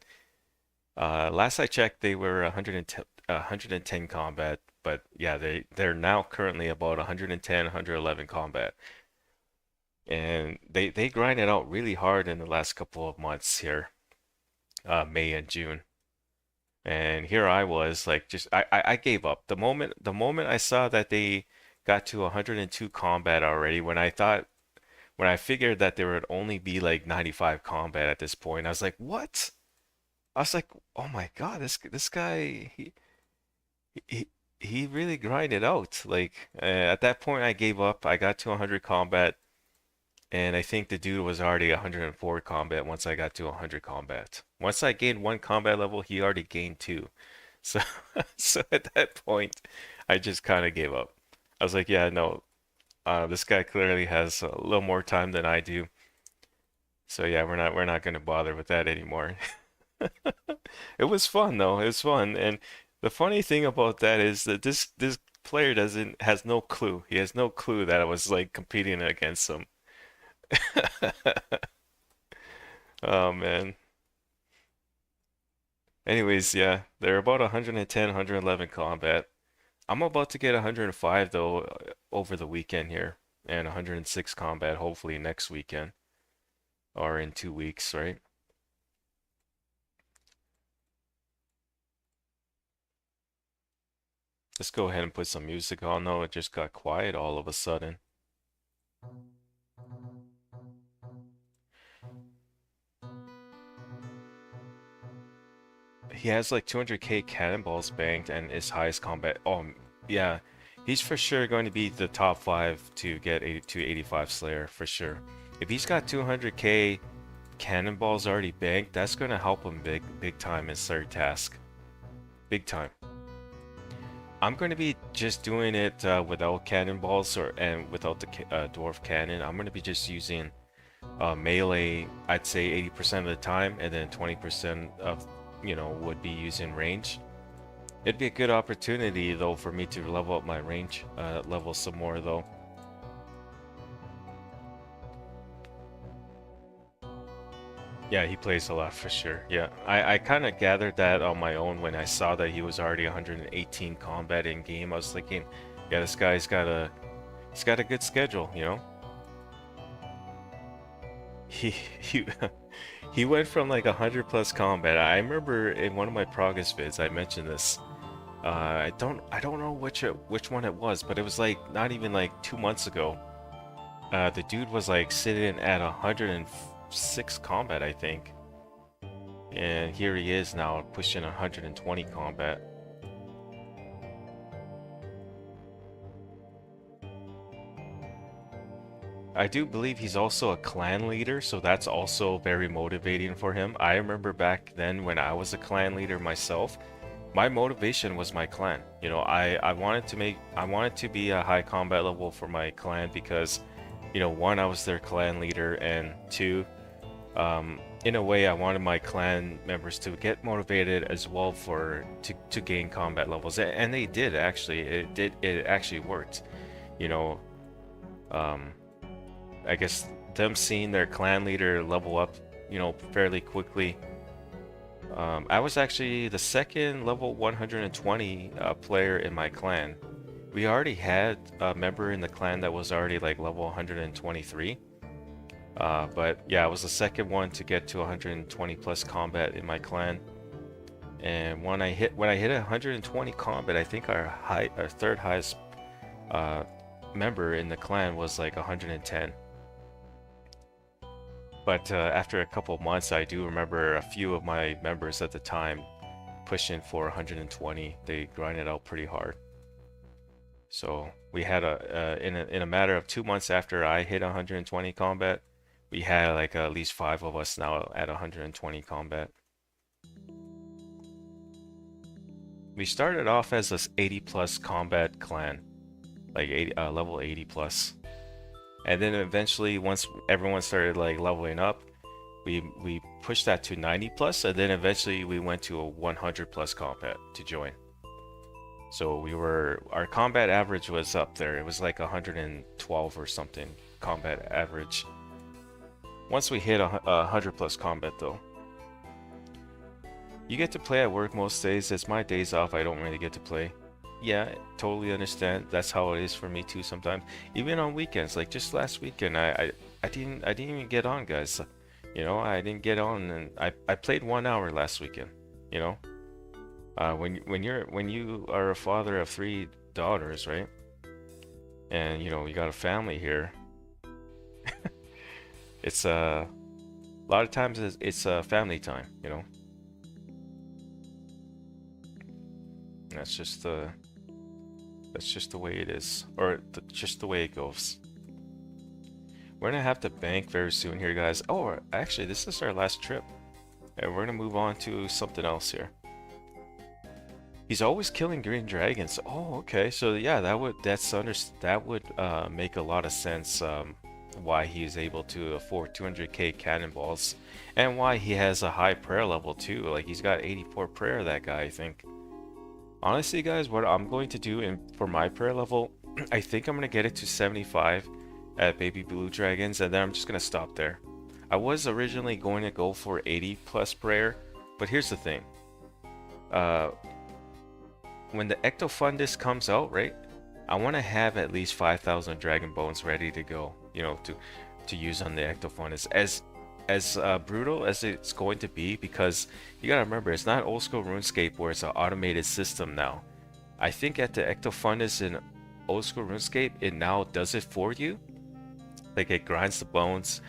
Last I checked, they were 110 combat, but yeah, they're now currently about 110, 111 combat. And they grind it out really hard in the last couple of months here, May and June. And here I was like I gave up. The moment I saw that they got to 102 combat already, when I figured that there would only be like 95 combat at this point, I was like, "What?" I was like, "Oh my God, this guy he he really grinded out." Like at that point I gave up. I got to 100 combat. And I think the dude was already 104 combat once I got to 100 combat. Once I gained one combat level, he already gained two. So, so at that point, I just kind of gave up. I was like, yeah, no, this guy clearly has a little more time than I do. So yeah, we're not gonna bother with that anymore. It was fun though. It was fun, and the funny thing about that is that this player doesn't has no clue. He has no clue that I was like competing against him. Oh man. Anyways, yeah, they're about 110, 111 combat. I'm about to get 105 though over the weekend here, and 106 combat hopefully next weekend or in 2 weeks, right? Let's go ahead and put some music on though. It just got quiet all of a sudden. He has like 200k cannonballs banked and his highest combat. Oh, yeah. He's for sure going to be the top 5 to get 85 Slayer for sure. If he's got 200k cannonballs already banked, that's going to help him big time in third task. Big time. I'm going to be just doing it without cannonballs and without the dwarf cannon. I'm going to be just using melee, I'd say 80% of the time, and then 20% of would be using range. It'd be a good opportunity though for me to level up my range level some more though. Yeah, he plays a lot for sure. Yeah, I kind of gathered that on my own when I saw that he was already 118 combat in game. I was thinking, yeah, this guy's got a good schedule, you know. He he went from like 100 plus combat. I remember in one of my progress vids I mentioned this. I don't know which one it was, but it was like not even like 2 months ago. The dude was like sitting at 100 106 combat, I think. And here he is now pushing 120 combat. I do believe he's also a clan leader, so that's also very motivating for him. I remember back then when I was a clan leader myself, my motivation was my clan. You know, I wanted to be a high combat level for my clan because, you know, one, I was their clan leader, and two, in a way, I wanted my clan members to get motivated as well to gain combat levels, and they did actually. It actually worked. You know, um, I guess them seeing their clan leader level up, you know, fairly quickly. I was actually the second level 120 player in my clan. We already had a member in the clan that was already like level 123. But yeah, I was the second one to get to 120 plus combat in my clan. And when I hit 120 combat, I think our third highest member in the clan was like 110. But after a couple of months, I do remember a few of my members at the time pushing for 120. They grinded out pretty hard. So we had in a matter of 2 months after I hit 120 combat, we had like at least 5 of us now at 120 combat. We started off as this 80 plus combat clan, like level 80 plus. And then eventually, once everyone started like leveling up, we pushed that to 90 plus, and then eventually we went to a 100 plus combat to join. So our combat average was up there. It was like 112 or something combat average. Once we hit 100 plus combat though. You get to play at work most days. It's my days off, I don't really get to play. Yeah, totally understand. That's how it is for me too sometimes. Even on weekends, like just last weekend, I didn't even get on, guys. You know, I didn't get on, and I played 1 hour last weekend. You know, when you are a father of 3 daughters, right? And you know you got a family here. It's a lot of times it's family time. You know, that's just the way it is, or just the way it goes. We're gonna have to bank very soon here, guys. Oh, actually, this is our last trip, and we're gonna move on to something else here. He's always killing green dragons. Oh, okay. So yeah, that would make a lot of sense. Why he is able to afford 200k cannonballs, and why he has a high prayer level too. Like he's got 84 prayer. That guy, I think. Honestly, guys, what I'm going to do for my prayer level, I think I'm going to get it to 75 at Baby Blue Dragons, and then I'm just going to stop there. I was originally going to go for 80 plus prayer, but here's the thing. When the Ectofundus comes out, right, I want to have at least 5,000 Dragon Bones ready to go, you know, to use on the Ectofundus. As brutal as it's going to be, because you gotta remember, it's not old school RuneScape where it's an automated system now. I think at the Ectofundus in old school RuneScape, it now does it for you. Like it grinds the bones.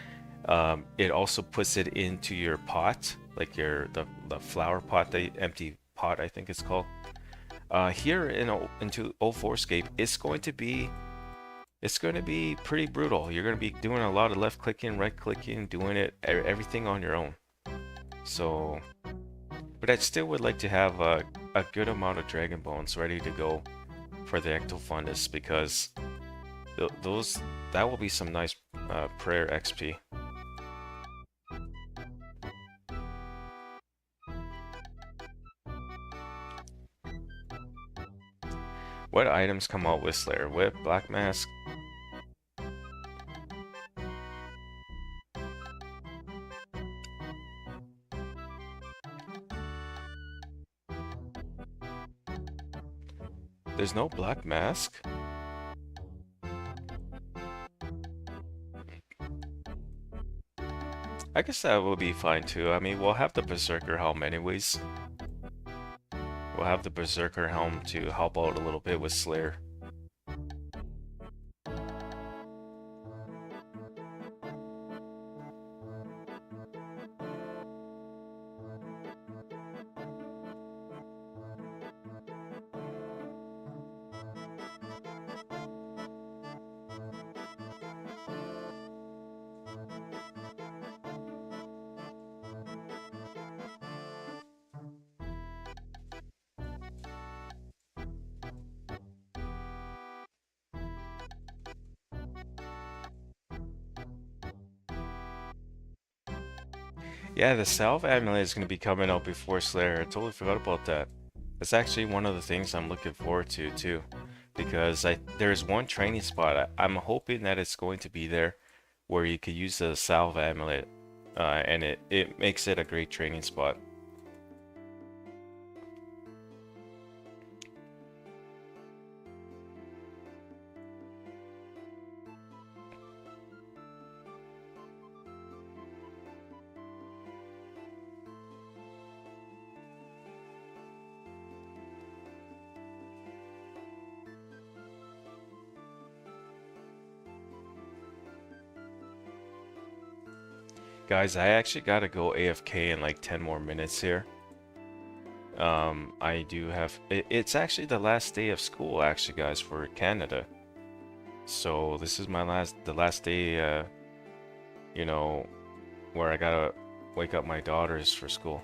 It also puts it into your pot, like the flower pot, the empty pot, I think it's called. Here into 2004Scape, it's going to be pretty brutal. You're going to be doing a lot of left clicking, right clicking, doing everything on your own. So, but I still would like to have a good amount of Dragon Bones ready to go for the Ectofundus, because that will be some nice prayer XP. What items come out with Slayer? Whip, Black Mask. There's no Black Mask? I guess that will be fine too. I mean, we'll have the Berserker Helm anyways. We'll have the Berserker Helm to help out a little bit with Slayer. Yeah, the Salve Amulet is going to be coming out before Slayer. I totally forgot about that. That's actually one of the things I'm looking forward to too, because there's one training spot. I'm hoping that it's going to be there where you could use the Salve Amulet, and it makes it a great training spot. Guys, I actually gotta go AFK in like 10 more minutes here. I do have it's actually the last day of school actually, guys, for Canada. So this is the last day, you know, where I gotta wake up my daughters for school.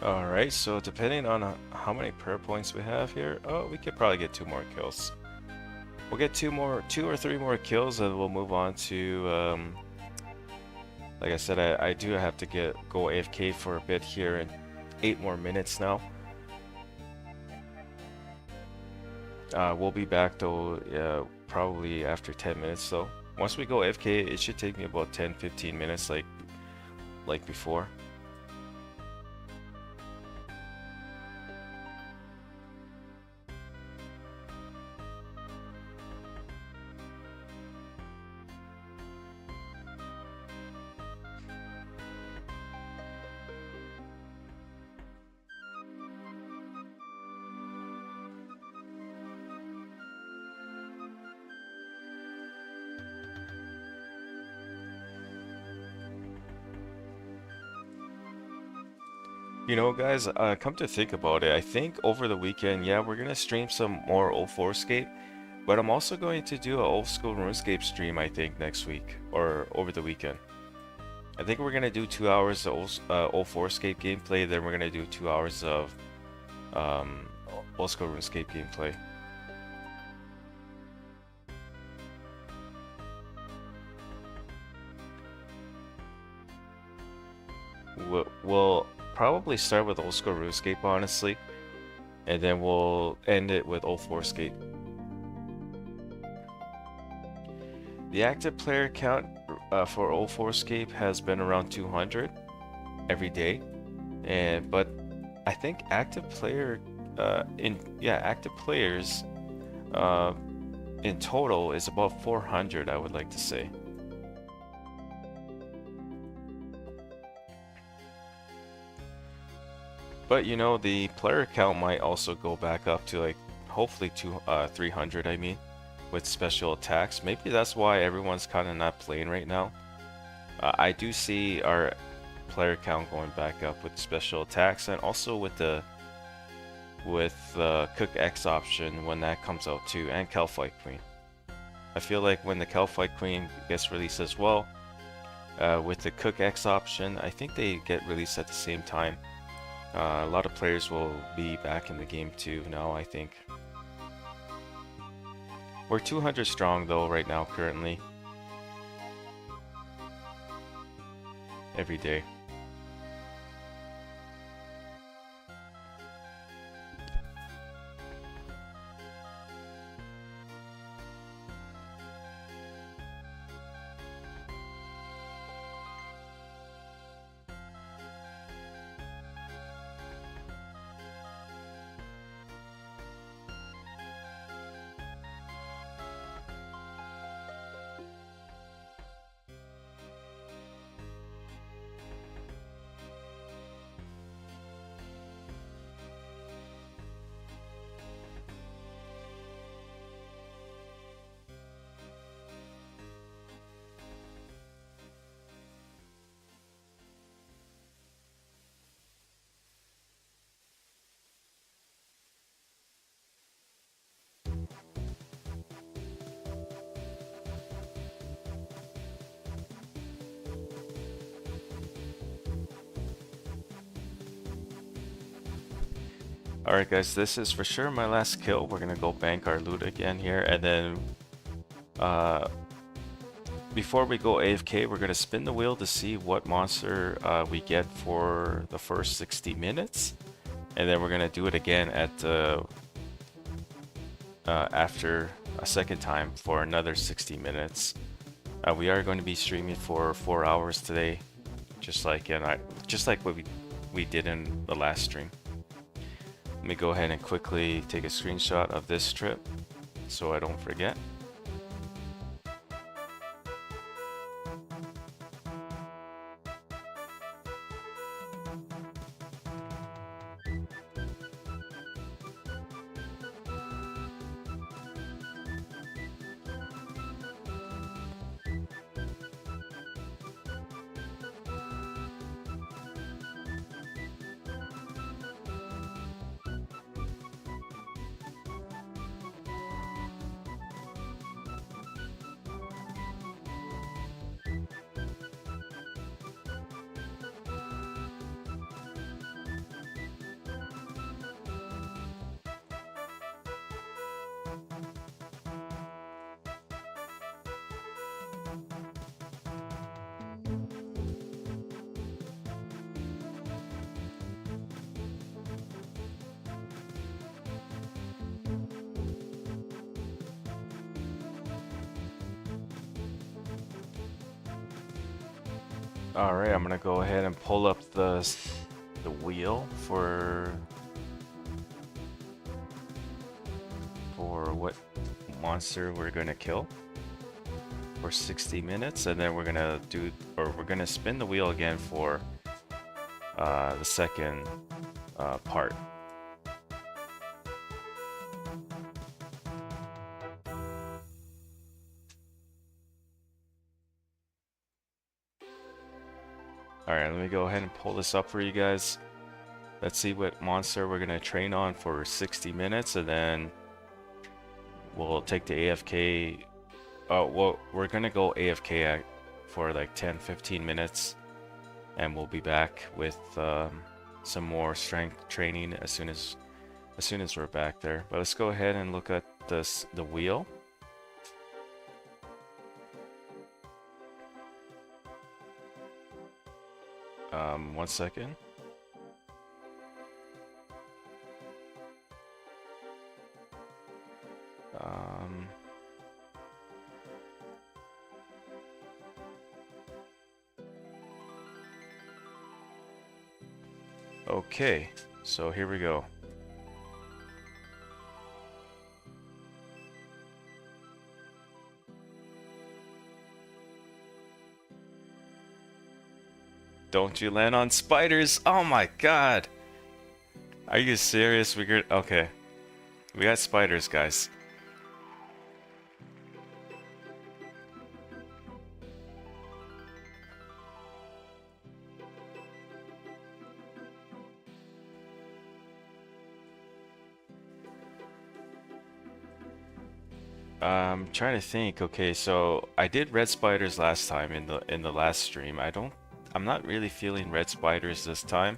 All right, so depending on how many prayer points we have here, oh, we could probably get 2 more kills. We'll get two or three more kills, and we'll move on to. Like I said, I do have to go AFK for a bit here in 8 more minutes now. We'll be back though, probably after 10 minutes though. Once we go AFK, it should take me about 10-15 minutes like before. You know, guys, come to think about it, I think over the weekend, yeah, we're gonna stream some more 04Scape, but I'm also going to do a old school RuneScape stream, I think, next week or over the weekend. I think we're gonna do 2 hours of 04Scape gameplay, then we're gonna do 2 hours of old school RuneScape gameplay. We'll probably start with old school RuneScape, honestly, and then we'll end it with 04Scape. The active player count for 04Scape has been around 200 every day, but I think active players in total is about 400, I would like to say. But you know, the player count might also go back up to like hopefully 300, I mean, with special attacks. Maybe that's why everyone's kind of not playing right now. I do see our player count going back up with special attacks, and also with the Cook X option when that comes out too, and Calfight Queen. I feel like when the Calfight Queen gets released as well, with the Cook X option, I think they get released at the same time. A lot of players will be back in the game too now, I think. We're 200 strong though right now currently. Every day. Alright guys, this is for sure my last kill. We're gonna go bank our loot again here, and then before we go AFK, we're gonna spin the wheel to see what monster we get for the first 60 minutes, and then we're gonna do it again at after a second time for another 60 minutes. We are going to be streaming for 4 hours today, just like what we did in the last stream. Let me go ahead and quickly take a screenshot of this trip so I don't forget. All right, I'm gonna go ahead and pull up the wheel for what monster we're gonna kill for 60 minutes, and then we're gonna spin the wheel again for the second part. All right, let me go ahead and pull this up for you guys. Let's see what monster we're gonna train on for 60 minutes, and then we'll take the AFK. Oh, well, we're gonna go AFK for like 10-15 minutes, and we'll be back with some more strength training as soon as we're back there. But let's go ahead and look at the wheel. One second. Okay, so here we go. Don't you land on spiders? Oh my god! Are you serious? Okay. We got spiders, guys. I'm trying to think. Okay, so I did red spiders last time in the last stream. I'm not really feeling red spiders this time.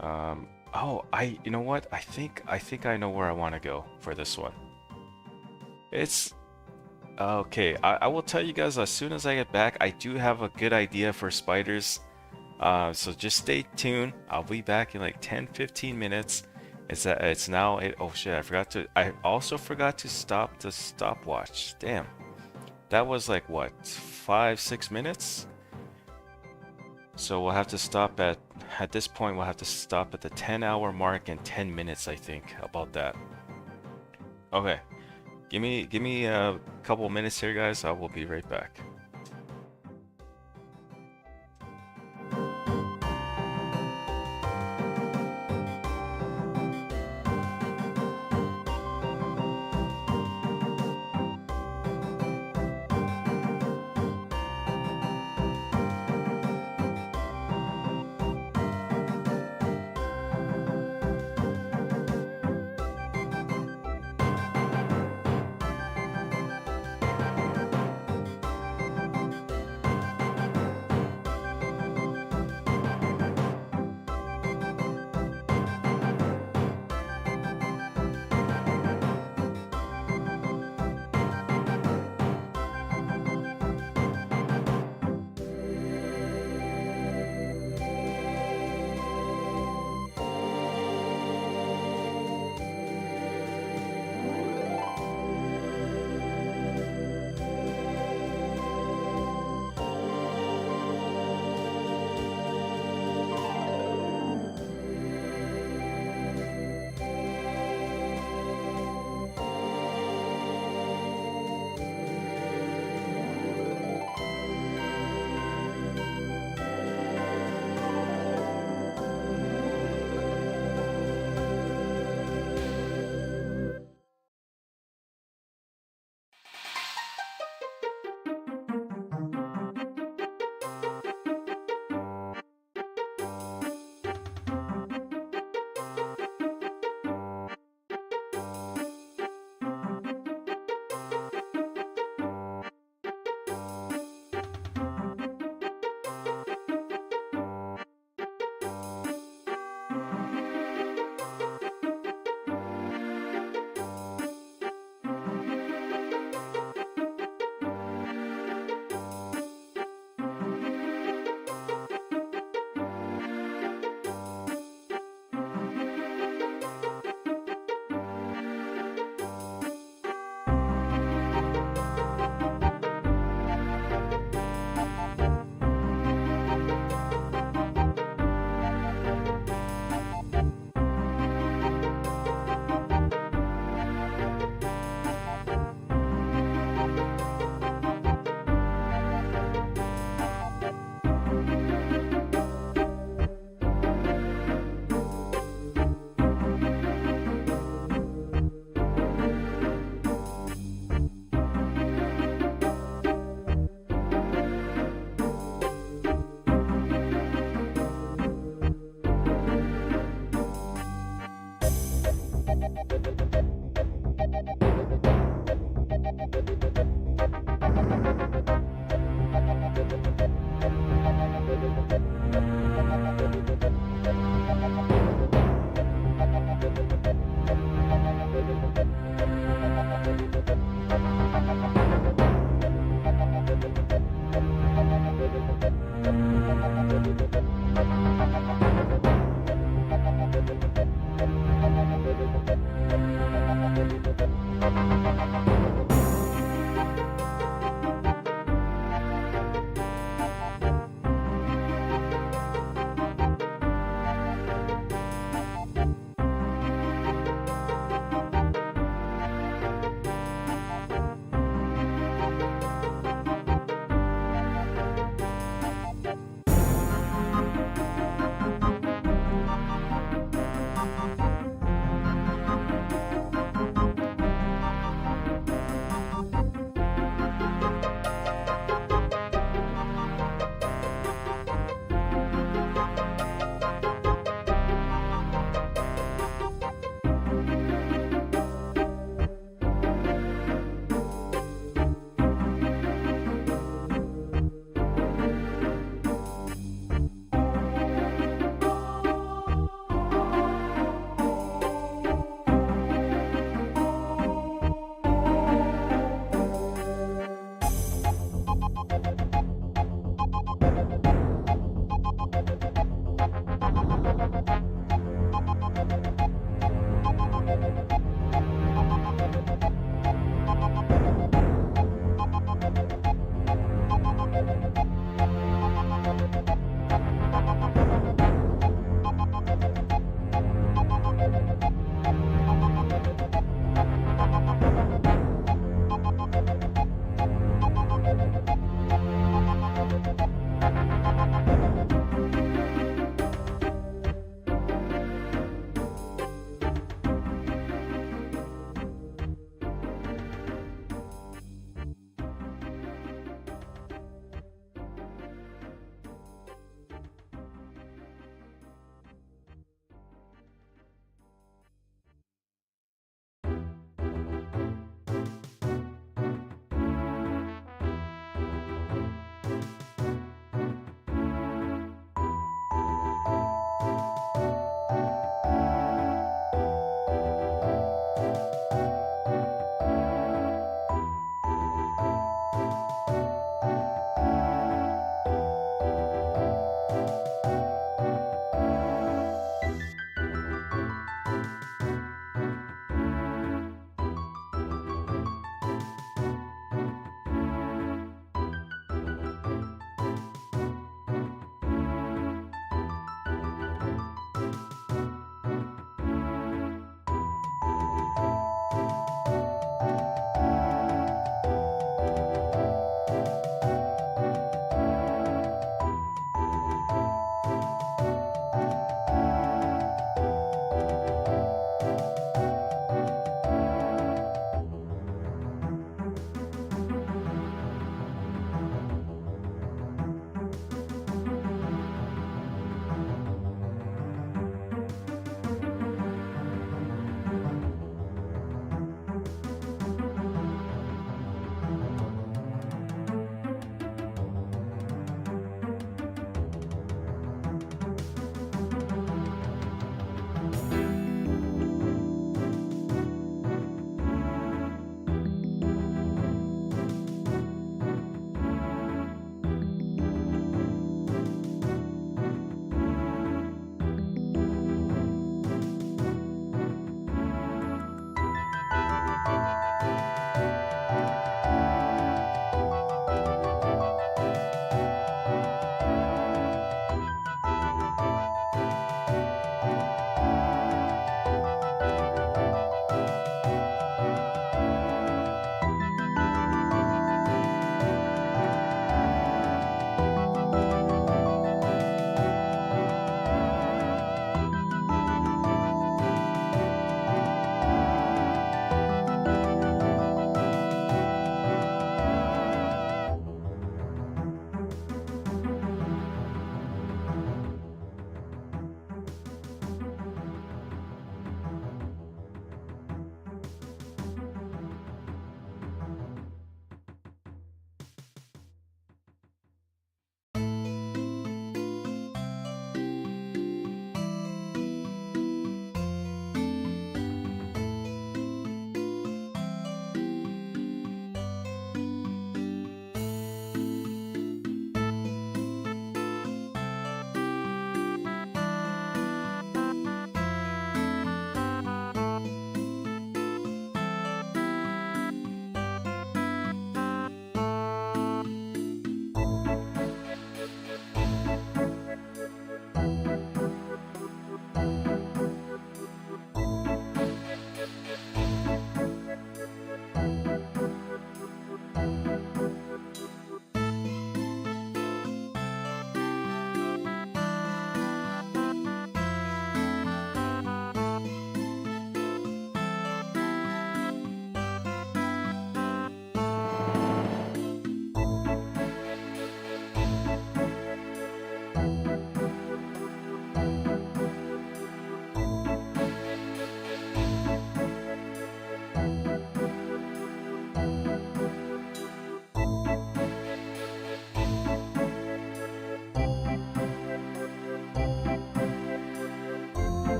Oh, you know what? I think I know where I want to go for this one. It's okay. I will tell you guys as soon as I get back. I do have a good idea for spiders. So just stay tuned. I'll be back in like 10-15 minutes. It's now oh shit, I also forgot to stop the stopwatch. Damn. That was like what, 5-6 minutes? So we'll have to stop at this point we'll have to stop at the 10-hour mark in 10 minutes, I think. How about that? Okay. Give me a couple minutes here, guys. I will be right back.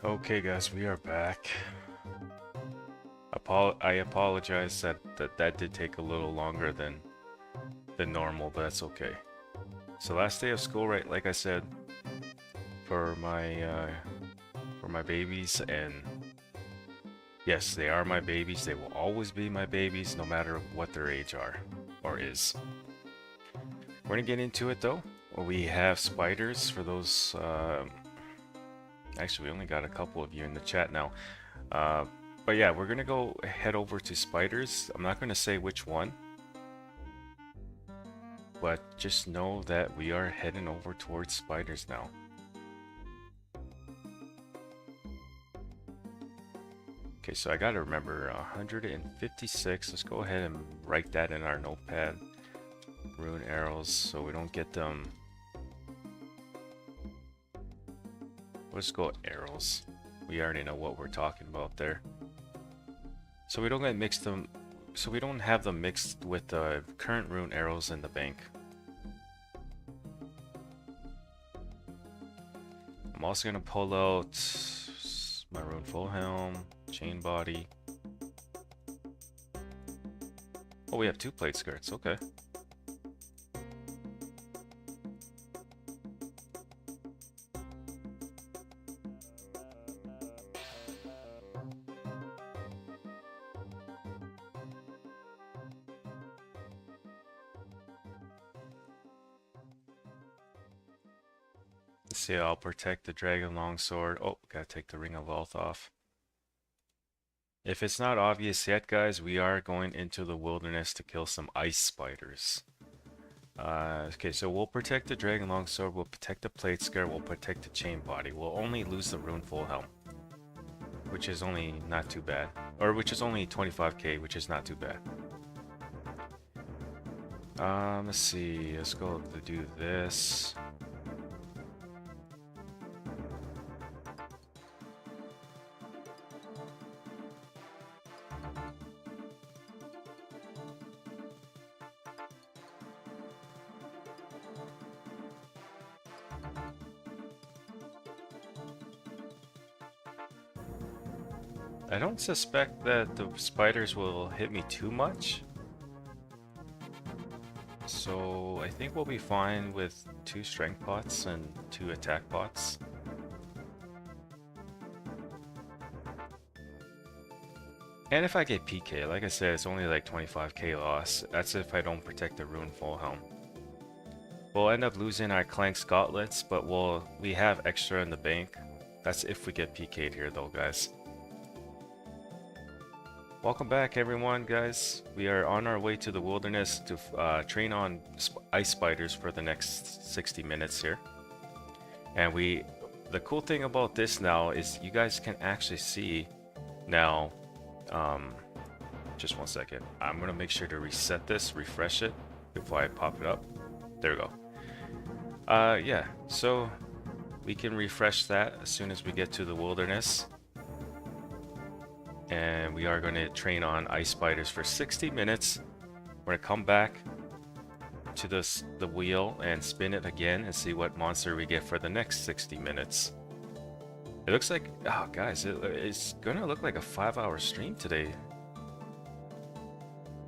Okay, guys, we are back. I apologize that did take a little longer than normal, but that's okay. So last day of school, right? Like I said, for my babies, and yes, they are my babies. They will always be my babies, no matter what their age are or is. We're gonna get into it though. We have spiders for those. Actually, we only got a couple of you in the chat now. But yeah, we're gonna go head over to spiders. I'm not gonna say which one, but just know that we are heading over towards spiders now. Okay, so I gotta remember 156. Let's go ahead and write that in our notepad. Rune arrows, so we don't get them. Let's go arrows. We already know what we're talking about there. So we don't get mixed them. So we don't have them mixed with the current rune arrows in the bank. I'm also gonna pull out my rune full helm, chain body. Oh, we have 2 plate skirts. Okay. Let's see, I'll protect the dragon longsword. Oh, gotta take the ring of wealth off. If it's not obvious yet, guys, we are going into the wilderness to kill some ice spiders. Okay, so we'll protect the dragon longsword, we'll protect the plate skirt, we'll protect the chain body. We'll only lose the rune full helm, which is only not too bad. Or which is only 25k, which is not too bad. Let's see, let's go to do this. I don't suspect that the spiders will hit me too much. So I think we'll be fine with 2 strength pots and 2 attack pots. And if I get PK, like I said, it's only like 25k loss. That's if I don't protect the rune full helm. We'll end up losing our Clank's gauntlets, but we have extra in the bank. That's if we get PK'd here though, guys. Welcome back everyone, guys. We are on our way to the wilderness to train on ice spiders for the next 60 minutes here. And the cool thing about this now is you guys can actually see now, just one second. I'm gonna make sure to reset this, refresh it before I pop it up. There we go. Yeah, so we can refresh that as soon as we get to the wilderness. And we are going to train on ice spiders for 60 minutes. We're going to come back to the wheel and spin it again and see what monster we get for the next 60 minutes. It looks like, oh guys, it's going to look like a 5-hour stream today.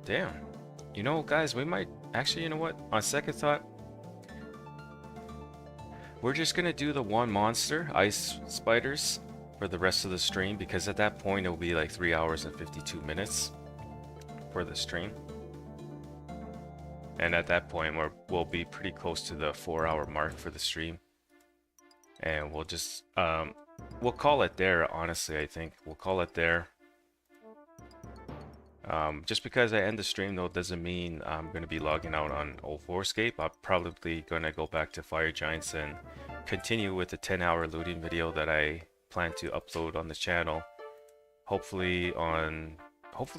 Damn. You know, guys, we might, actually, you know what? On second thought, we're just going to do the one monster, ice spiders, for the rest of the stream, because at that point it will be like 3 hours and 52 minutes for the stream, and at that point we'll be pretty close to the 4-hour mark for the stream, and we'll just we'll call it there. Honestly, I think we'll call it there. Just because I end the stream though doesn't mean I'm going to be logging out on 2004Scape. I'm probably going to go back to Fire Giants and continue with the 10-hour looting video that I plan to upload on the channel, hopefully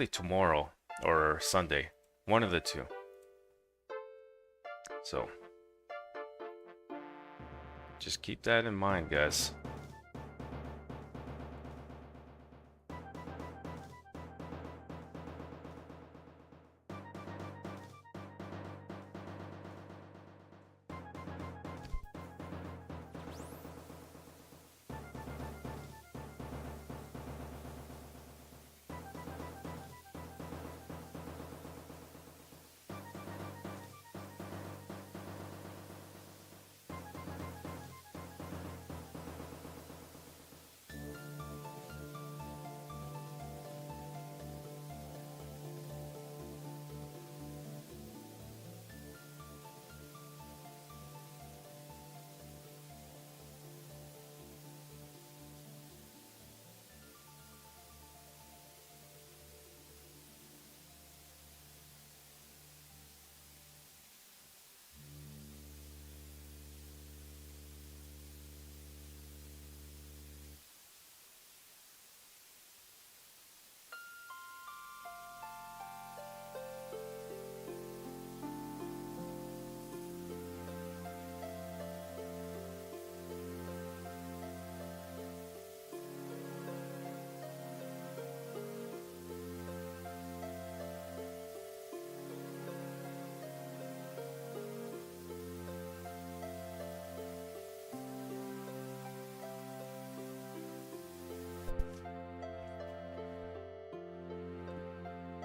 tomorrow or Sunday, one of the two. So just keep that in mind, guys.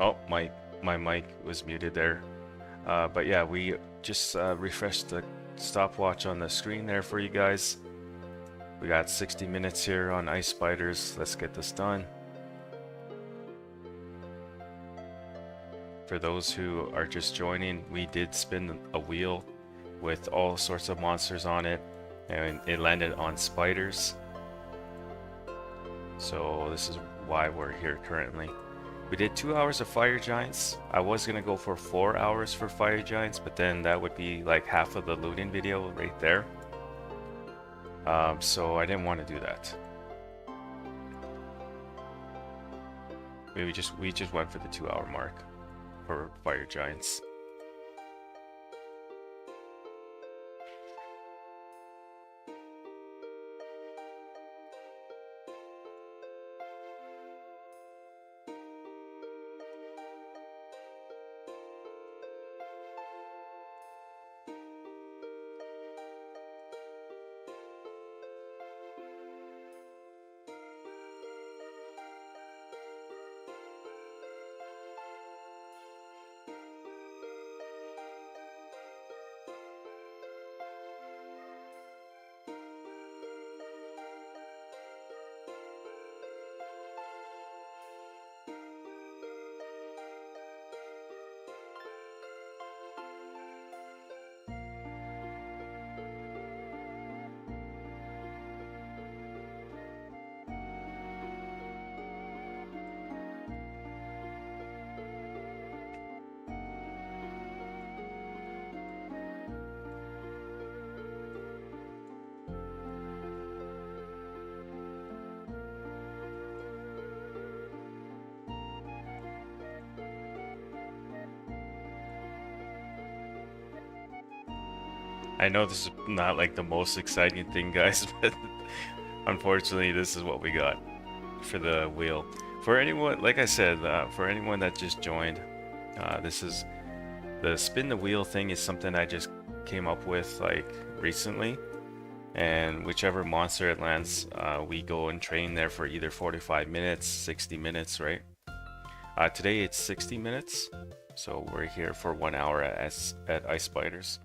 Oh, my mic was muted there. But yeah, we just refreshed the stopwatch on the screen there for you guys. We got 60 minutes here on ice spiders. Let's get this done. For those who are just joining, we did spin a wheel with all sorts of monsters on it, and it landed on spiders. So this is why we're here currently. We did 2 hours of fire giants. I was gonna go for 4 hours for fire giants, but then that would be like half of the looting video right there. So I didn't want to do that. We just went for the 2 hour mark for fire giants. I know this is not like the most exciting thing, guys, but unfortunately, this is what we got for the wheel. For anyone, like I said, for anyone that just joined, this is the spin the wheel thing is something I just came up with like recently, and whichever monster it lands, we go and train there for either 45 minutes, 60 minutes, right? Today it's 60 minutes, so we're here for 1 hour at Ice Spiders.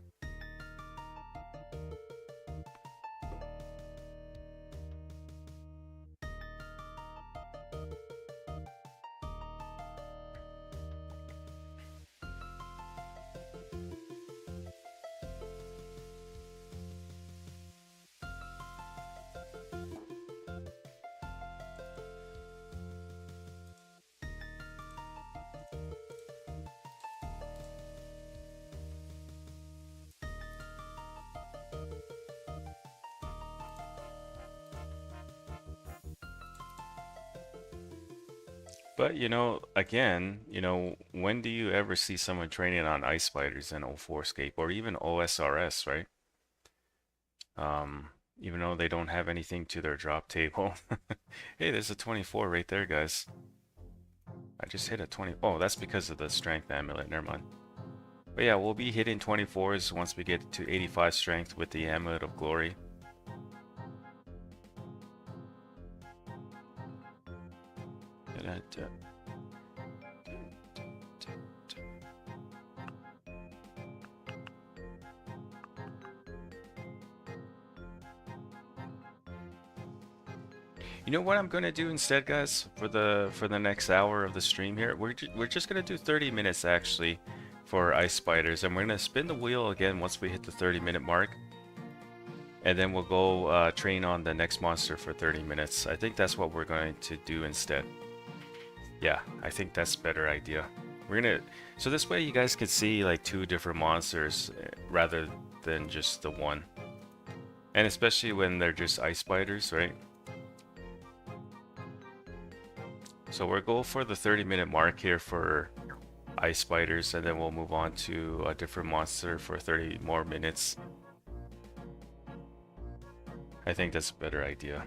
But you know, again, you know, when do you ever see someone training on ice spiders in 04Scape or even OSRS, right? Even though they don't have anything to their drop table. Hey, there's a 24 right there, guys. I just hit a 20. Oh, that's because of the strength amulet. Never mind. But yeah, we'll be hitting 24s once we get to 85 strength with the amulet of glory. You know what I'm gonna do instead, guys, for the next hour of the stream here? We're just gonna do 30 minutes actually for ice spiders, and we're gonna spin the wheel again once we hit the 30-minute mark, and then we'll go train on the next monster for 30 minutes. I think that's what we're going to do instead. Yeah, I think that's a better idea. We're gonna so this way you guys can see like 2 different monsters rather than just the one, and especially when they're just ice spiders, right? So we'll go for the 30-minute mark here for ice spiders, and then we'll move on to a different monster for 30 more minutes. I think that's a better idea.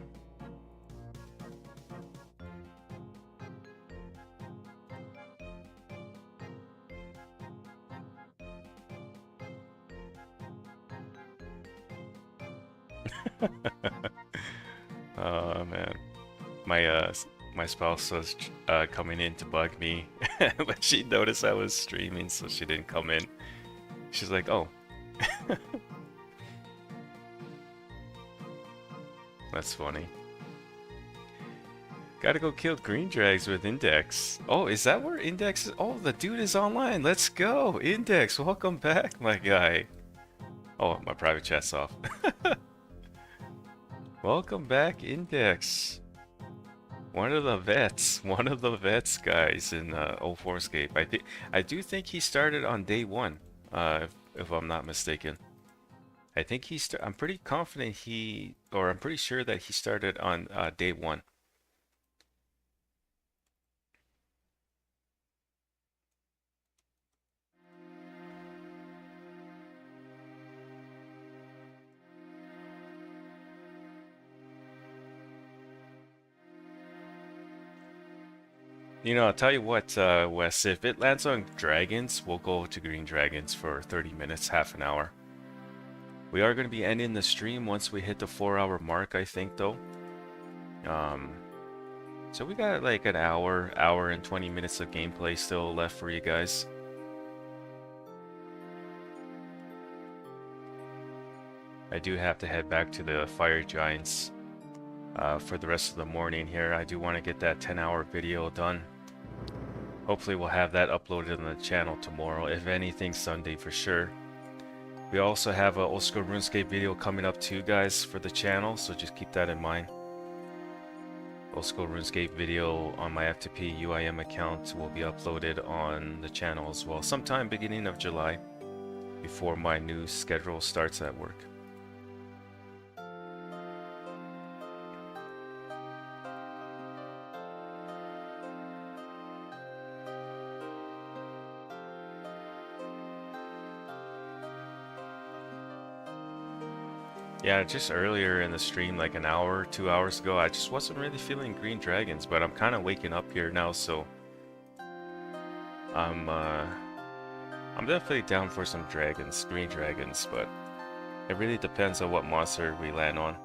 Oh man, my My spouse was coming in to bug me, but she noticed I was streaming, so she didn't come in. She's like, "Oh, that's funny." Gotta go kill green drags with Index. Oh, is that where Index is? Oh, the dude is online. Let's go. Index, welcome back, my guy. Oh, my private chat's off. Welcome back, Index. One of the vets, guys, in 04Scape. I do think he started on day one, if I'm not mistaken. I think I'm pretty confident I'm pretty sure that he started on day one. You know, I'll tell you what, Wes, if it lands on dragons, we'll go to green dragons for 30 minutes, half an hour. We are going to be ending the stream once we hit the 4-hour mark, I think, though. So we got like an hour and 20 minutes of gameplay still left for you guys. I do have to head back to the Fire Giants for the rest of the morning here. I do want to get that 10-hour video done. Hopefully we'll have that uploaded on the channel tomorrow, if anything Sunday for sure. We also have a old school RuneScape video coming up too, guys, for the channel, so just keep that in mind. Old school RuneScape video on my F2P UIM account will be uploaded on the channel as well, sometime beginning of July, before my new schedule starts at work. Yeah, just earlier in the stream, like an hour, 2 hours ago, I just wasn't really feeling green dragons, but I'm kind of waking up here now, so I'm definitely down for some dragons, green dragons, but it really depends on what monster we land on.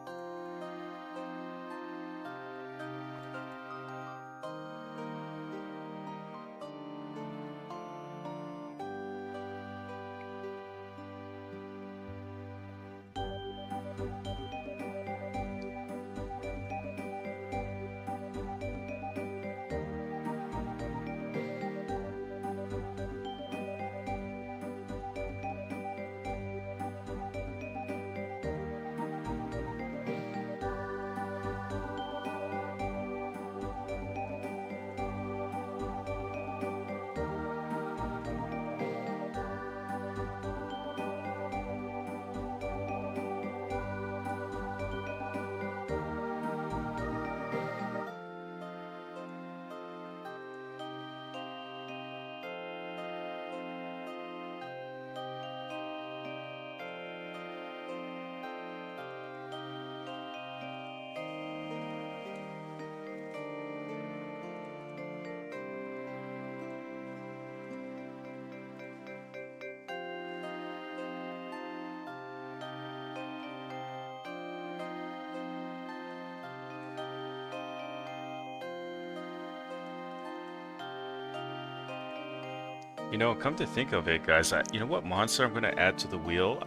You know, come to think of it, guys, you know what monster I'm gonna add to the wheel?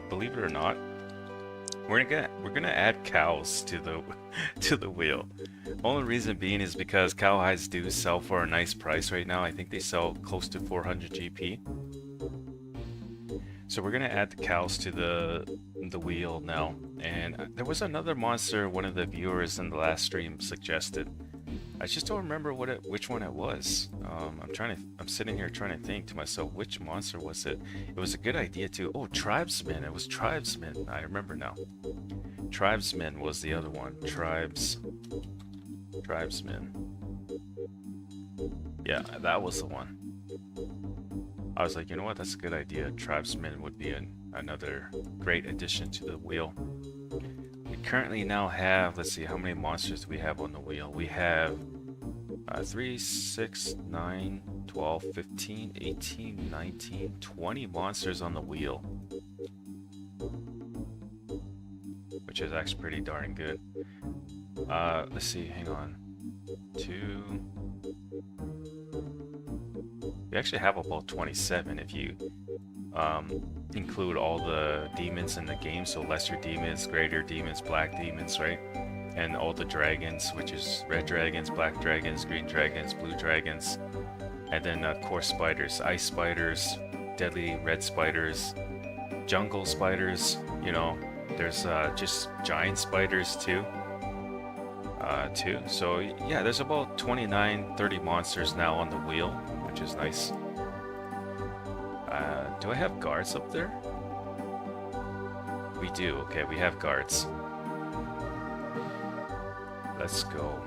Believe it or not, we're gonna add cows to the to the wheel. Only reason being is because cow hides do sell for a nice price right now. I think they sell close to 400 GP. So we're gonna add the cows to the wheel now. And there was another monster one of the viewers in the last stream suggested. I just don't remember which one it was. I'm sitting here trying to think to myself, which monster was it? It was a good idea too. Oh, Tribesman. It was Tribesman. I remember now. Tribesman was the other one. Tribesman. Yeah, that was the one. I was like, you know what? That's a good idea. Tribesman would be another great addition to the wheel. We currently now have, let's see, how many monsters do we have on the wheel? We have 3, 6, 9, 12, 15, 18, 19, 20 monsters on the wheel. Which is actually pretty darn good. Let's see, hang on. 2. We actually have about 27 if you include all the demons in the game, so lesser demons, greater demons, black demons, right? And all the dragons, which is red dragons, black dragons, green dragons, blue dragons, and then course spiders, ice spiders, deadly red spiders, jungle spiders, you know, there's just giant spiders too. So yeah, there's about 29, 30 monsters now on the wheel, which is nice. Do I have guards up there? We do. Okay, we have guards. Let's go.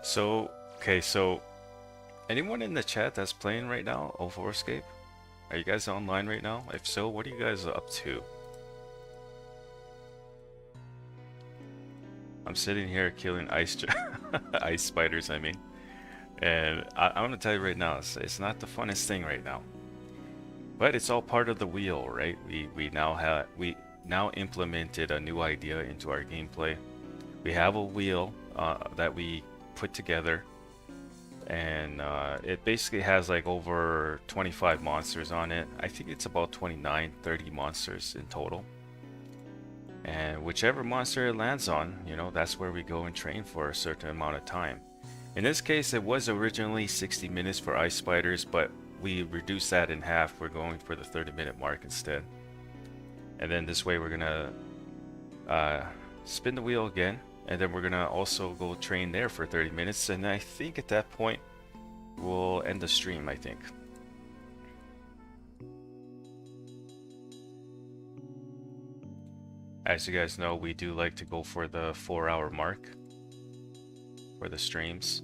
So, okay, so anyone in the chat that's playing right now, 04Scape? Are you guys online right now? If so, what are you guys up to? I'm sitting here killing ice spiders, I mean. And I'm gonna tell you right now, it's not the funnest thing right now. But it's all part of the wheel, right? We now implemented a new idea into our gameplay. We have a wheel that we put together, and it basically has like over 25 monsters on it. I think it's about 29, 30 monsters in total. And whichever monster it lands on, you know, that's where we go and train for a certain amount of time. In this case, it was originally 60 minutes for ice spiders, but we reduced that in half. We're going for the 30-minute mark instead. And then this way we're gonna spin the wheel again, and then we're gonna also go train there for 30 minutes, and I think at that point we'll end the stream, I think. As you guys know, we do like to go for the 4-hour mark for the streams.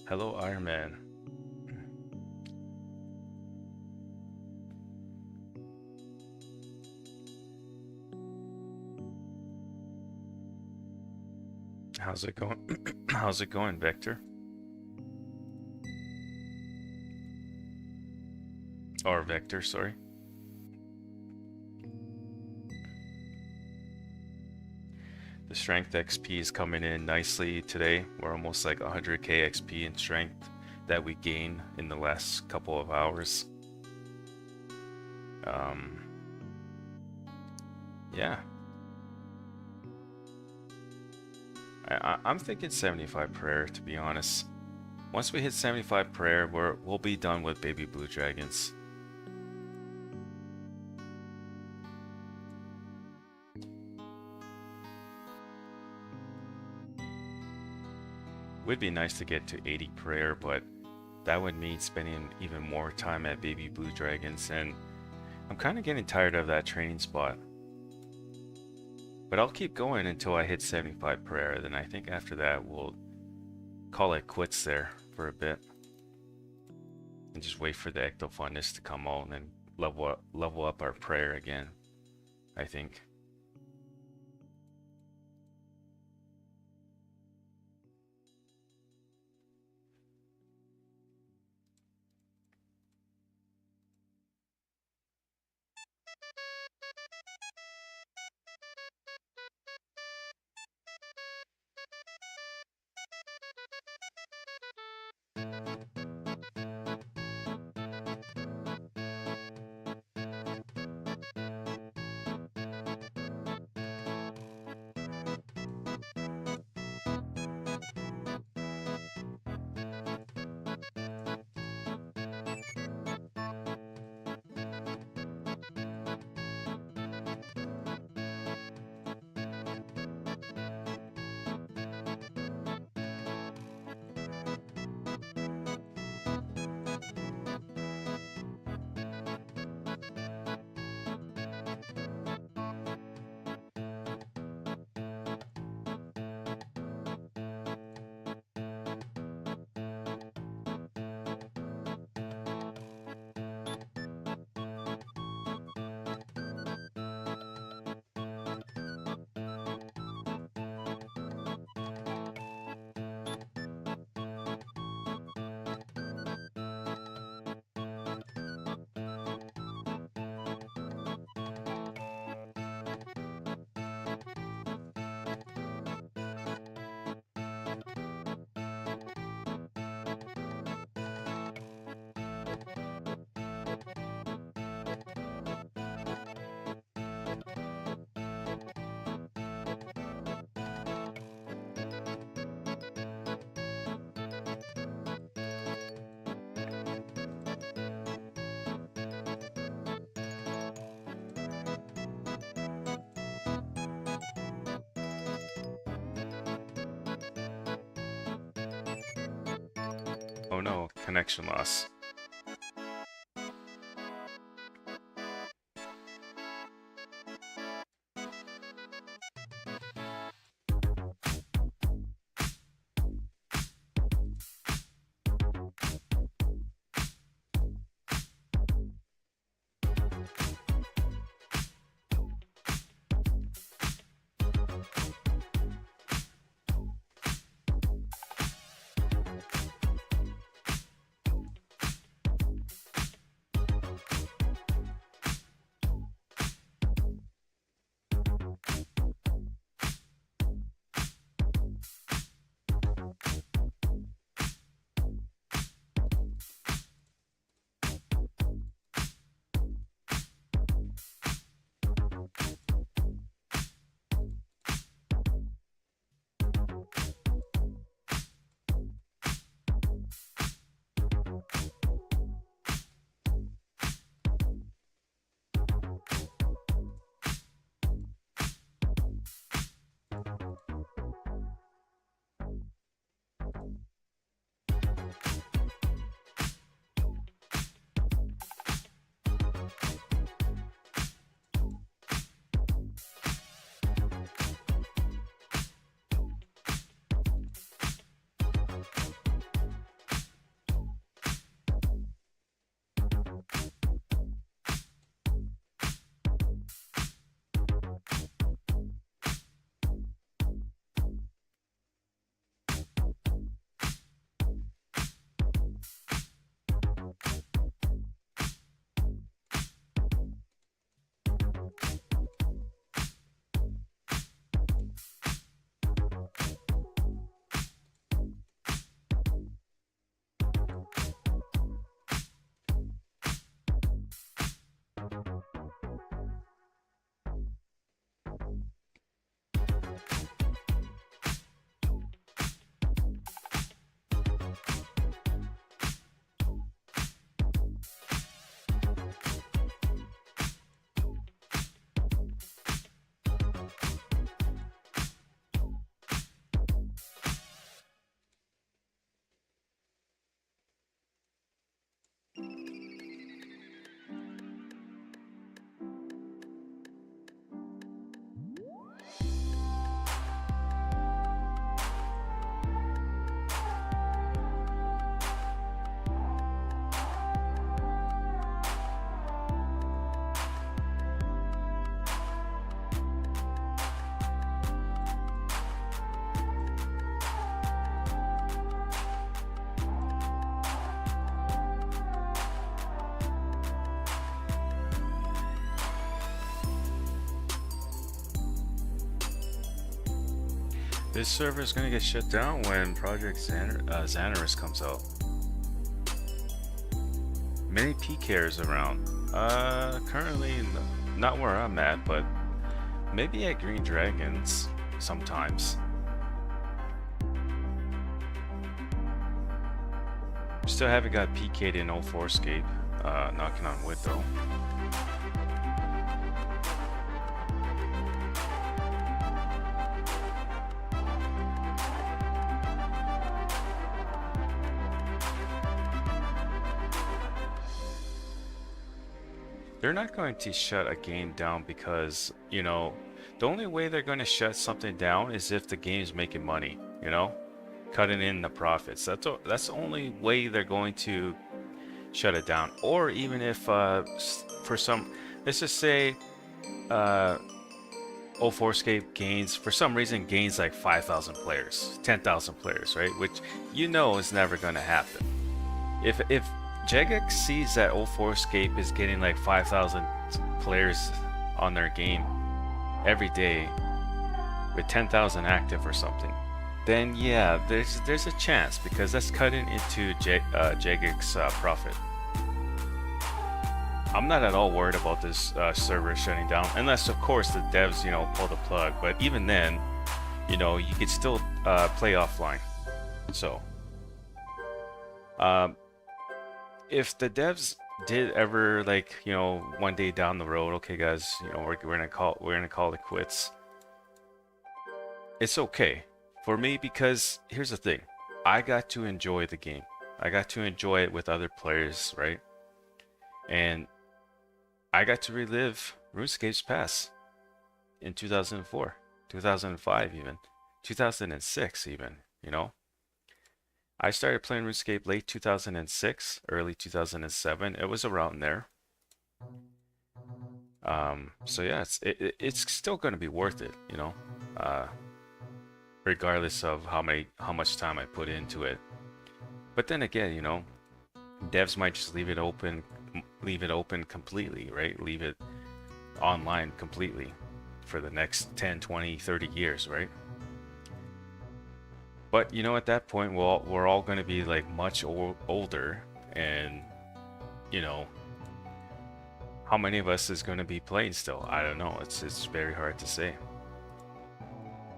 Hello, Iron Man. How's it going? How's it going, Vector? Or Vector, sorry. The strength XP is coming in nicely today. We're almost like 100k XP in strength that we gained in the last couple of hours. Yeah. I'm thinking 75 prayer, to be honest. Once we hit 75 prayer, we'll be done with baby blue dragons. Would be nice to get to 80 prayer, but that would mean spending even more time at baby blue dragons, and I'm kind of getting tired of that training spot. But I'll keep going until I hit 75 prayer, then I think after that we'll call it quits there for a bit. And just wait for the ectofundus to come out and then level up our prayer again, I think. connection loss. This server is gonna get shut down when Project Xanaris comes out. Many PKers around. Currently not where I'm at, but maybe at Green Dragons sometimes. Still haven't got PK'd in 2004Scape. Knocking on wood though. They're not going to shut a game down because, you know, the only way they're going to shut something down is if the game's making money, you know, cutting in the profits. That's the only way they're going to shut it down. Or even if for some, let's just say 2004Scape gains, for some reason gains like 5,000 players, 10,000 players, right? Which you know is never going to happen. If Jagex sees that 2004Scape is getting like 5,000 players on their game every day with 10,000 active or something, then yeah, there's a chance, because that's cutting into Jagex's profit. I'm not at all worried about this server shutting down, unless of course the devs, you know, pull the plug. But even then, you know, you could still play offline. So if the devs did ever, like, you know, one day down the road, okay guys, you know, we're gonna call it quits, it's okay for me, because here's the thing, I got to enjoy the game. I got to enjoy it with other players, right? And I got to relive RuneScape's past in 2004, 2005 even, 2006 even, you know? I started playing RuneScape late 2006, early 2007. It was around there. So yeah, it's still going to be worth it, you know, uh, regardless of how much time I put into it. But then again, you know, devs might just leave it open completely, right? Leave it online completely for the next 10, 20, 30 years, right? But you know, at that point, we're all going to be like much older, and you know, how many of us is going to be playing still? I don't know. It's very hard to say.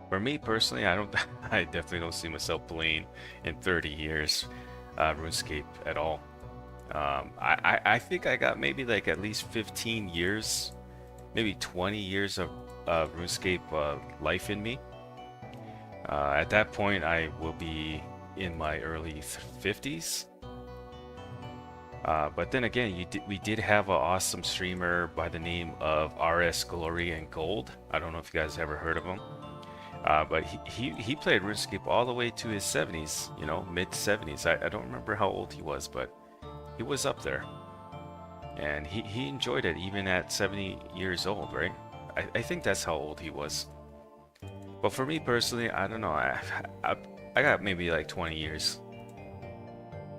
For me personally, I don't. I definitely don't see myself playing in 30 years, RuneScape at all. I think I got maybe like at least 15 years, maybe 20 years of RuneScape life in me. At that point, I will be in my early 50s. But then again, we did have an awesome streamer by the name of RS Glory and Gold. I don't know if you guys ever heard of him. But he played RuneScape all the way to his 70s, you know, mid 70s. I don't remember how old he was, but he was up there. And he enjoyed it even at 70 years old, right? I think that's how old he was. But for me personally, I don't know. I got maybe like 20 years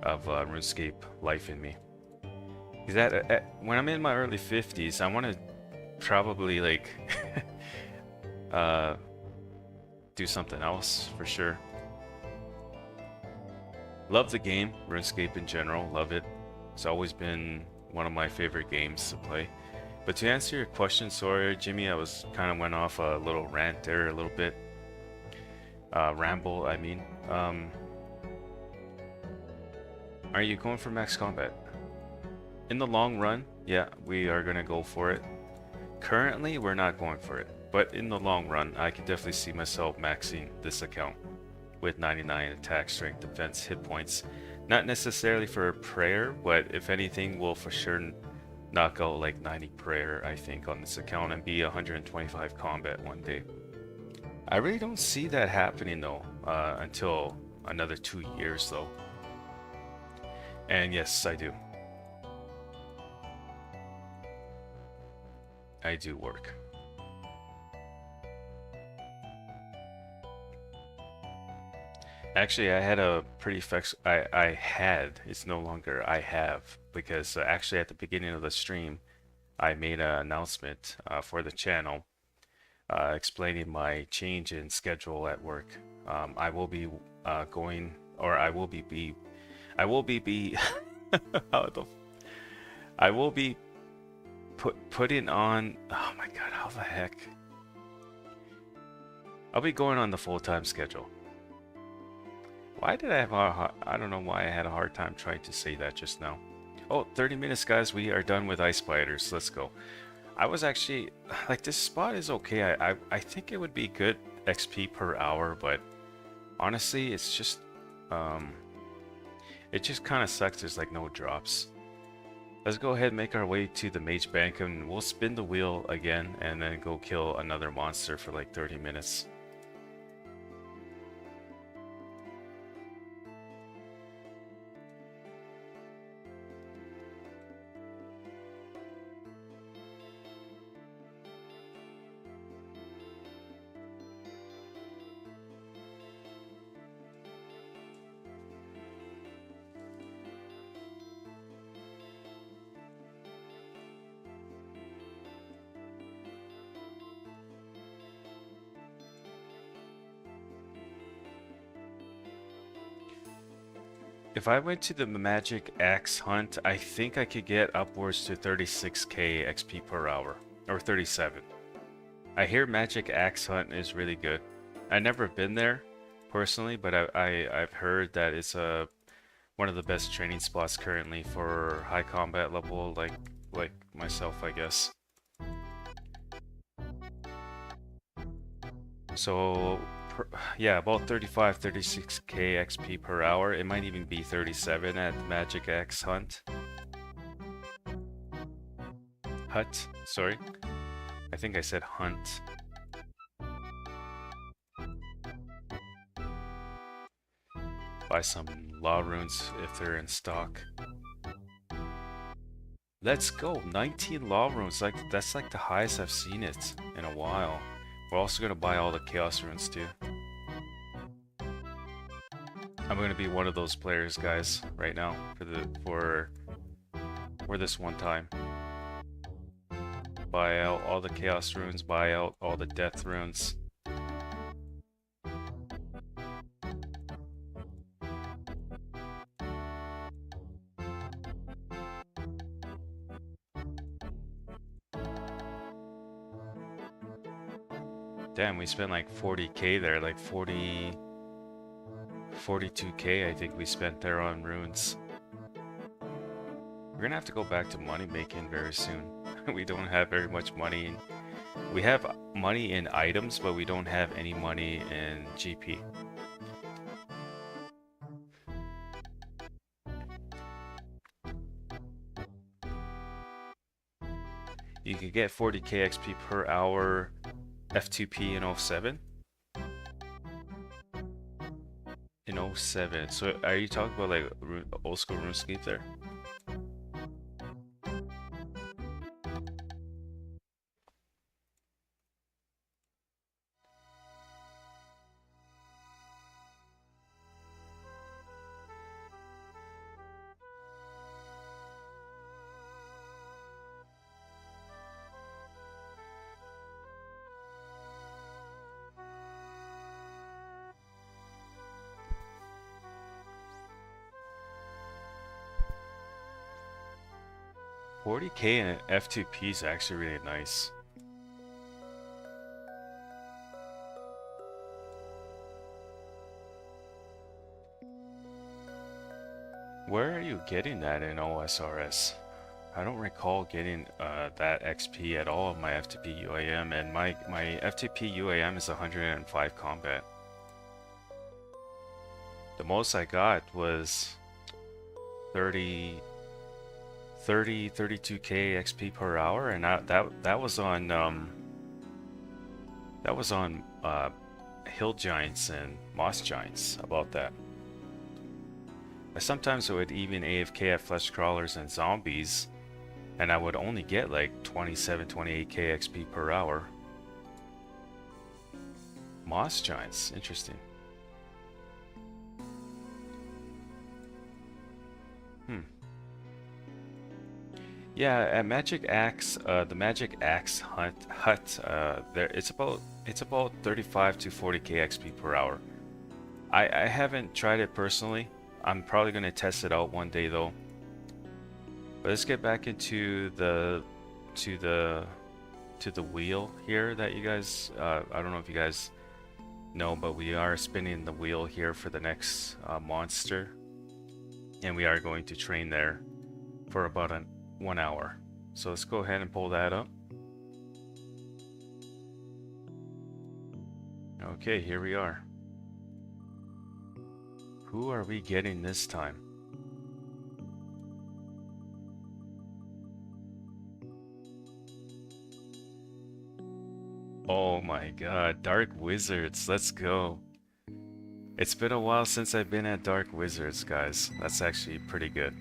of RuneScape life in me. Because when I'm in my early 50s, I want to probably like uh, do something else for sure. Love the game, RuneScape in general, love it. It's always been one of my favorite games to play. But to answer your question, sorry, Jimmy, I was kind of went off a little rant there a little bit. Ramble, I mean. Are you going for max combat? In the long run, yeah, we are going to go for it. Currently, we're not going for it. But in the long run, I can definitely see myself maxing this account with 99 attack, strength, defense, hit points. Not necessarily for prayer, but if anything, we'll for sure knock out like 90 prayer, I think, on this account and be 125 combat one day. I really don't see that happening though, until another 2 years though. And yes, I do. I do work. Actually, I had a pretty flex. I had. It's no longer I have, because actually at the beginning of the stream, I made an announcement for the channel explaining my change in schedule at work. I will be going, or I will be how the I will be putting on. Oh my God, how the heck? I'll be going on the full-time schedule. Why did I have I don't know why I had a hard time trying to say that just now. Oh, 30 minutes, guys. We are done with ice spiders. Let's go. I was actually, like, this spot is okay. I think it would be good XP per hour, but honestly, it's just, it just kind of sucks. There's, like, no drops. Let's go ahead and make our way to the Mage Bank, and we'll spin the wheel again, and then go kill another monster for, like, 30 minutes. If I went to the Magic Axe Hunt, I think I could get upwards to 36k XP per hour, or 37. I hear Magic Axe Hunt is really good. I've never been there personally, but I've heard that it's one of the best training spots currently for high combat level, like myself, I guess. So yeah, about 35, 36k XP per hour. It might even be 37 at Magic X Hut, sorry. I think I said hunt. Buy some law runes if they're in stock. Let's go, 19 law runes. That's like the highest I've seen it in a while. We're also gonna buy all the chaos runes too. I'm gonna be one of those players, guys, right now for this one time. Buy out all the chaos runes, buy out all the death runes. Damn, we spent like 40k there, like 42k I think we spent there on runes. We're gonna have to go back to money making very soon. We don't have very much money. We have money in items, but we don't have any money in GP. You could get 40k XP per hour F2P in 07. In 07. So are you talking about like old school RuneScape there? $40k in F2P is actually really nice. Where are you getting that in OSRS? I don't recall getting that XP at all in my F2P UAM, and my F2P UAM is 105 combat. The most I got was 32k XP per hour, and that was on hill giants and moss giants. About that. I sometimes would even AFK at flesh crawlers and zombies, and I would only get like 27, 28k XP per hour. Moss giants, interesting. Yeah, at Magic Axe, the Magic Axe hut, there it's about 35 to 40k XP per hour. I haven't tried it personally. I'm probably gonna test it out one day though. But let's get back into the wheel here that you guys. I don't know if you guys know, but we are spinning the wheel here for the next monster, and we are going to train there for about 1 hour. So let's go ahead and pull that up. Okay, here we are. Who are we getting this time? Oh my god, Dark Wizards, let's go. It's been a while since I've been at Dark Wizards, guys. That's actually pretty good.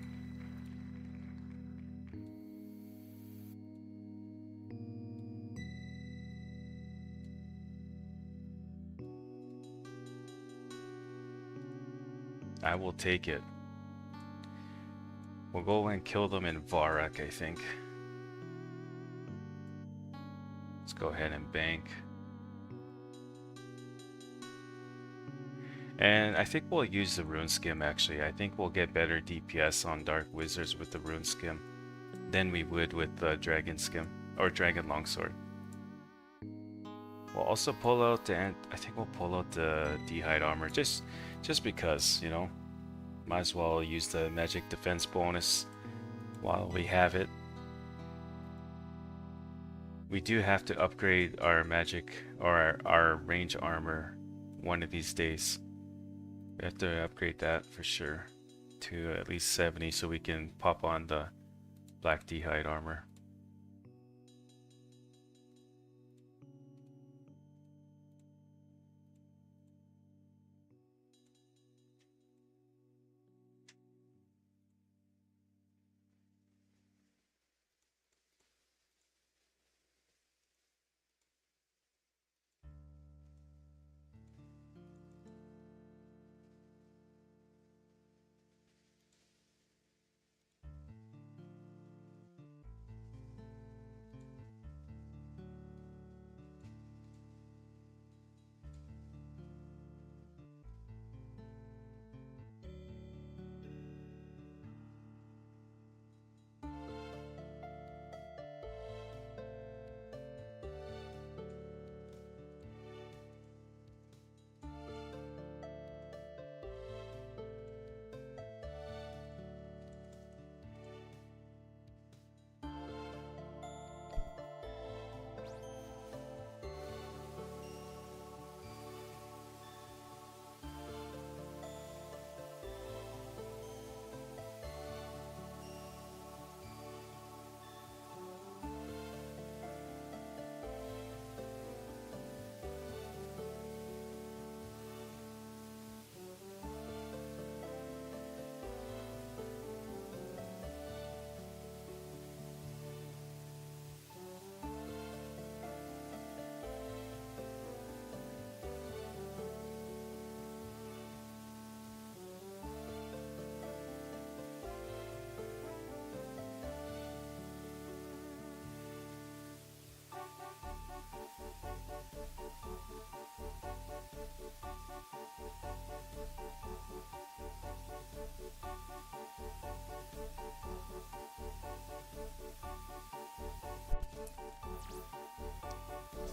I will take it. We'll go and kill them in Varrock, I think. Let's go ahead and bank. And I think we'll use the Rune Skim actually. I think we'll get better DPS on Dark Wizards with the Rune Skim than we would with the Dragon Skim or Dragon Longsword. We'll also pull out the, I think we'll pull out the D'hide armor just because, you know, might as well use the magic defense bonus while we have it. We do have to upgrade our magic or our range armor one of these days. We have to upgrade that for sure to at least 70 so we can pop on the black d'hide armor.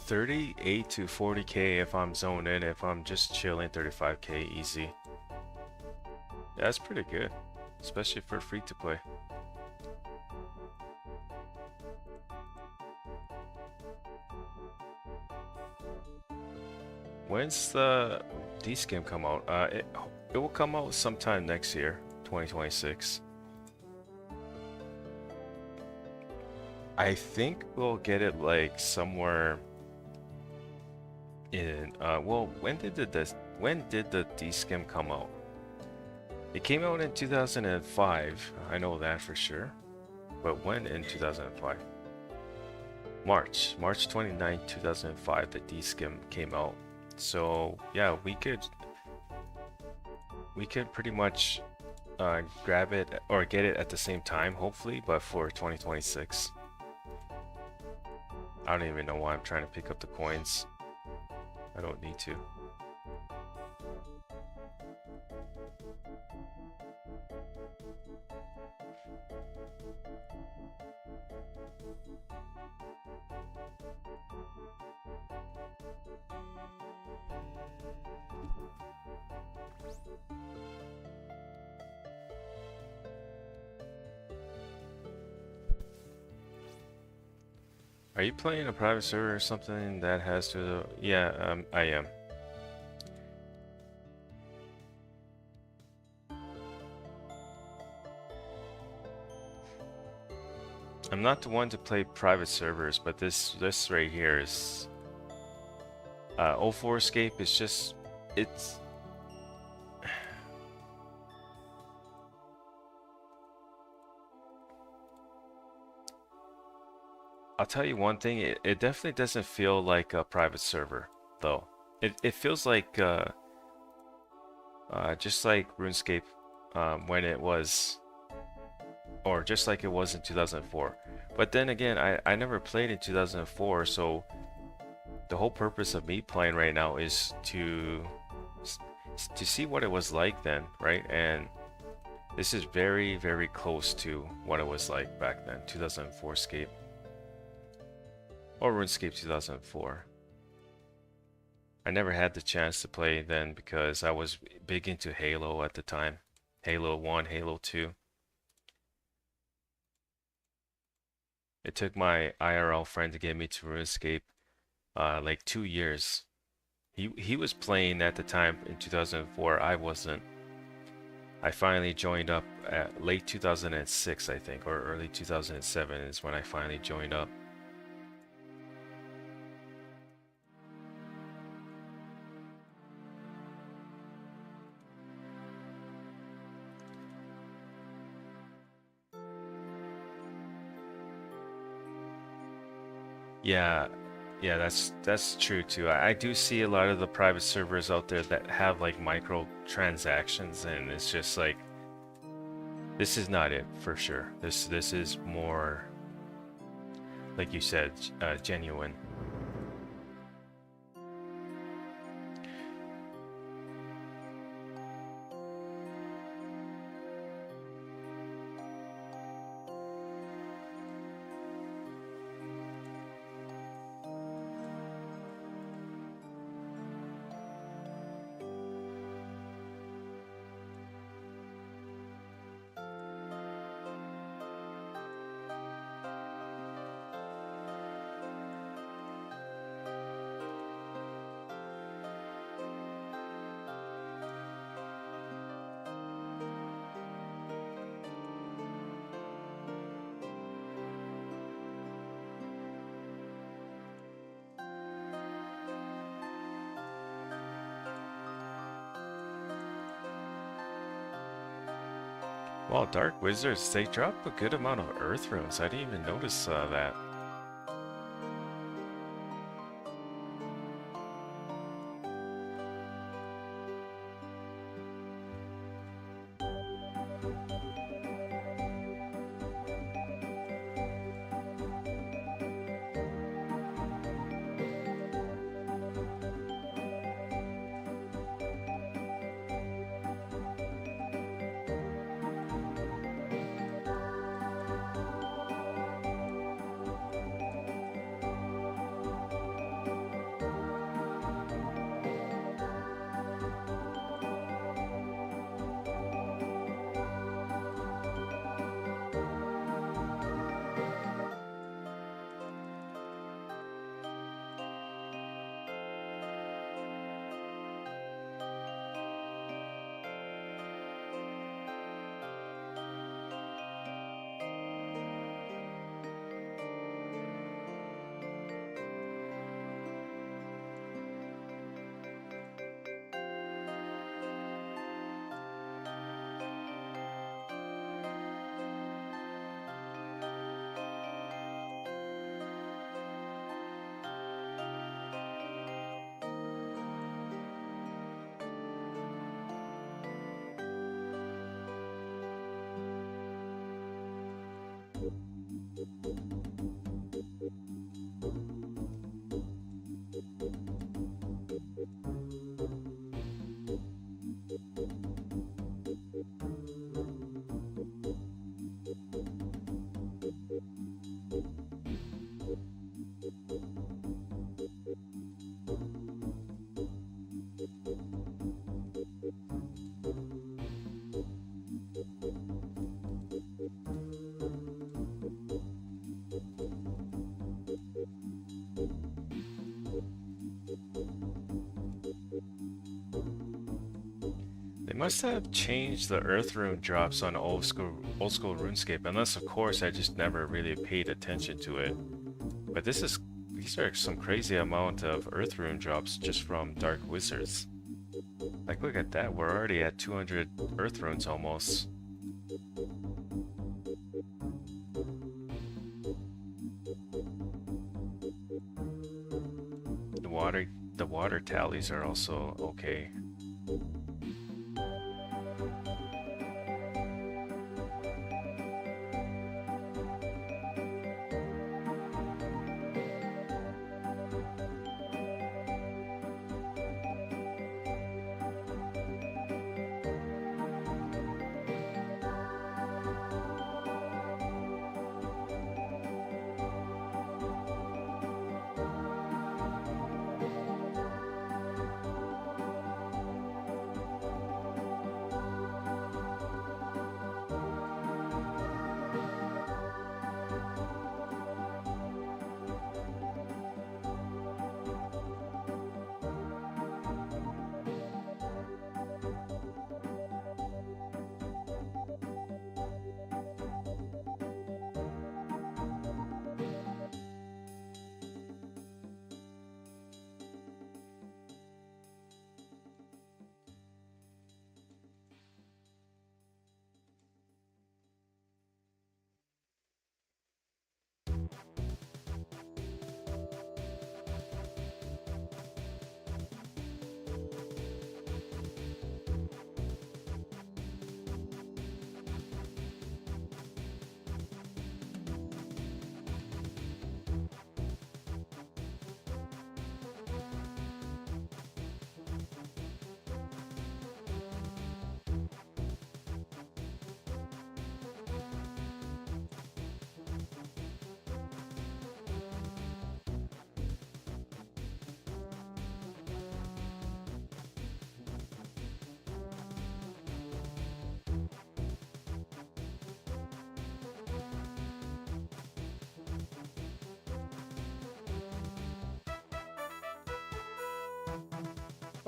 $38 to $40K if I'm zoned in. If I'm just chilling, $35K easy. Yeah, that's pretty good, especially for free to play. When's the D-Skim come out? It will come out sometime next year, 2026. I think we'll get it like somewhere in well, when did the D-Skim come out? It came out in 2005. I know that for sure. But when in 2005? March 29, 2005, the D-Skim came out. So yeah, we could pretty much grab it or get it at the same time, hopefully, but for 2026. I don't even know why I'm trying to pick up the coins. I don't need to. Are you playing a private server or something that has to? Yeah, I am. I'm not the one to play private servers, but this right here is 2004Scape is just it's I'll tell you one thing, it definitely doesn't feel like a private server though. It feels like just like RuneScape when it was, or just like it was in 2004. But then again, I never played in 2004, so the whole purpose of me playing right now is to see what it was like then, right? And this is very, very close to what it was like back then, 2004Scape. Or RuneScape 2004. I never had the chance to play then because I was big into Halo at the time. Halo 1, Halo 2. It took my IRL friend to get me to RuneScape like 2 years. He was playing at the time in 2004. I wasn't. I finally joined up at late 2006, I think, or early 2007 is when I finally joined up. Yeah, yeah, that's true too. I do see a lot of the private servers out there that have like micro transactions, and it's just like this is not it for sure. This is more, like you said, genuine. Well, Dark Wizards, they drop a good amount of Earth runes. I didn't even notice that. They must have changed the Earth rune drops on old school RuneScape, unless of course I just never really paid attention to it. But these are some crazy amount of Earth rune drops just from Dark Wizards. Like look at that, we're already at 200 Earth runes almost. The water tallies are also okay.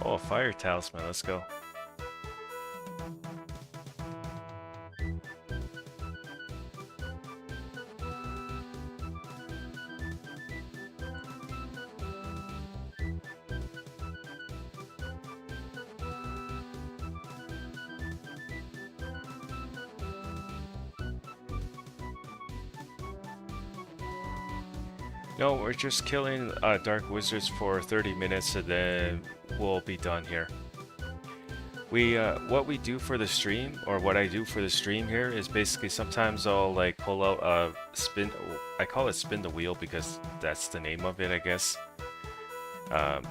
Oh, fire talisman. Let's go. No, we're just killing dark wizards for 30 minutes and then we'll be done here. What we do for the stream, or what I do for the stream here, is basically sometimes I'll like pull out a spin. I call it spin the wheel because that's the name of it, I guess. Um,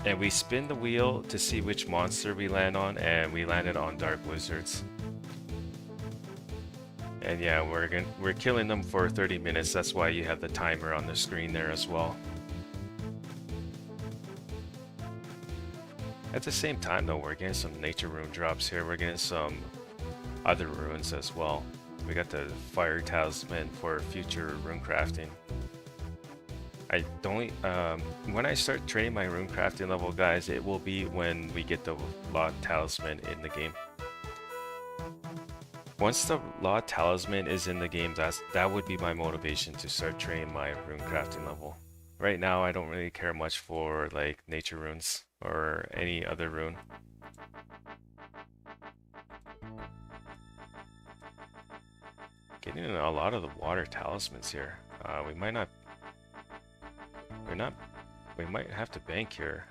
and we spin the wheel to see which monster we land on, and we landed on dark wizards. And yeah, we're killing them for 30 minutes. That's why you have the timer on the screen there as well. At the same time though, we're getting some nature rune drops here. We're getting some other runes as well. We got the fire talisman for future rune crafting. I don't when I start training my rune crafting level, guys, it will be when we get the law talisman in the game. Once the law talisman is in the game, that would be my motivation to start training my rune crafting level. Right now, I don't really care much for like nature runes or any other rune. Getting a lot of the water talismans here. We might have to bank here.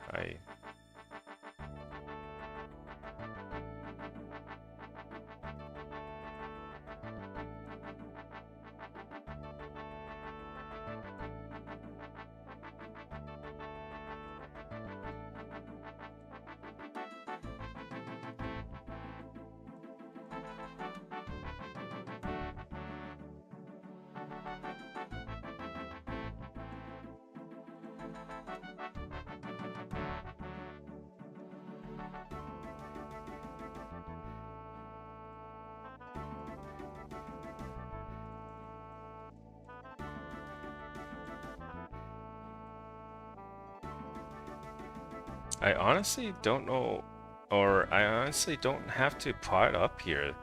I honestly don't know, or I honestly don't have to pot up here.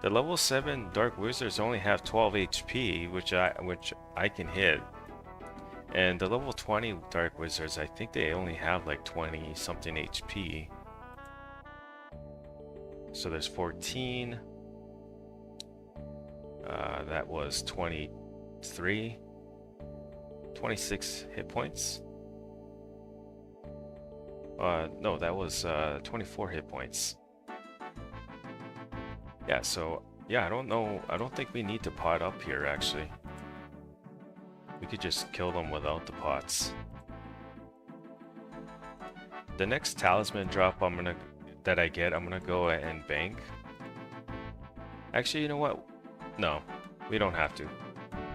The level 7 Dark Wizards only have 12 HP, which I can hit. And the level 20 Dark Wizards, I think they only have like 20 something HP. So there's 14. That was 23. 26 hit points. No, that was 24 hit points. Yeah, so yeah, I don't know. I don't think we need to pot up here actually. We could just kill them without the pots. The next talisman drop that I get, I'm gonna go and bank. Actually, you know what? No, we don't have to.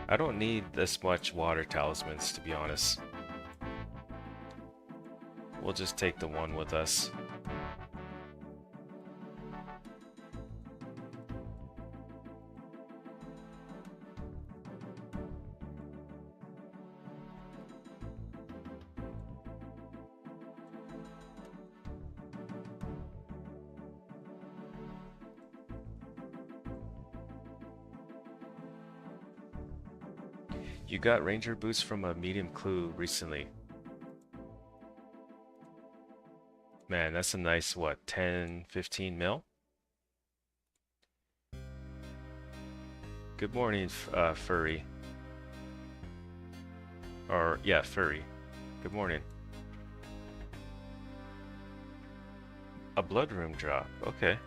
I don't need this much water talismans, to be honest. We'll just take the one with us. You got ranger boots from a medium clue recently. Man, that's a nice, what, 10, 15 mil? Good morning, Furry. Or, yeah, Furry. Good morning. A blood room drop, okay.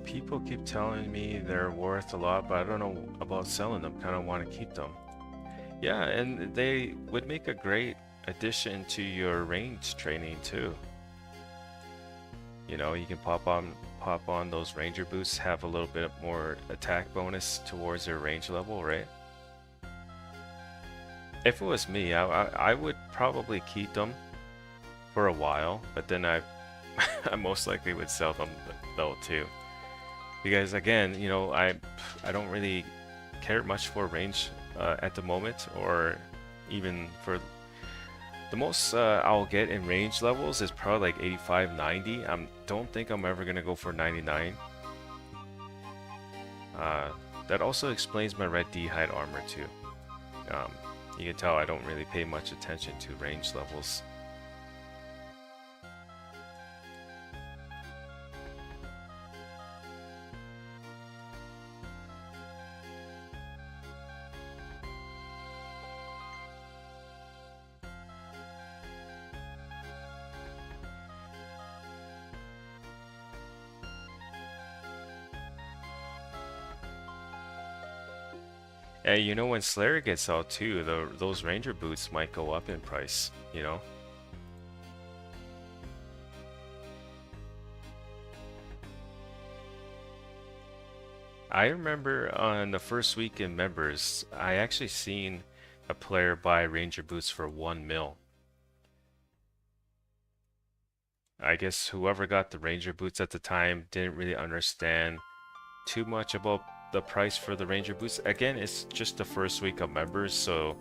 People keep telling me they're worth a lot, but I don't know about selling them. Kind of want to keep them. Yeah, and they would make a great addition to your range training too. You know, you can pop on those ranger boots, have a little bit more attack bonus towards your range level, right? If it was me, I would probably keep them for a while, but then I most likely would sell them though too. Because again, you know, I don't really care much for range at the moment, or even for the most I'll get in range levels is probably like 85, 90. I don't think I'm ever gonna go for 99. That also explains my red D hide armor too. You can tell I don't really pay much attention to range levels. And you know, when Slayer gets out too, those ranger boots might go up in price, you know? I remember on the first week in members, I actually seen a player buy ranger boots for 1 mil. I guess whoever got the ranger boots at the time didn't really understand too much about the price for the ranger boots. Again, it's just the first week of members, so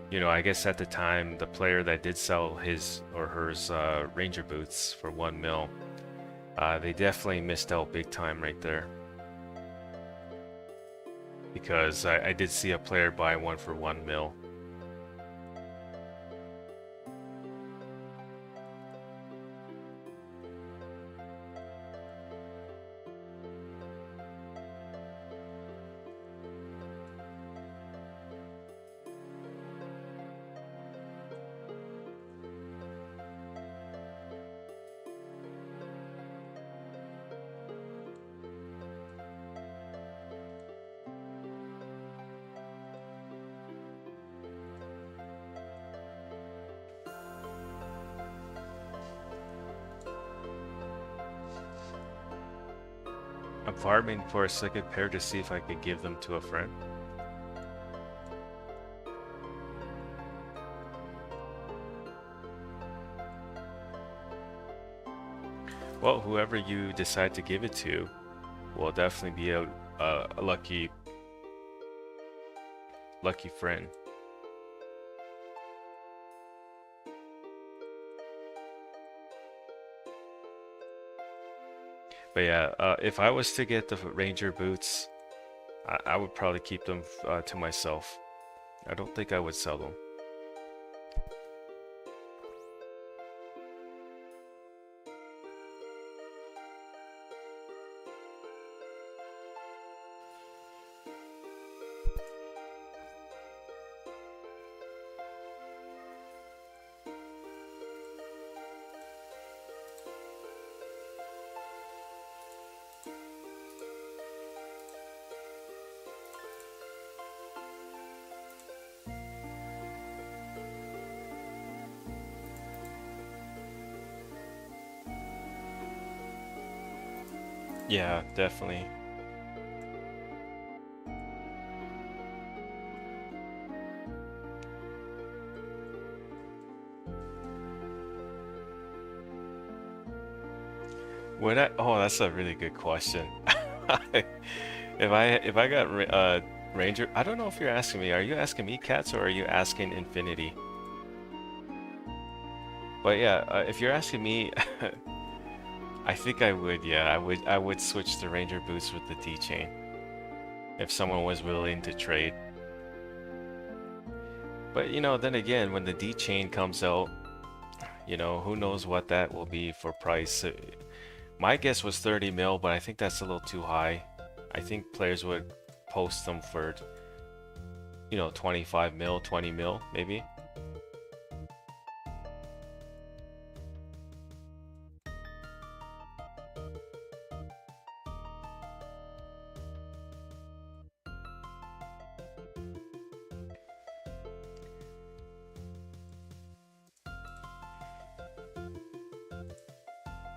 you know, I guess at the time the player that did sell his or hers ranger boots for 1 mil, they definitely missed out big time right there. Because I did see a player buy one for 1 mil. I'm farming for a second pair to see if I could give them to a friend. Well, whoever you decide to give it to will definitely be a lucky friend. But yeah, if I was to get the ranger boots, I would probably keep them to myself. I don't think I would sell them. Yeah, definitely. Would I? Oh, that's a really good question. If I got Ranger, I don't know if you're asking me. Are you asking me, Cats, or are you asking Infinity? But yeah, if you're asking me, I think I would. Yeah, I would switch the Ranger boots with the D chain if someone was willing to trade. But you know, then again, when the D chain comes out, you know, who knows what that will be for price. My guess was 30 mil, but I think that's a little too high. I think players would post them for, you know, 25 mil, 20 mil, maybe.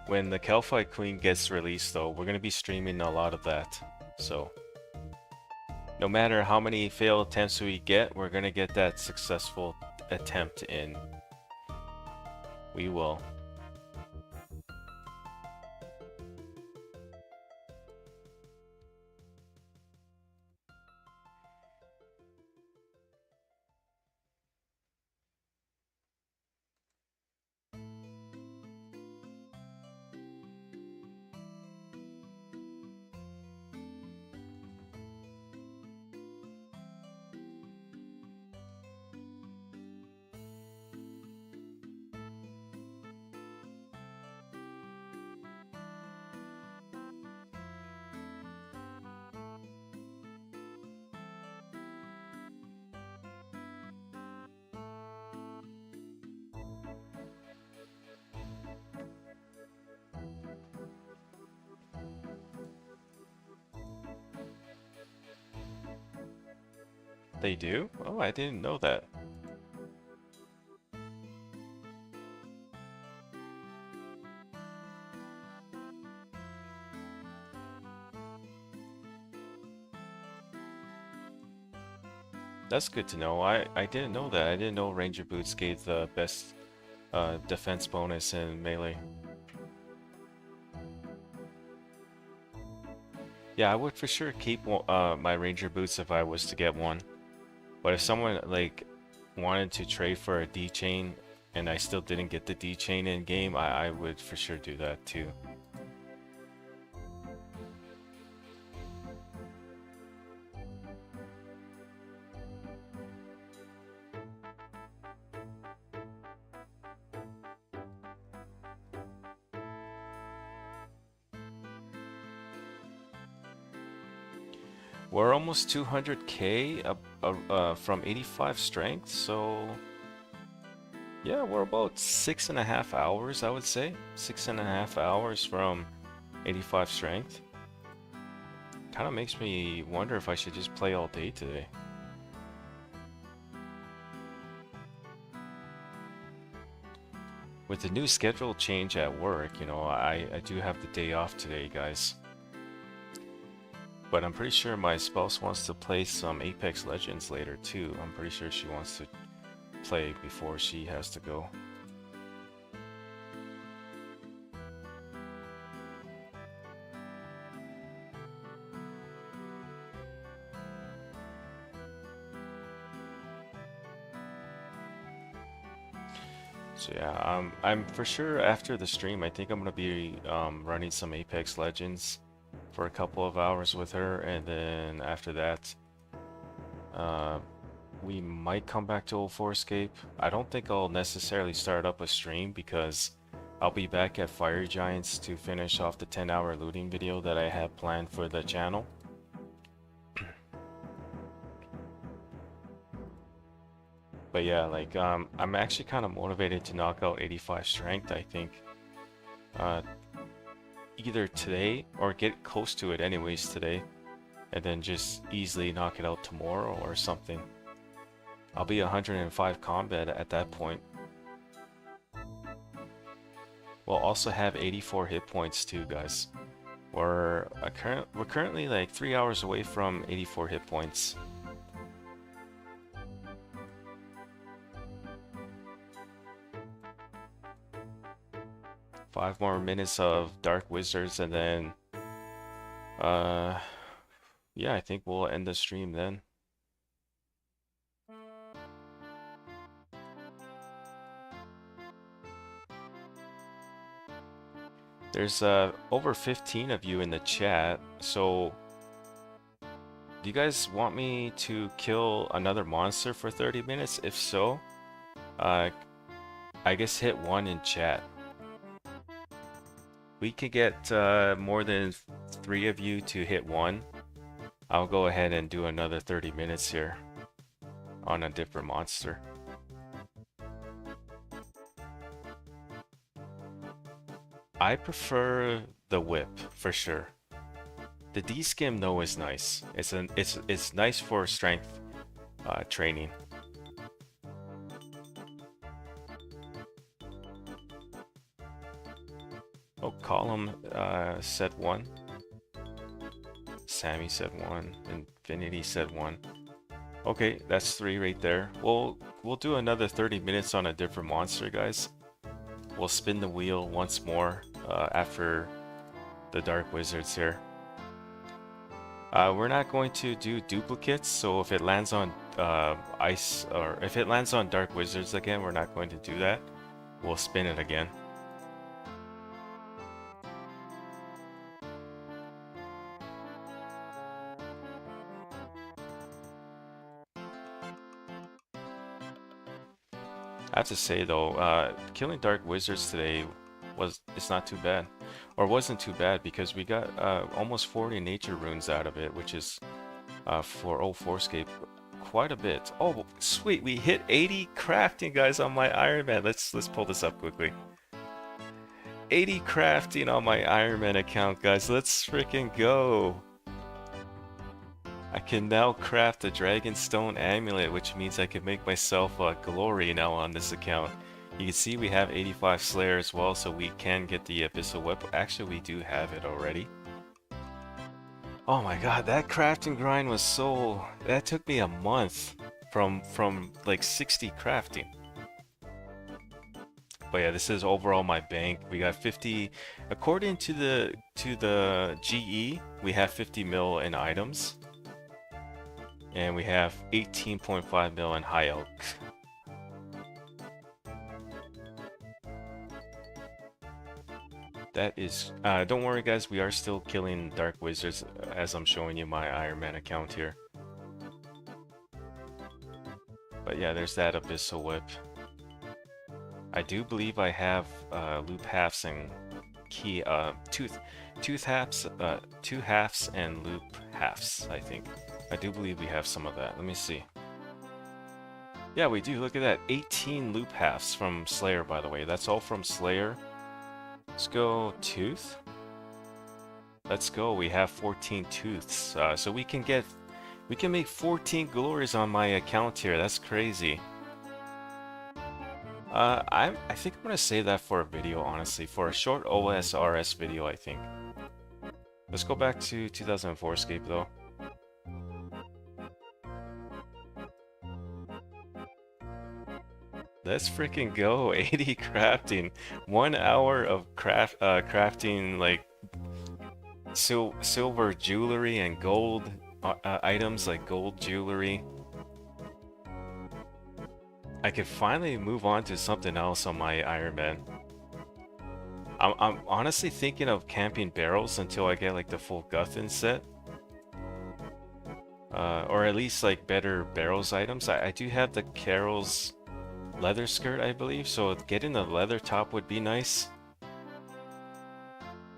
When the Kelphi Queen gets released, though, we're gonna be streaming a lot of that. So no matter how many failed attempts we get, we're gonna get that successful attempt in. We will. They do? Oh, I didn't know that. That's good to know. I didn't know that. I didn't know Ranger Boots gave the best defense bonus in Melee. Yeah, I would for sure keep my Ranger Boots if I was to get one. But if someone like wanted to trade for a D chain and I still didn't get the D chain in game, I would for sure do that too. We're almost 200k from 85 strength, so yeah, we're about 6.5 hours, I would say. 6.5 hours from 85 strength. Kind of makes me wonder if I should just play all day today. With the new schedule change at work, you know, I do have the day off today, guys. But I'm pretty sure my spouse wants to play some Apex Legends later too. I'm pretty sure she wants to play before she has to go. So yeah, I'm for sure after the stream, I think I'm gonna be running some Apex Legends for a couple of hours with her, and then after that, we might come back to 2004Scape. I don't think I'll necessarily start up a stream because I'll be back at Fire Giants to finish off the 10-hour looting video that I have planned for the channel. But yeah, like I'm actually kind of motivated to knock out 85 strength. I think either today or get close to it anyways today, and then just easily knock it out tomorrow or something. I'll be 105 combat at that point. We'll also have 84 hit points too, guys. We're currently like 3 hours away from 84 hit points. Five more minutes of Dark Wizards, and then yeah, I think we'll end the stream then. There's over 15 of you in the chat, so do you guys want me to kill another monster for 30 minutes? If so, I guess hit 1 in chat. We could get more than 3 of you to hit 1. I'll go ahead and do another 30 minutes here on a different monster. I prefer the whip for sure. The D-skim though is nice. It's nice for strength training. Oh, Column said 1. Sammy said 1. Infinity said 1. Okay, that's 3 right there. We'll do another 30 minutes on a different monster, guys. We'll spin the wheel once more after the Dark Wizards here. We're not going to do duplicates, so if it lands on ice, or if it lands on Dark Wizards again, we're not going to do that. We'll spin it again. I have to say though, killing Dark Wizards today it's not too bad, or wasn't too bad, because we got almost 40 nature runes out of it, which is for 2004Scape quite a bit. Oh, sweet, we hit 80 crafting, guys, on my Iron Man. Let's pull this up quickly. 80 crafting on my Iron Man account, guys. Let's freaking go. I can now craft a Dragonstone amulet, which means I can make myself a glory now on this account. You can see we have 85 Slayer as well, so we can get the Abyssal Weapon. Actually, we do have it already. Oh my god, that crafting grind was so... That took me a month from like 60 crafting. But yeah, this is overall my bank. We got 50... According to the GE, we have 50 mil in items. And we have 18.5 mil in high elk. That is... don't worry guys, we are still killing Dark Wizards as I'm showing you my Iron Man account here. But yeah, there's that Abyssal Whip. I do believe I have loop halves and key... tooth halves and loop halves, I think. I do believe we have some of that. Let me see. Yeah, we do. Look at that. 18 loop halves from Slayer, by the way. That's all from Slayer. Let's go tooth. Let's go. We have 14 tooths. So we can make 14 glories on my account here. That's crazy. I think I'm gonna save that for a video, honestly, for a short OSRS video, I think. Let's go back to 2004Scape though. Let's freaking go. 80 crafting. 1 hour of crafting like silver jewelry and gold items, like gold jewelry. I could finally move on to something else on my Iron Man. I'm honestly thinking of camping barrels until I get like the full Guthin set. Or at least like better barrels items. I do have the Carol's leather skirt, I believe, so getting the leather top would be nice.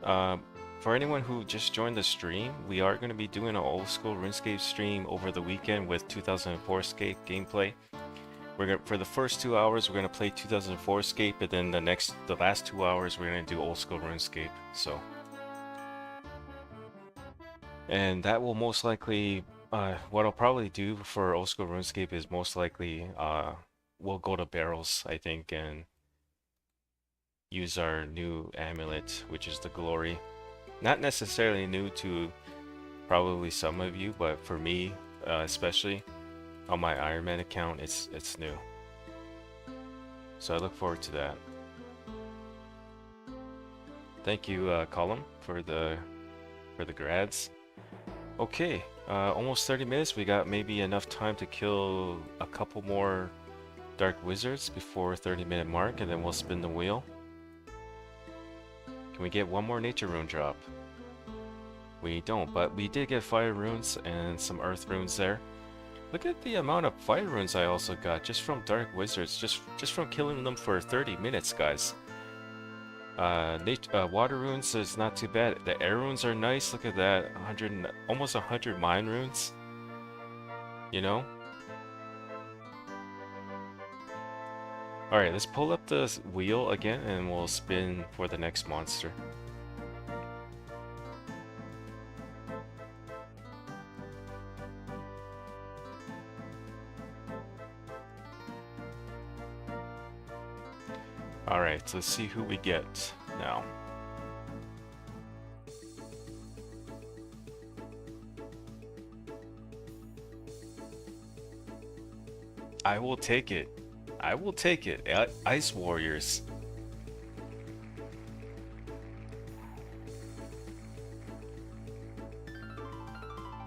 For anyone who just joined the stream, we are going to be doing an old school RuneScape stream over the weekend with 2004Scape gameplay. For the first 2 hours we're gonna play 2004Scape, and then the last 2 hours we're gonna do old school RuneScape. So, and that will most likely, what I'll probably do for old school RuneScape is most likely we'll go to barrels, I think, and use our new amulet, which is the glory. Not necessarily new to probably some of you, but for me, especially. On my Iron Man account, it's new. So I look forward to that. Thank you, Column, for the grads. Okay, almost 30 minutes. We got maybe enough time to kill a couple more Dark Wizards before 30-minute mark, and then we'll spin the wheel. Can we get one more nature rune drop? We don't, but we did get fire runes and some earth runes there. Look at the amount of fire runes I also got just from Dark Wizards, just from killing them for 30 minutes, guys. Water runes is not too bad. The air runes are nice. Look at that, almost 100 mine runes. You know. All right, let's pull up the wheel again, and we'll spin for the next monster. Alright, let's see who we get now. I will take it. I will take it. Ice Warriors.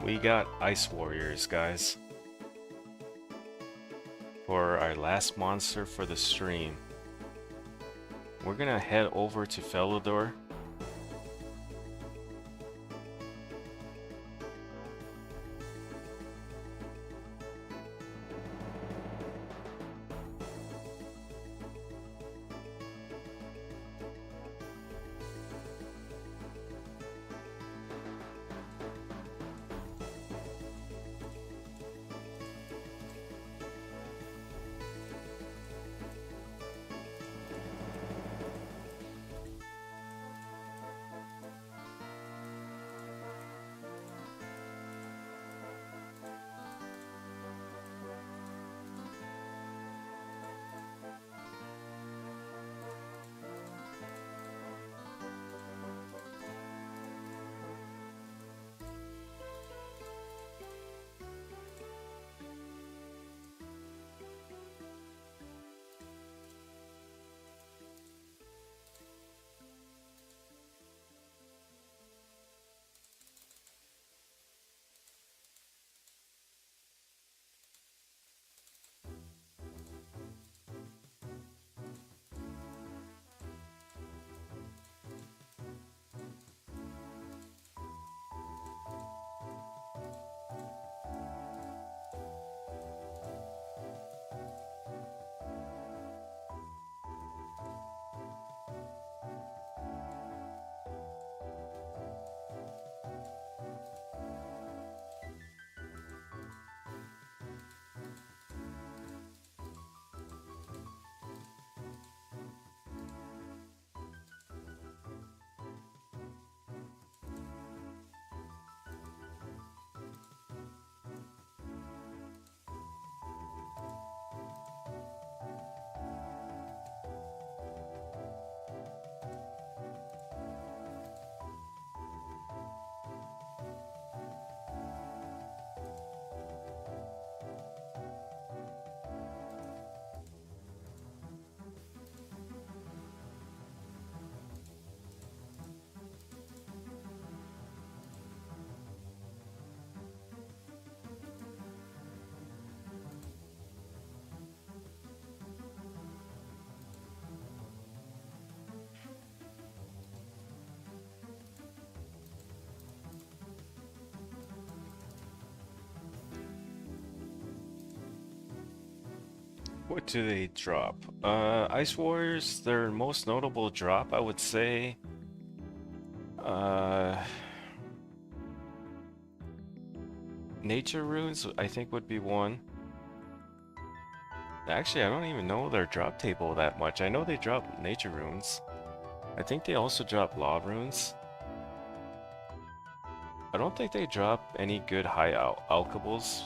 We got Ice Warriors, guys. For our last monster for the stream. We're gonna head over to Felidor. What do they drop? Ice Warriors, their most notable drop, I would say. Uh, Nature Runes, I think, would be one. Actually, I don't even know their drop table that much. I know they drop Nature Runes. I think they also drop Law Runes. I don't think they drop any good high alchables.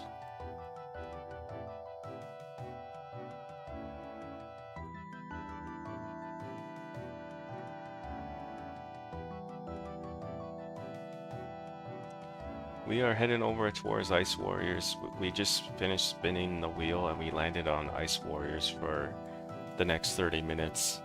We are heading over towards Ice Warriors. We just finished spinning the wheel and we landed on Ice Warriors for the next 30 minutes.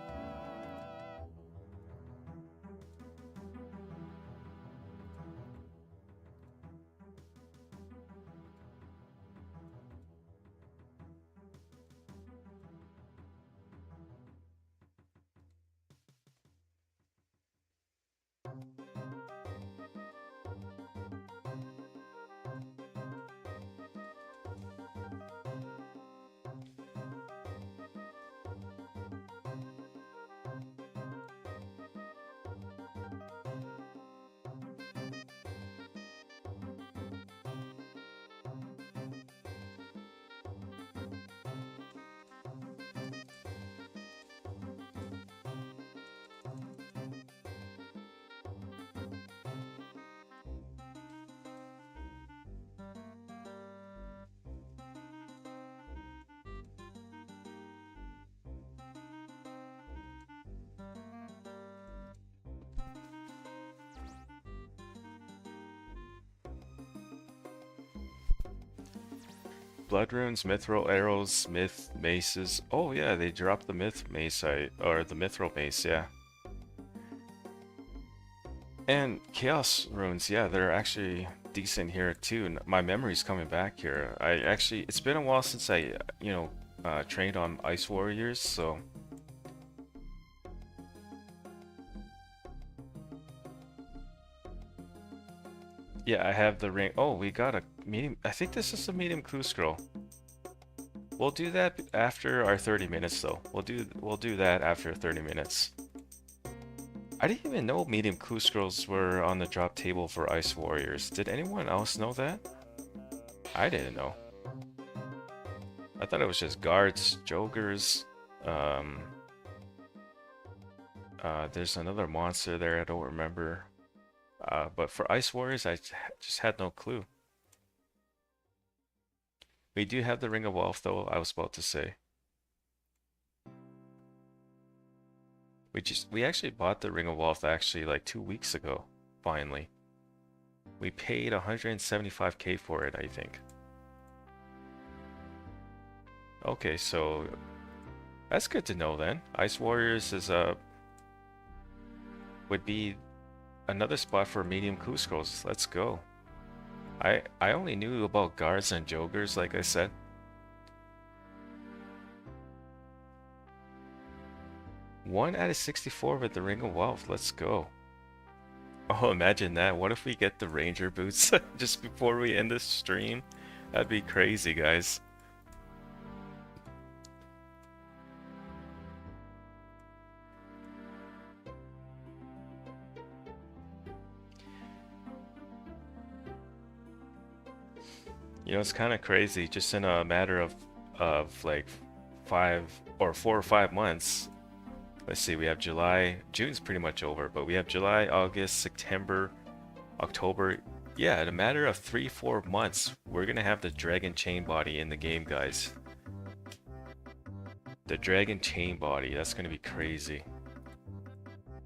Blood runes, mithril arrows, myth maces. Oh yeah, they dropped the myth mace, or the mithril mace, yeah. And chaos runes, yeah, they're actually decent here too. My memory's coming back here. It's been a while since I, trained on Ice Warriors, so. Yeah, I have the ring. Oh, we got a medium. I think this is a medium clue scroll. We'll do that after our 30 minutes though. We'll do that after 30 minutes. I didn't even know medium clue scrolls were on the drop table for Ice Warriors. Did anyone else know that? I didn't know. I thought it was just guards, jokers. Um, there's another monster there I don't remember. But for Ice Warriors, I just had no clue. We do have the Ring of Wealth though, I was about to say. We actually bought the Ring of Wealth actually like 2 weeks ago, finally. We paid 175k for it, I think. Okay, so that's good to know then. Ice Warriors is would be another spot for medium clue scrolls. Let's go. I only knew about guards and jokers, like I said. One out of 64 with the Ring of Wealth. Let's go. Oh, imagine that. What if we get the Ranger boots just before we end this stream? That'd be crazy, guys. You know, it's kind of crazy. Just in a matter of like 4 or 5 months. Let's see, we have July. June's pretty much over, but we have July, August, September, October. Yeah, in a matter of 3-4 months, we're gonna have the Dragon Chain Body in the game, guys. The Dragon Chain Body, that's gonna be crazy.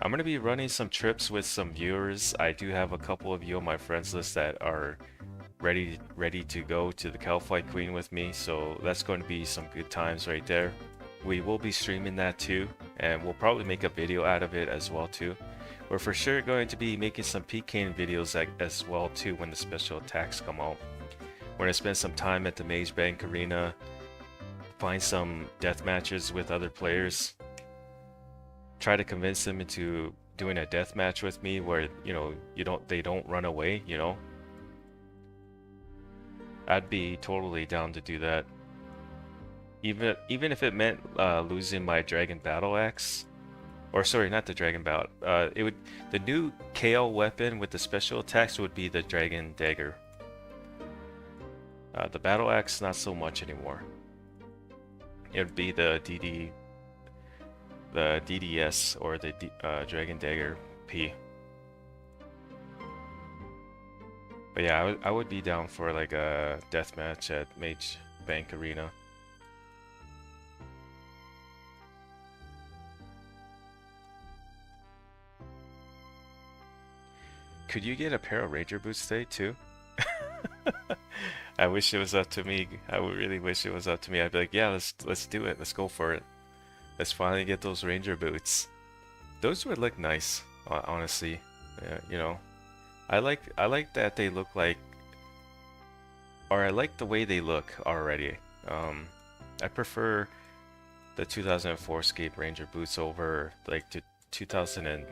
I'm gonna be running some trips with some viewers. I do have a couple of you on my friends list that are ready to go to the Calphi Queen with me, so that's going to be some good times right there. We will be streaming that too, and we'll probably make a video out of it as well too. We're for sure going to be making some PKing videos as well too when the special attacks come out. We're gonna spend some time at the Mage Bank Arena, find some death matches with other players, try to convince them into doing a death match with me where they don't run away. I'd be totally down to do that. Even if it meant losing my Dragon Battle Axe, or sorry, not the Dragon Battle. The new KO weapon with the special attacks would be the Dragon Dagger. The Battle Axe, not so much anymore. It would be the DDS or the Dragon Dagger P. But yeah, I would be down for like a deathmatch at Mage Bank Arena. Could you get a pair of Ranger boots today too? I wish it was up to me. I would really wish it was up to me. I'd be like, yeah, let's do it. Let's go for it. Let's finally get those Ranger boots. Those would look nice, honestly. I like that they look like, or I like the way they look already. I prefer the 2004Scape Ranger boots over like 2000 and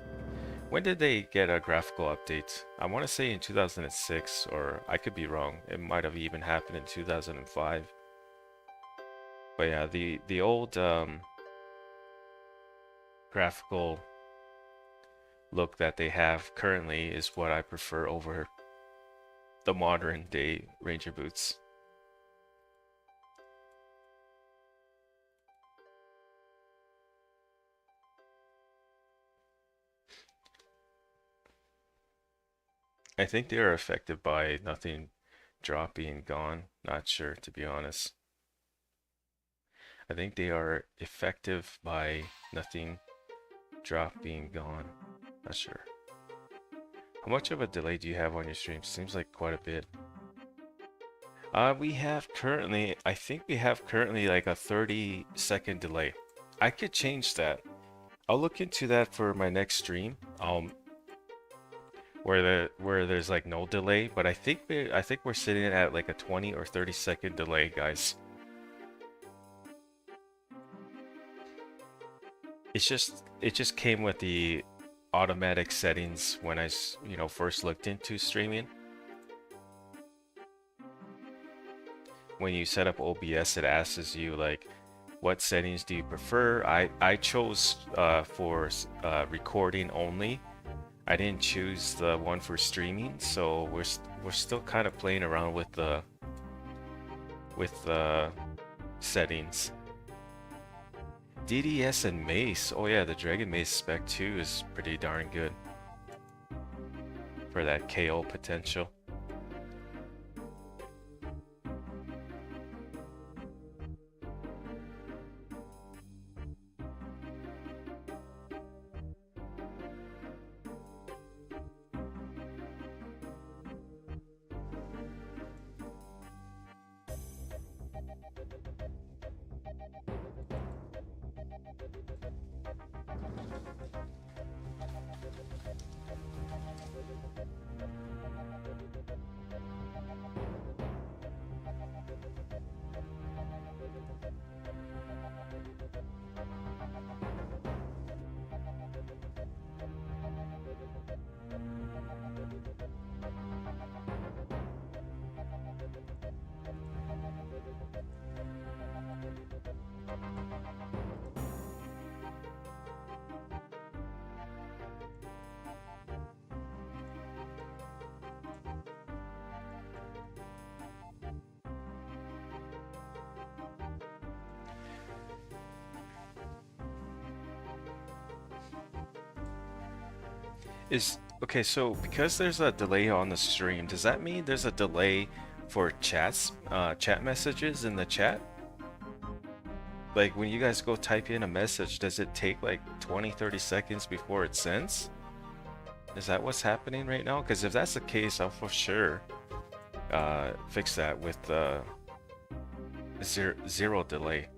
when did they get a graphical update? I want to say in 2006, or I could be wrong. It might have even happened in 2005. But yeah, the old graphical look that they have currently is what I prefer over the modern day Ranger boots. I think they are affected by nothing drop being gone. Not sure, to be honest. I think they are effective by nothing drop being gone. Not sure. How much of a delay do you have on your stream? Seems like quite a bit. We have currently, I think we have currently like a 30-second delay. I could change that. I'll look into that for my next stream. Where there's like no delay, but I think we're sitting at like a 20 or 30-second delay, guys. It just came with the automatic settings when you know, first looked into streaming. When you set up OBS, it asks you like, what settings do you prefer? I chose for recording only. I didn't choose the one for streaming, so we're still kind of playing around with the settings. DDS and Mace. Oh yeah, the Dragon Mace spec 2 is pretty darn good for that KO potential. Okay, so because there's a delay on the stream, does that mean there's a delay for chat messages in the chat? Like when you guys go type in a message, does it take like 20-30 seconds before it sends? Is that what's happening right now? Because if that's the case, I'll for sure fix that with zero delay.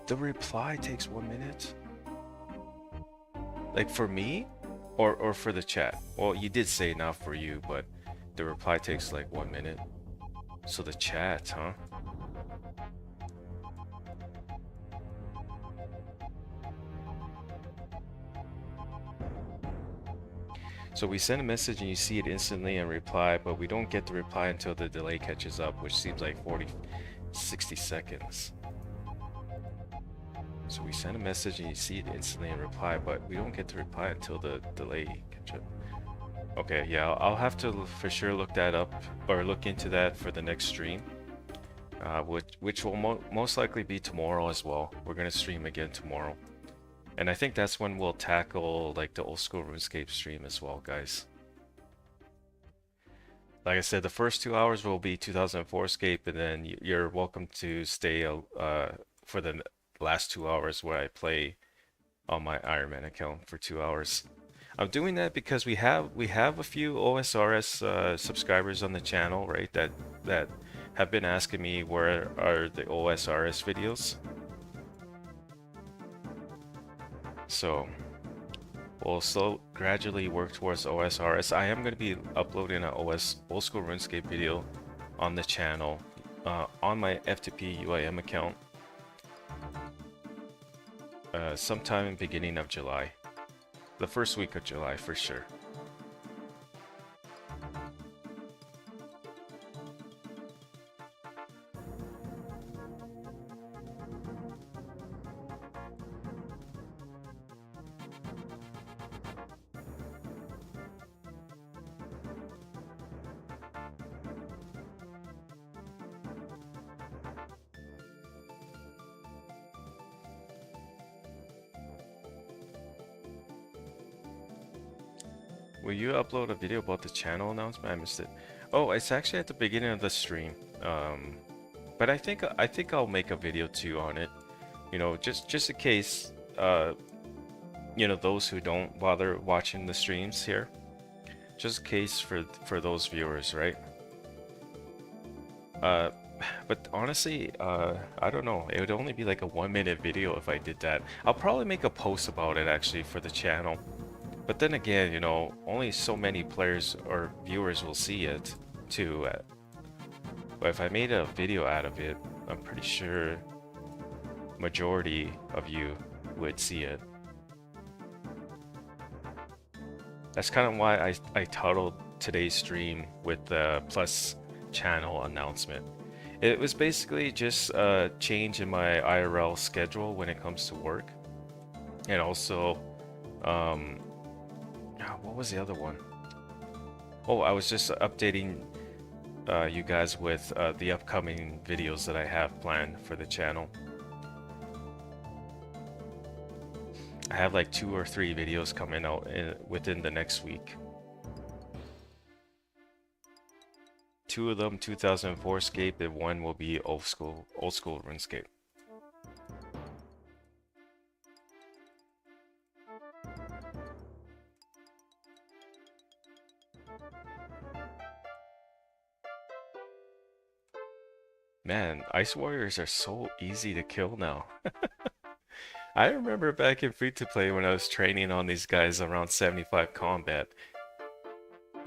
The reply takes 1 minute? Like for me? Or for the chat? Well, you did say not for you, but the reply takes like 1 minute. So the chat, huh? So we send a message and you see it instantly and reply, but we don't get the reply until the delay catches up, which seems like 60 seconds. So we send a message and you see it instantly and reply, but we don't get to reply until the delay catches up. Okay, yeah, I'll have to for sure look that up or look into that for the next stream, which will most likely be tomorrow as well. We're gonna stream again tomorrow, and I think that's when we'll tackle like the old school RuneScape stream as well, guys. Like I said, the first 2 hours will be 2004Scape, and then you're welcome to stay for the last 2 hours where I play on my Iron Man account for 2 hours. I'm doing that because we have a few OSRS subscribers on the channel, right? That have been asking me where are the OSRS videos. So we'll still gradually work towards OSRS. I am going to be uploading an old school RuneScape video on the channel on my FTP UIM account sometime in beginning of July. The first week of July for sure. Will you upload a video about the channel announcement? I missed it. Oh, it's actually at the beginning of the stream. But I think I'll make a video too on it. You know, just in case you know, those who don't bother watching the streams here. Just in case for those viewers, right? Uh but honestly, I don't know. It would only be like a 1 minute video if I did that. I'll probably make a post about it actually for the channel. But then again, you know, only so many players or viewers will see it too. But if I made a video out of it, I'm pretty sure majority of you would see it. That's kind of why I titled today's stream with the Plus channel announcement. It was basically just a change in my IRL schedule when it comes to work. And also, what was the other one? Oh, I was just updating you guys with the upcoming videos that I have planned for the channel. I have like 2 or 3 videos coming out within the next week. 2 of them 2004Scape, and 1 will be old school RuneScape. Man, Ice Warriors are so easy to kill now. I remember back in free-to-play when I was training on these guys around 75 combat.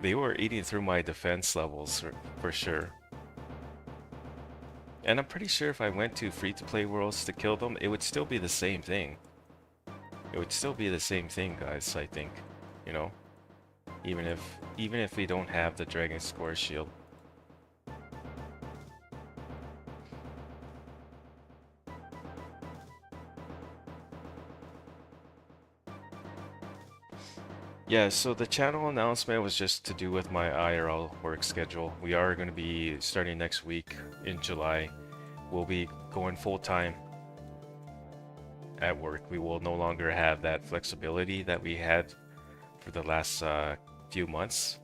They were eating through my defense levels for sure. And I'm pretty sure if I went to free-to-play worlds to kill them, it would still be the same thing. It would still be the same thing, guys, I think. You know? Even if we don't have the Dragon Score Shield. Yeah, so the channel announcement was just to do with my IRL work schedule. We are going to be starting next week in July. We'll be going full-time at work. We will no longer have that flexibility that we had for the last few months.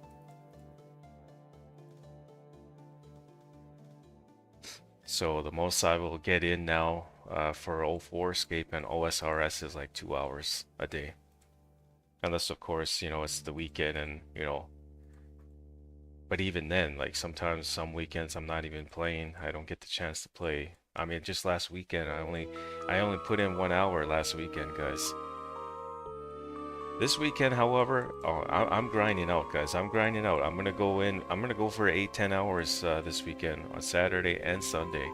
So the most I will get in now for 2004Scape and OSRS is like 2 hours a day. Unless, of course, you know, it's the weekend and, you know, but even then, like sometimes some weekends I'm not even playing. I don't get the chance to play. I mean, just last weekend, I only put in 1 hour last weekend, guys. This weekend, however, oh, I'm grinding out, guys. I'm grinding out. I'm gonna go for 8-10 hours this weekend on Saturday and Sunday,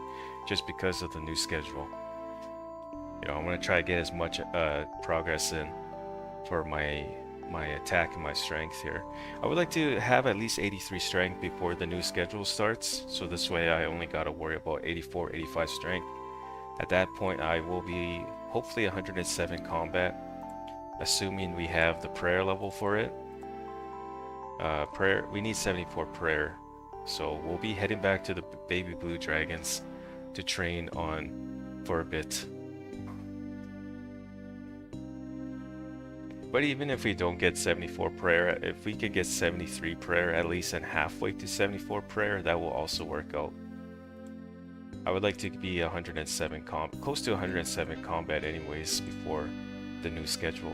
just because of the new schedule. You know, I'm gonna try to get as much progress in for my attack and my strength here. I would like to have at least 83 strength before the new schedule starts, so this way I only gotta worry about 84, 85 strength. At that point I will be hopefully 107 combat, assuming we have the prayer level for it. Prayer, we need 74 prayer, so we'll be heading back to the baby blue dragons to train on for a bit. But even if we don't get 74 prayer, if we could get 73 prayer at least and halfway to 74 prayer, that will also work out. I would like to be 107 close to 107 combat anyways before the new schedule.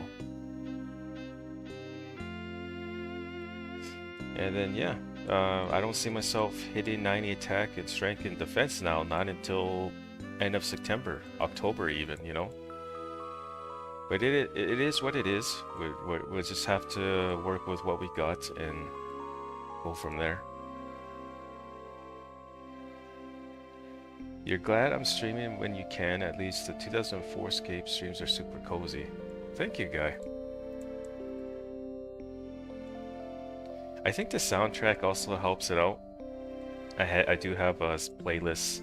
And then yeah, I don't see myself hitting 90 attack and strength and defense now, not until end of September, October even, you know. But it is what it is. We'll just have to work with what we got and go from there. You're glad I'm streaming when you can. At least the 2004Scape streams are super cozy. Thank you, guy. I think the soundtrack also helps it out. I do have a playlist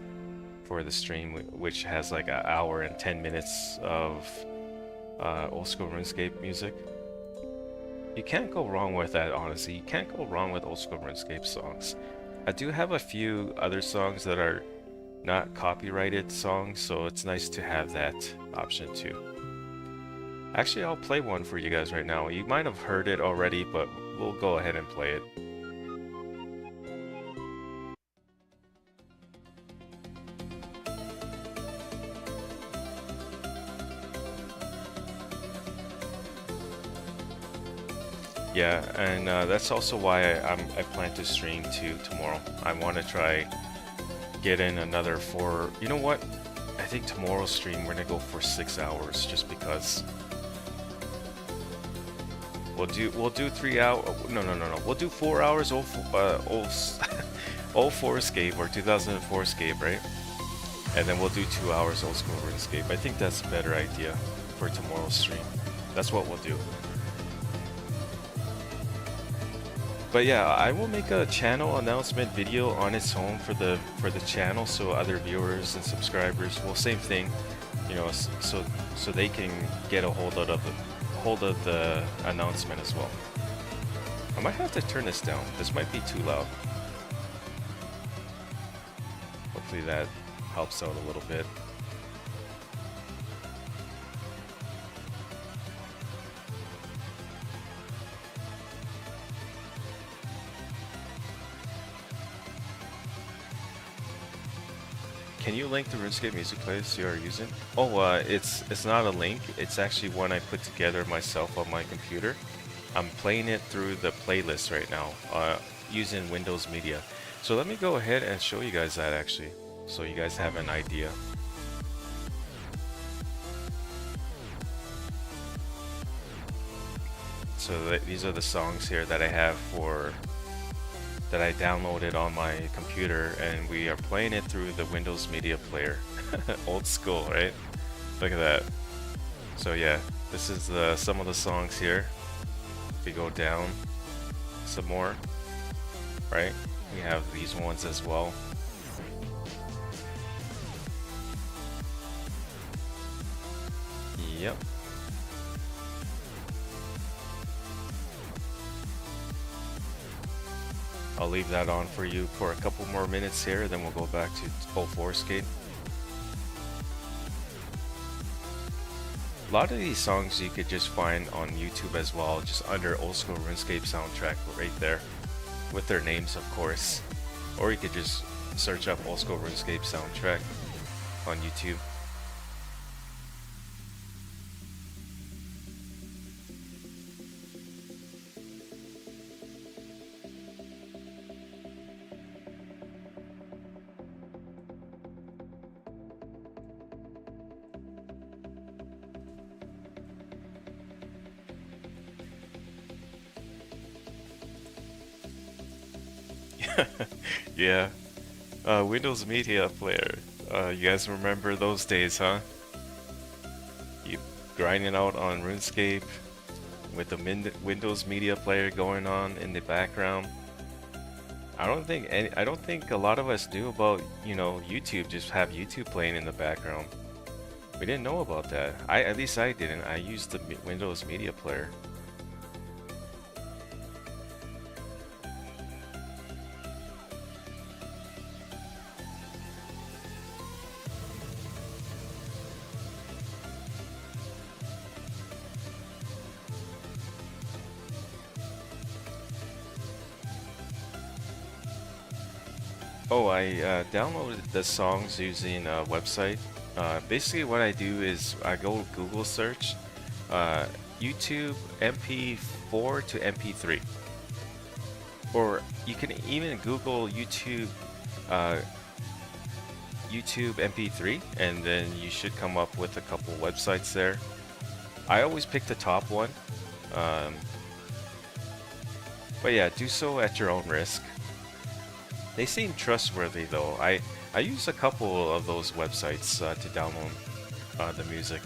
for the stream which has like an hour and 10 minutes of old school RuneScape music. You can't go wrong with that, honestly. You can't go wrong with old school RuneScape songs. I do have a few other songs that are not copyrighted songs, so it's nice to have that option too. Actually, I'll play one for you guys right now. You might have heard it already, but we'll go ahead and play it. Yeah, and that's also why I plan to stream too tomorrow. I want to try get in another four. You know what? I think tomorrow's stream we're gonna go for 6 hours just because we'll do 3 hour. No. We'll do 4 hours. Old 4Scape or 2004Scape, right? And then we'll do 2 hours old school RuneScape. I think that's a better idea for tomorrow's stream. That's what we'll do. But yeah, I will make a channel announcement video on its own for the channel, so other viewers and subscribers, well, same thing, you know, so they can get a hold of the announcement as well. I might have to turn this down. This might be too loud. Hopefully that helps out a little bit. Can you link the RuneScape music playlist you are using? Oh, it's not a link. It's actually one I put together myself on my computer. I'm playing it through the playlist right now, using Windows Media. So let me go ahead and show you guys that actually, so you guys have an idea. So these are the songs here that I have that I downloaded on my computer, and we are playing it through the Windows Media Player. Old school, right? Look at that. So yeah, this is some of the songs here. If we go down some more, right? We have these ones as well. Yep. I'll leave that on for you for a couple more minutes here, then we'll go back to 2004Scape. A lot of these songs you could just find on YouTube as well, just under Old School RuneScape soundtrack right there, with their names of course. Or you could just search up Old School RuneScape soundtrack on YouTube. Yeah, Windows Media Player. You guys remember those days, huh? You grinding out on RuneScape with the Windows Media Player going on in the background. I don't think a lot of us knew about, you know, YouTube. Just have YouTube playing in the background. We didn't know about that. At least I didn't. I used the Windows Media Player. Oh, I downloaded the songs using a website. Basically what I do is I go Google search YouTube MP4 to MP3. Or you can even Google YouTube YouTube MP3, and then you should come up with a couple websites there. I always pick the top one. But yeah, do so at your own risk. They seem trustworthy though. I use a couple of those websites to download the music.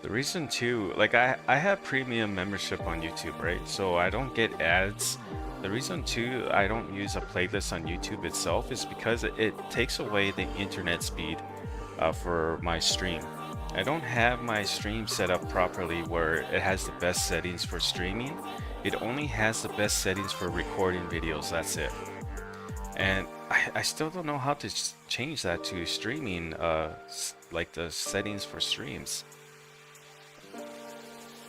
The reason too, like I have premium membership on YouTube, right? So I don't get ads. The reason too I don't use a playlist on YouTube itself is because it takes away the internet speed for my stream. I don't have my stream set up properly where it has the best settings for streaming. It only has the best settings for recording videos, that's it. And I still don't know how to change that to streaming, like the settings for streams.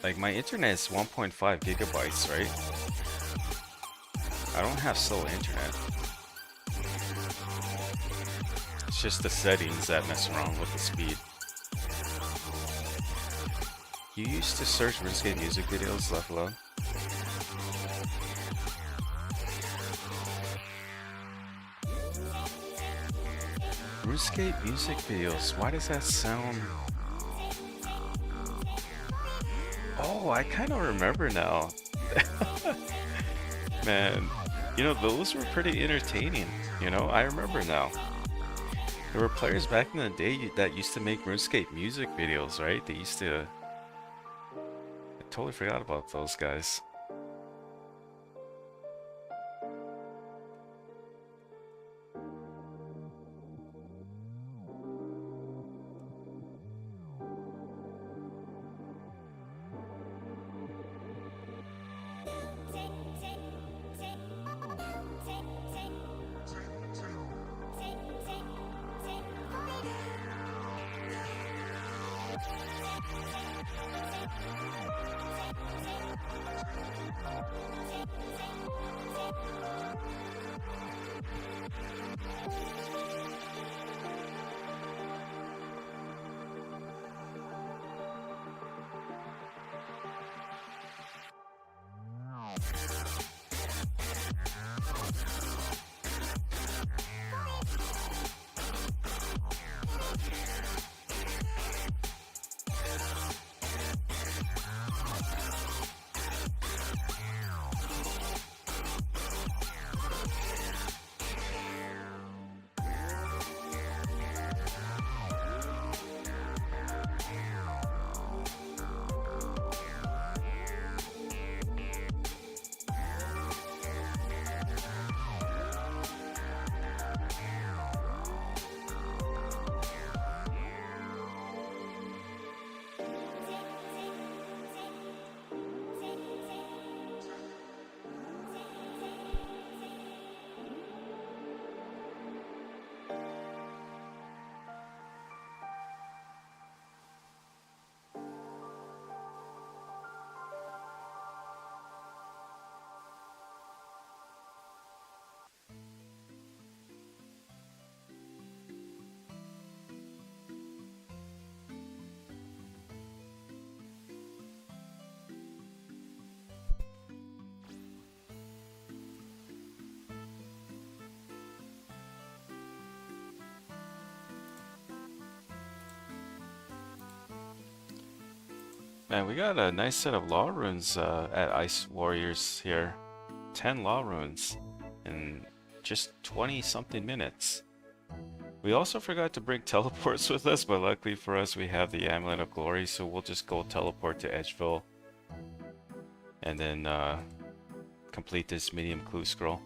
Like my internet is 1.5 gigabytes, right? I don't have slow internet. It's just the settings that mess around with the speed. You used to search RuneScape music videos left alone? RuneScape music videos, why does that sound... Oh, I kind of remember now. Man, you know, those were pretty entertaining. You know, I remember now. There were players back in the day that used to make RuneScape music videos, right? They used to... I totally forgot about those guys. Man, we got a nice set of law runes at Ice Warriors here. 10 law runes in just 20 something minutes. We also forgot to bring teleports with us, but luckily for us we have the Amulet of Glory, so we'll just go teleport to Edgeville and then complete this medium clue scroll.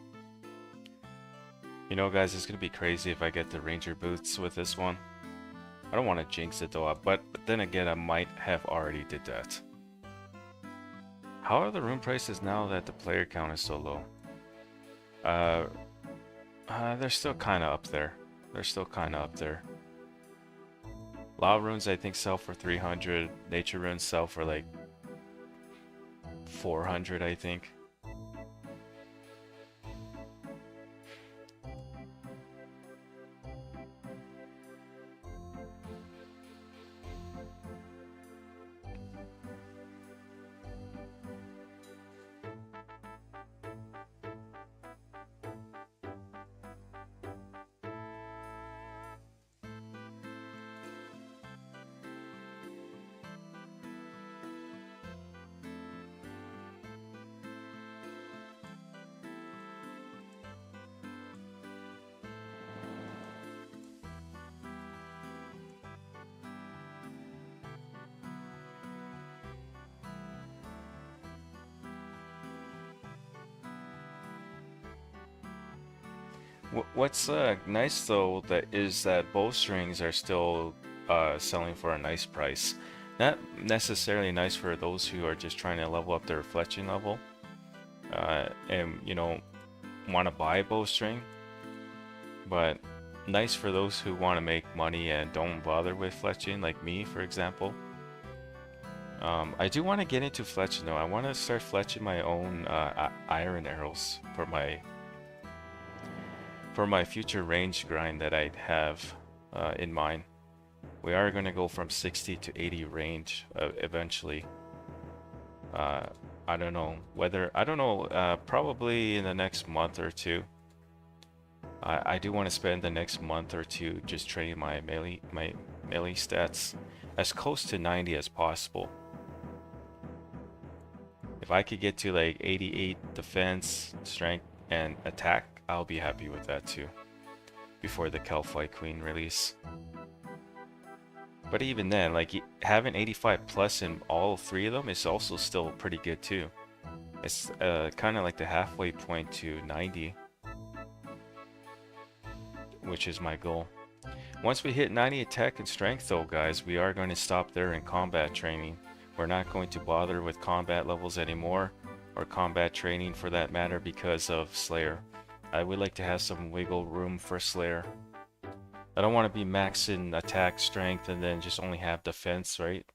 You know guys, it's gonna be crazy if I get the Ranger boots with this one. I don't want to jinx it though, but then again, I might have already did that. How are the rune prices now that the player count is so low? They're still kind of up there. They're still kind of up there. Law runes I think sell for 300. Nature runes sell for like 400, I think. What's nice though that is that bowstrings are still selling for a nice price. Not necessarily nice for those who are just trying to level up their fletching level, and want to buy bowstring, but nice for those who want to make money and don't bother with fletching, like me, for example. I do want to get into fletching though. I want to start fletching my own iron arrows for my future range grind that I have in mind. We are going to go from 60 to 80 range eventually. I don't know whether, probably in the next month or two. I do want to spend the next month or two just training my melee stats as close to 90 as possible. If I could get to like 88 defense, strength, and attack, I'll be happy with that too, before the Kelphi Queen release. But even then, like having 85 plus in all three of them is also still pretty good too. It's kind of like the halfway point to 90, which is my goal. Once we hit 90 attack and strength though, guys, we are going to stop there in combat training. We're not going to bother with combat levels anymore, or combat training for that matter, because of Slayer. I would like to have some wiggle room for Slayer. I don't want to be maxing attack strength and then just only have defense, right?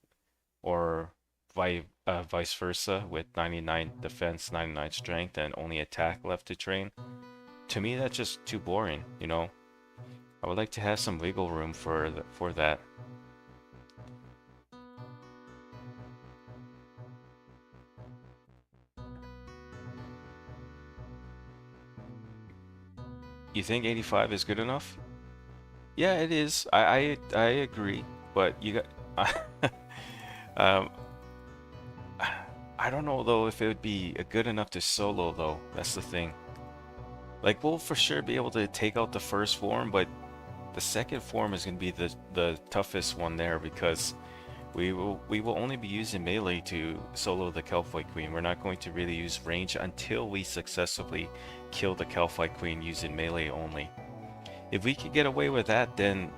Or vice versa, with 99 defense, 99 strength, and only attack left to train. To me, that's just too boring, you know? I would like to have some wiggle room for that. You think 85 is good enough? Yeah, it is. I agree, but you got um I don't know though if it would be good enough to solo though. That's the thing. Like we'll for sure be able to take out the first form, but the second form is going to be the toughest one there, because we will only be using melee to solo the Kelphi Queen. We're not going to really use range until we successfully kill the Kelphi Queen using melee only. If we could get away with that, then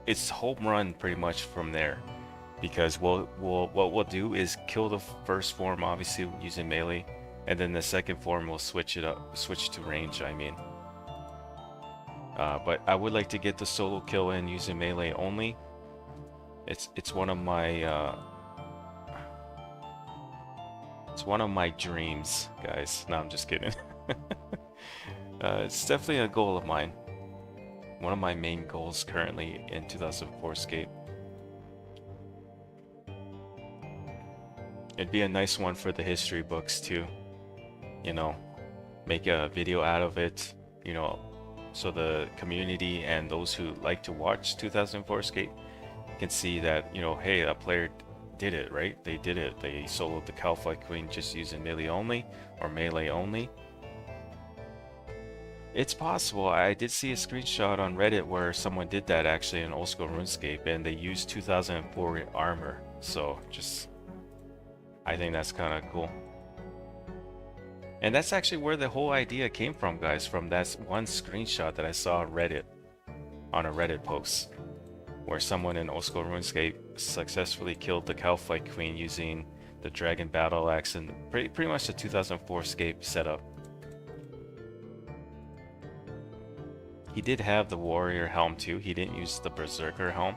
it's home run pretty much from there, because what we'll do is kill the first form obviously using melee, and then the second form will switch to range, I mean. But I would like to get the solo kill in using melee only. It's one of my dreams, guys. No, I'm just kidding. It's definitely a goal of mine. One of my main goals currently in 2004Scape. It'd be a nice one for the history books too. You know, make a video out of it, you know, so the community and those who like to watch 2004Scape can see that, you know, hey, a player did it, right? They did it. They soloed the Kelphi Queen just using melee only, or melee only. It's possible. I did see a screenshot on Reddit where someone did that actually in old school RuneScape, and they used 2004 armor. So just, I think that's kind of cool. And that's actually where the whole idea came from, guys, from that one screenshot that I saw on Reddit, on a Reddit post, where someone in old school RuneScape successfully killed the Kelphi Queen using the Dragon Battle Axe and pretty much the 2004Scape setup. He did have the Warrior Helm too. He didn't use the Berserker Helm.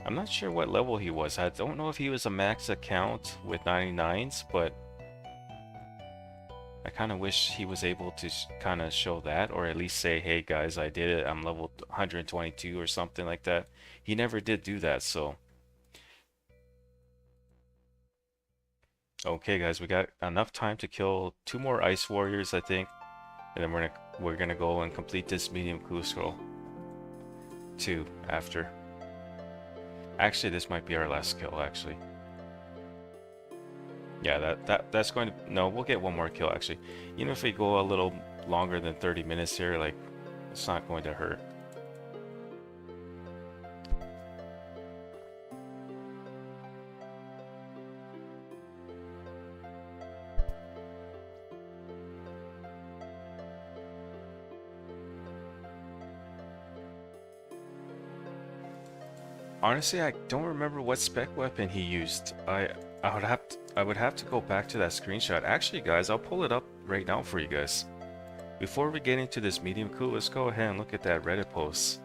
I'm not sure what level he was. I don't know if he was a max account with 99s, but I kind of wish he was able to kind of show that, or at least say, hey guys, I did it. I'm level 122 or something like that. He never did do that, so. Okay guys, we got enough time to kill 2 more Ice Warriors, I think. And then we're gonna go and complete this medium clue scroll 2 after. Actually, this might be our last kill, actually. Yeah, that's going to... No, we'll get one more kill, actually. Even if we go a little longer than 30 minutes here, like, it's not going to hurt. Honestly, I don't remember what spec weapon he used. I would have to go back to that screenshot. Actually, guys, I'll pull it up right now for you guys. Before we get into this medium coup, let's go ahead and look at that Reddit post.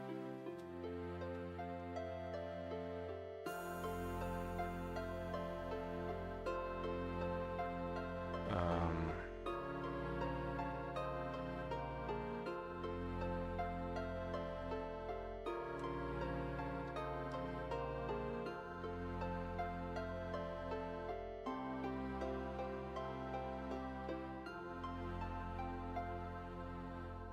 Um,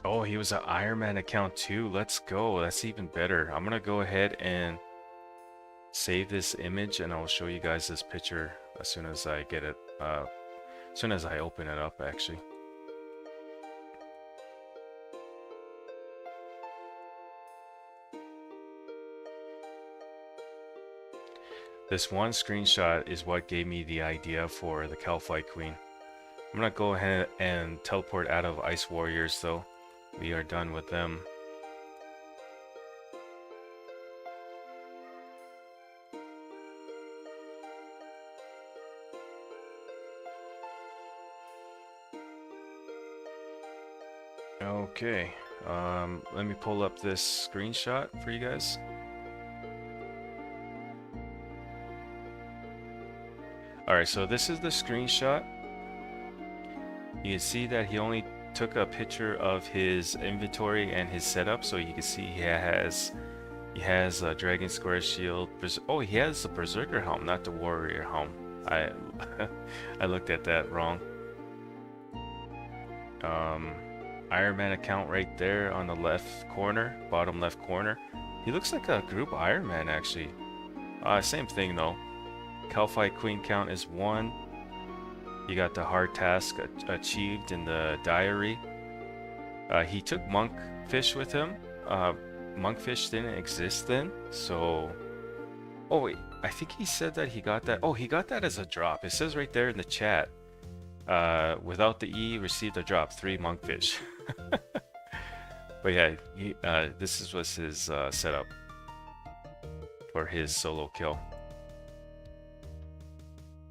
oh, he was an Iron Man account too. Let's go. That's even better. I'm gonna go ahead and save this image, and I'll show you guys this picture as soon as I get it. As soon as I open it up, actually. This one screenshot is what gave me the idea for the Calphite Queen. I'm gonna go ahead and teleport out of Ice Warriors though. We are done with them. Okay, let me pull up this screenshot for you guys. Alright, so this is the screenshot. You can see that he only took a picture of his inventory and his setup, so you can see he has a Dragon Square shield. Oh, he has the Berserker helm, not the Warrior helm. I I looked at that wrong. Iron Man account right there on the left corner, bottom left corner. He looks like a group Iron Man actually. Same thing though. Calphite Queen count is 1. You got the hard task achieved in the diary. He took monkfish with him. Monkfish didn't exist then, so... Oh wait, I think he said that he got that... Oh, he got that as a drop. It says right there in the chat. Without the E, received a drop, 3 monkfish. But yeah, this was his setup for his solo kill.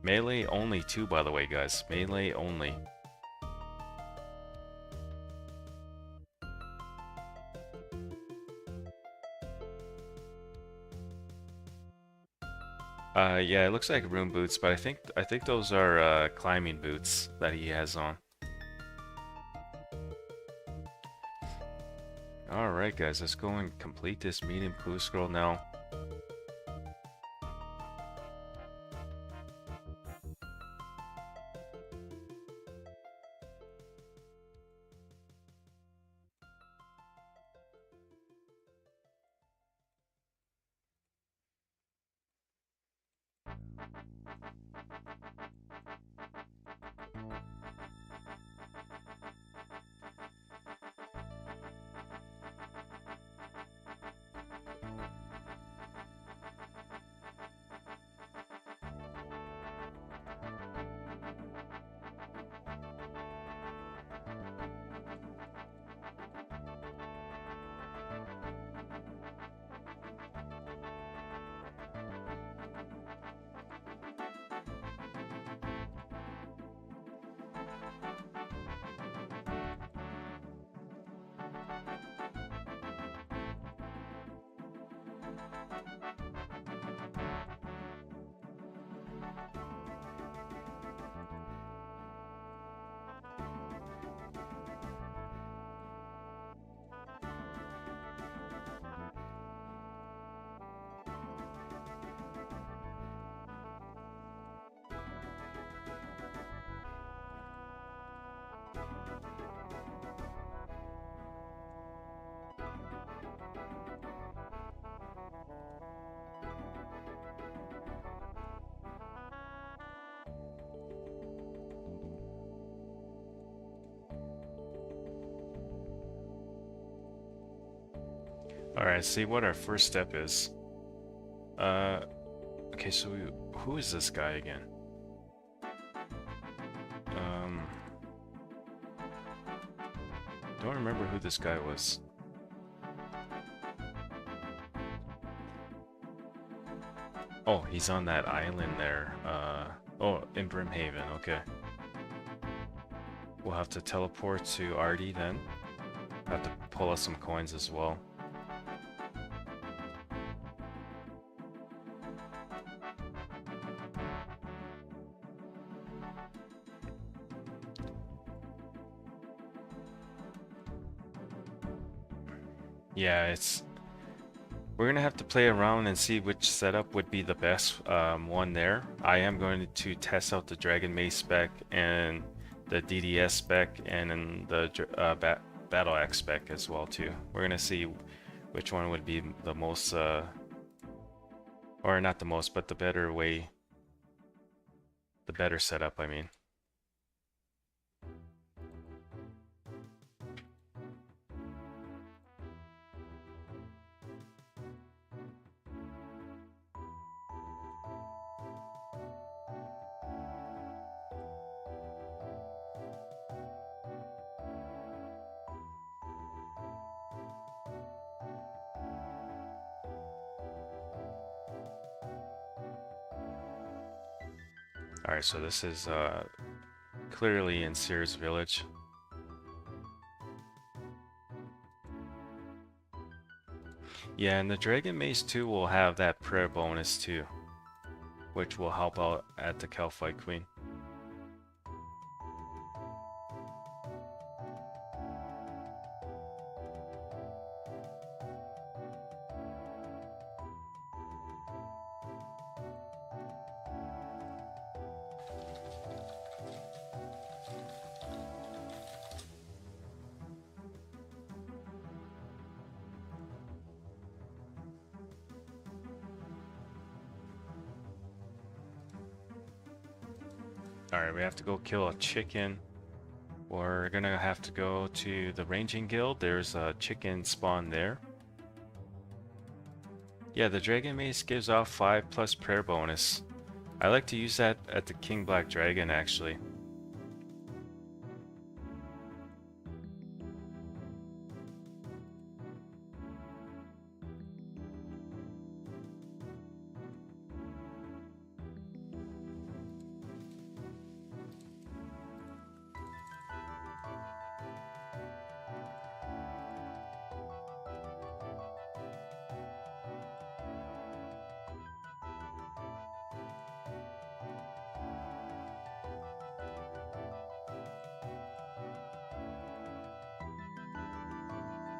Melee only too, by the way, guys. Melee only. Yeah, it looks like room boots, but I think those are climbing boots that he has on. Alright guys, let's go and complete this medium clue scroll now. Alright, see what our first step is. Okay, so who is this guy again? Don't remember who this guy was. Oh, he's on that island there. Oh, in Brimhaven. Okay. We'll have to teleport to Artie then. Have to pull out some coins as well. Yeah, we're gonna have to play around and see which setup would be the best one there. I am going to test out the Dragon Mace spec and the DDS spec and then the Battle Axe spec as well too. We're gonna see which one would be the most, or not the most, but the better way, the better setup, I mean. Alright, so this is clearly in Sears Village. Yeah, and the Dragon Mace 2 will have that prayer bonus too, which will help out at the Calphite Queen. Alright, we have to go kill a chicken. We're gonna have to go to the Ranging Guild. There's a chicken spawn there. Yeah, the Dragon Mace gives off 5+ prayer bonus. I like to use that at the King Black Dragon actually.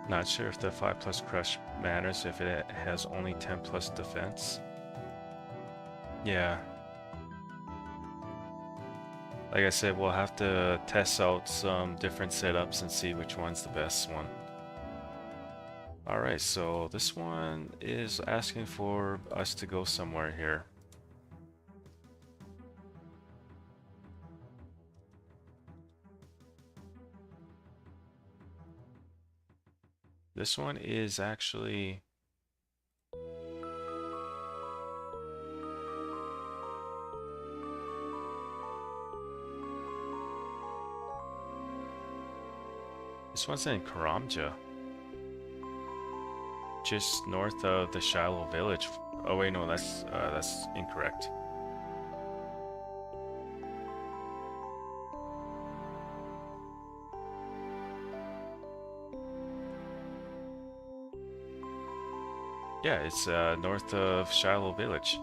Not sure if the 5+ crush matters if it has only 10+ defense. Yeah. Like I said, we'll have to test out some different setups and see which one's the best one. Alright, so this one is asking for us to go somewhere here. This one is actually... This one's in Karamja. Just north of the Shiloh village. Oh wait, no, that's incorrect. Yeah, it's north of Shiloh village.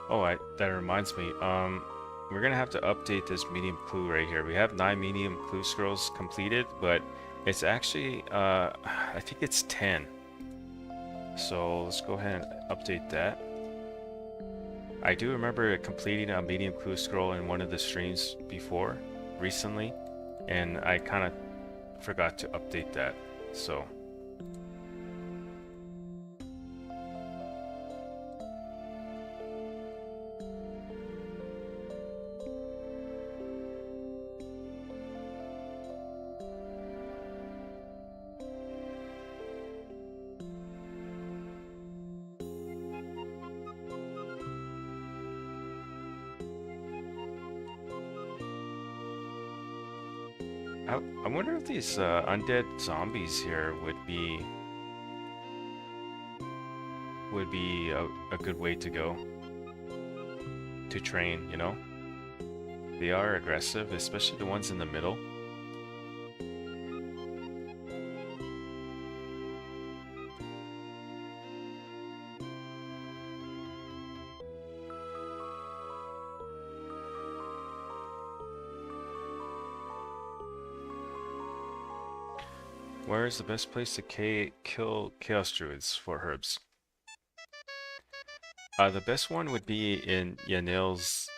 Oh, that reminds me. We're gonna have to update this medium clue right here. We have 9 medium clue scrolls completed, but it's actually, I think it's 10. So let's go ahead and update that. I do remember completing a medium clue scroll in one of the streams before, recently, and I kind of forgot to update that. So I wonder if these undead zombies here would be a good way to go to train, you know? They are aggressive, especially the ones in the middle. Where is the best place to kill Chaos Druids for herbs? The best one would be in Yanil's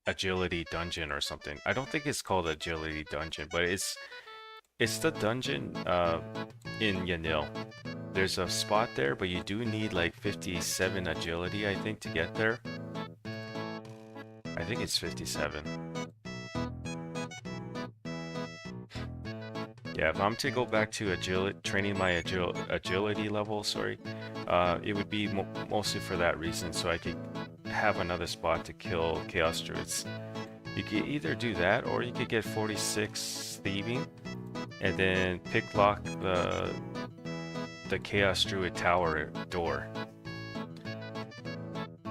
Agility Dungeon or something. I don't think it's called Agility Dungeon, but it's the dungeon in Yanil. There's a spot there, but you do need like 57 agility, I think, to get there. I think it's 57. Yeah, if I'm to go back to agility, training my agility level, sorry, it would be mostly for that reason, so I could have another spot to kill Chaos Druids. You could either do that, or you could get 46 thieving, and then picklock the Chaos Druid Tower door,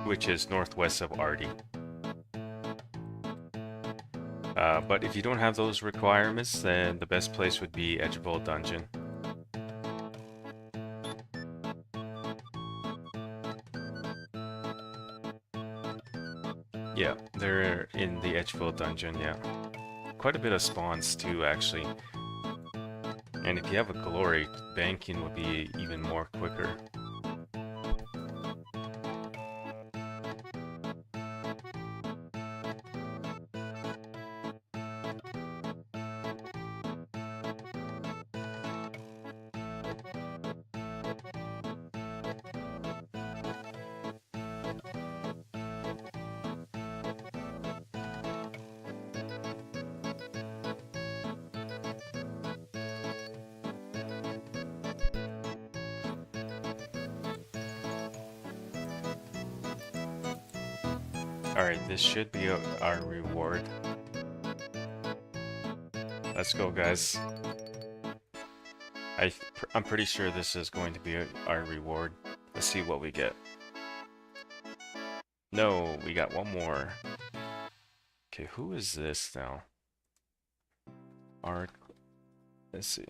which is northwest of Artie. But if you don't have those requirements, then the best place would be Edgeville Dungeon. Yeah, they're in the Edgeville Dungeon, yeah. Quite a bit of spawns too, actually. And if you have a glory, banking would be even more quicker. Alright, this should be our reward. Let's go, guys. I'm pretty sure this is going to be our reward. Let's see what we get. No, we got one more. Okay, who is this now? Let's see.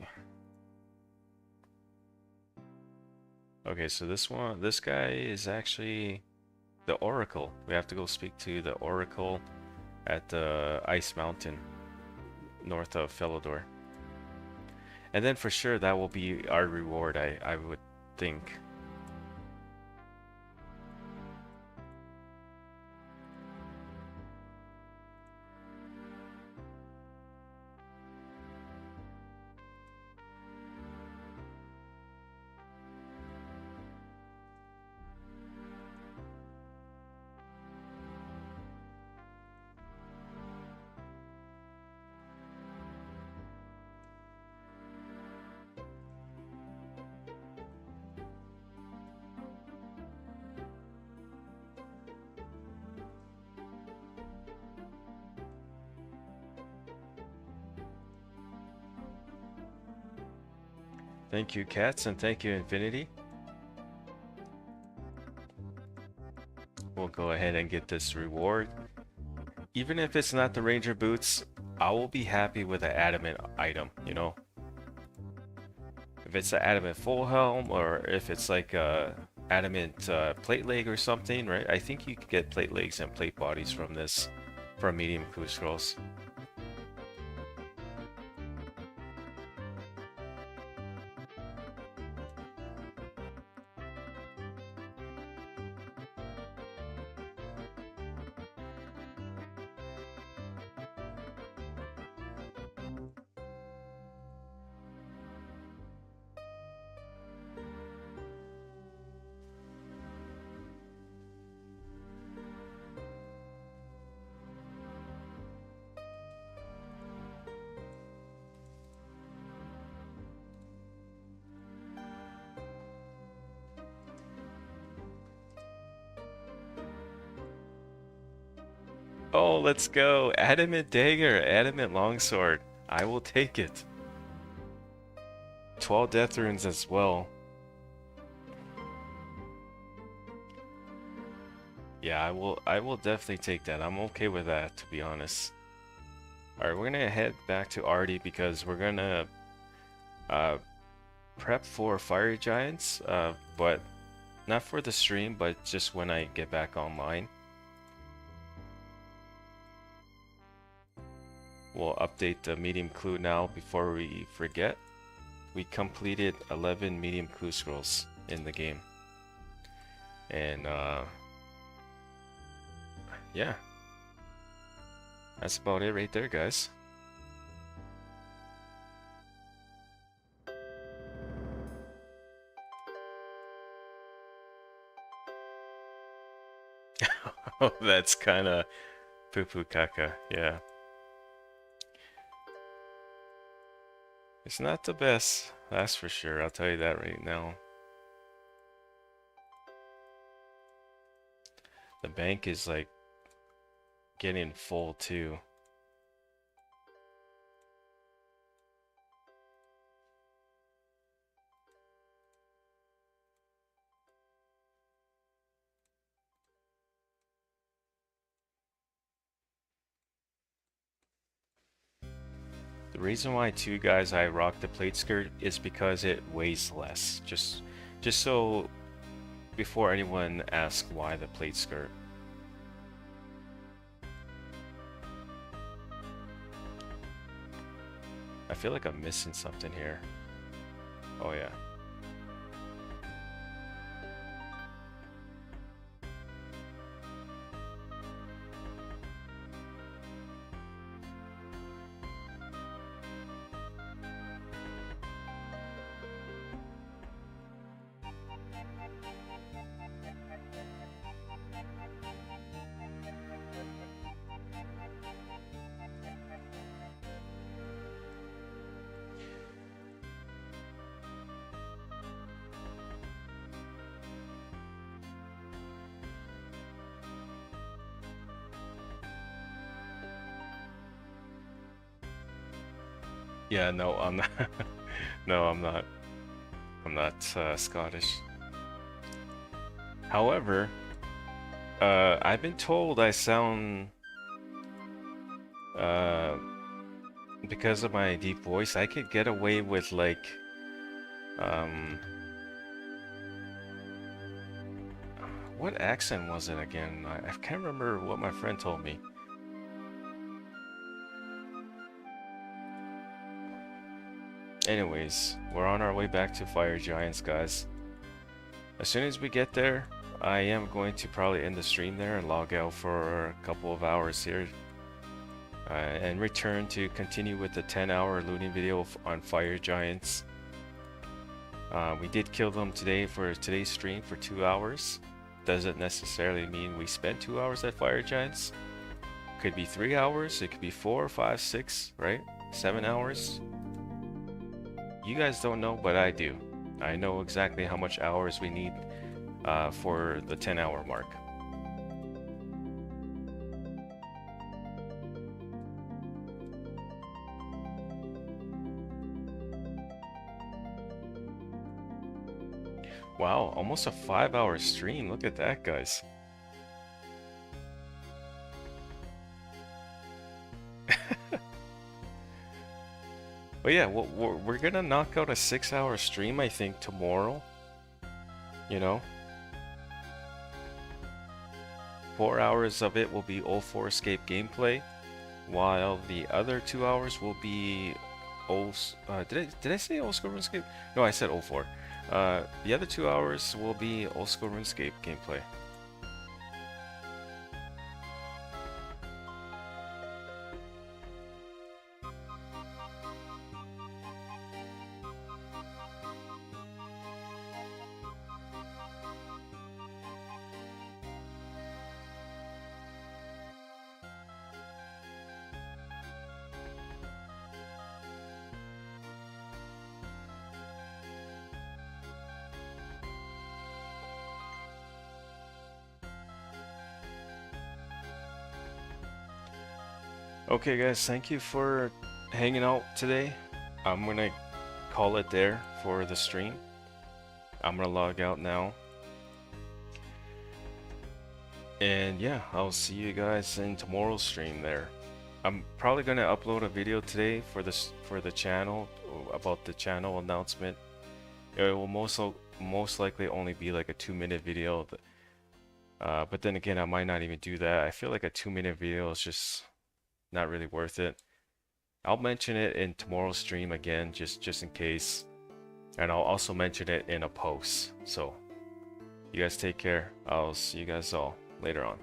Okay, so this guy is actually the Oracle. We have to go speak to the Oracle at the Ice Mountain, north of Felidor. And then for sure that will be our reward, I would think. Thank you, Cats, and thank you, Infinity. We'll go ahead and get this reward. Even if it's not the Ranger Boots, I will be happy with an adamant item, you know? If it's an adamant full helm, or if it's like a adamant plate leg or something, right? I think you could get plate legs and plate bodies from this, from medium clue scrolls. Oh, let's go. Adamant dagger, adamant longsword. I will take it. 12 death runes as well. Yeah, I will definitely take that. I'm okay with that, to be honest. Alright, we're gonna head back to Artie because we're gonna uh, prep for Fiery Giants, but not for the stream, but just when I get back online. We'll update the medium clue now before we forget. We completed 11 medium clue scrolls in the game. And yeah, that's about it right there, guys. Oh, that's kind of poo-poo caca, yeah. It's not the best, that's for sure. I'll tell you that right now. The bank is like getting full too. The reason why two guys I rock the plate skirt is because it weighs less. Just so before anyone asks why the plate skirt. I feel like I'm missing something here. Oh yeah. Yeah, no, I'm not. No, I'm not. I'm not Scottish. However, I've been told I sound, uh, because of my deep voice, I could get away with like, um, what accent was it again? I can't remember what my friend told me. Anyways, we're on our way back to Fire Giants, guys. As soon as we get there, I am going to probably end the stream there and log out for a couple of hours here. And return to continue with the 10-hour looting video on Fire Giants. We did kill them today for today's stream for 2 hours. Doesn't necessarily mean we spent 2 hours at Fire Giants. Could be 3 hours, it could be 4, 5, 6, right? 7 hours. You guys don't know, but I do. I know exactly how much hours we need for the 10-hour mark. Wow, almost a 5-hour stream. Look at that, guys. But yeah, we're gonna knock out a 6-hour stream, I think, tomorrow. You know? 4 hours of it will be 2004Scape gameplay, while the other 2 hours will be did I say old school RuneScape? No, I said 04. The other 2 hours will be old school RuneScape gameplay. Okay, guys, thank you for hanging out today. I'm gonna call it there for the stream. I'm gonna log out now. And yeah, I'll see you guys in tomorrow's stream there. I'm probably gonna upload a video today for the channel about the channel announcement. It will most likely only be like a 2-minute video. But then again, I might not even do that. I feel like a 2-minute video is just not really worth it. I'll mention it in tomorrow's stream again, just in case. And I'll also mention it in a post. So you guys take care. I'll see you guys all later on.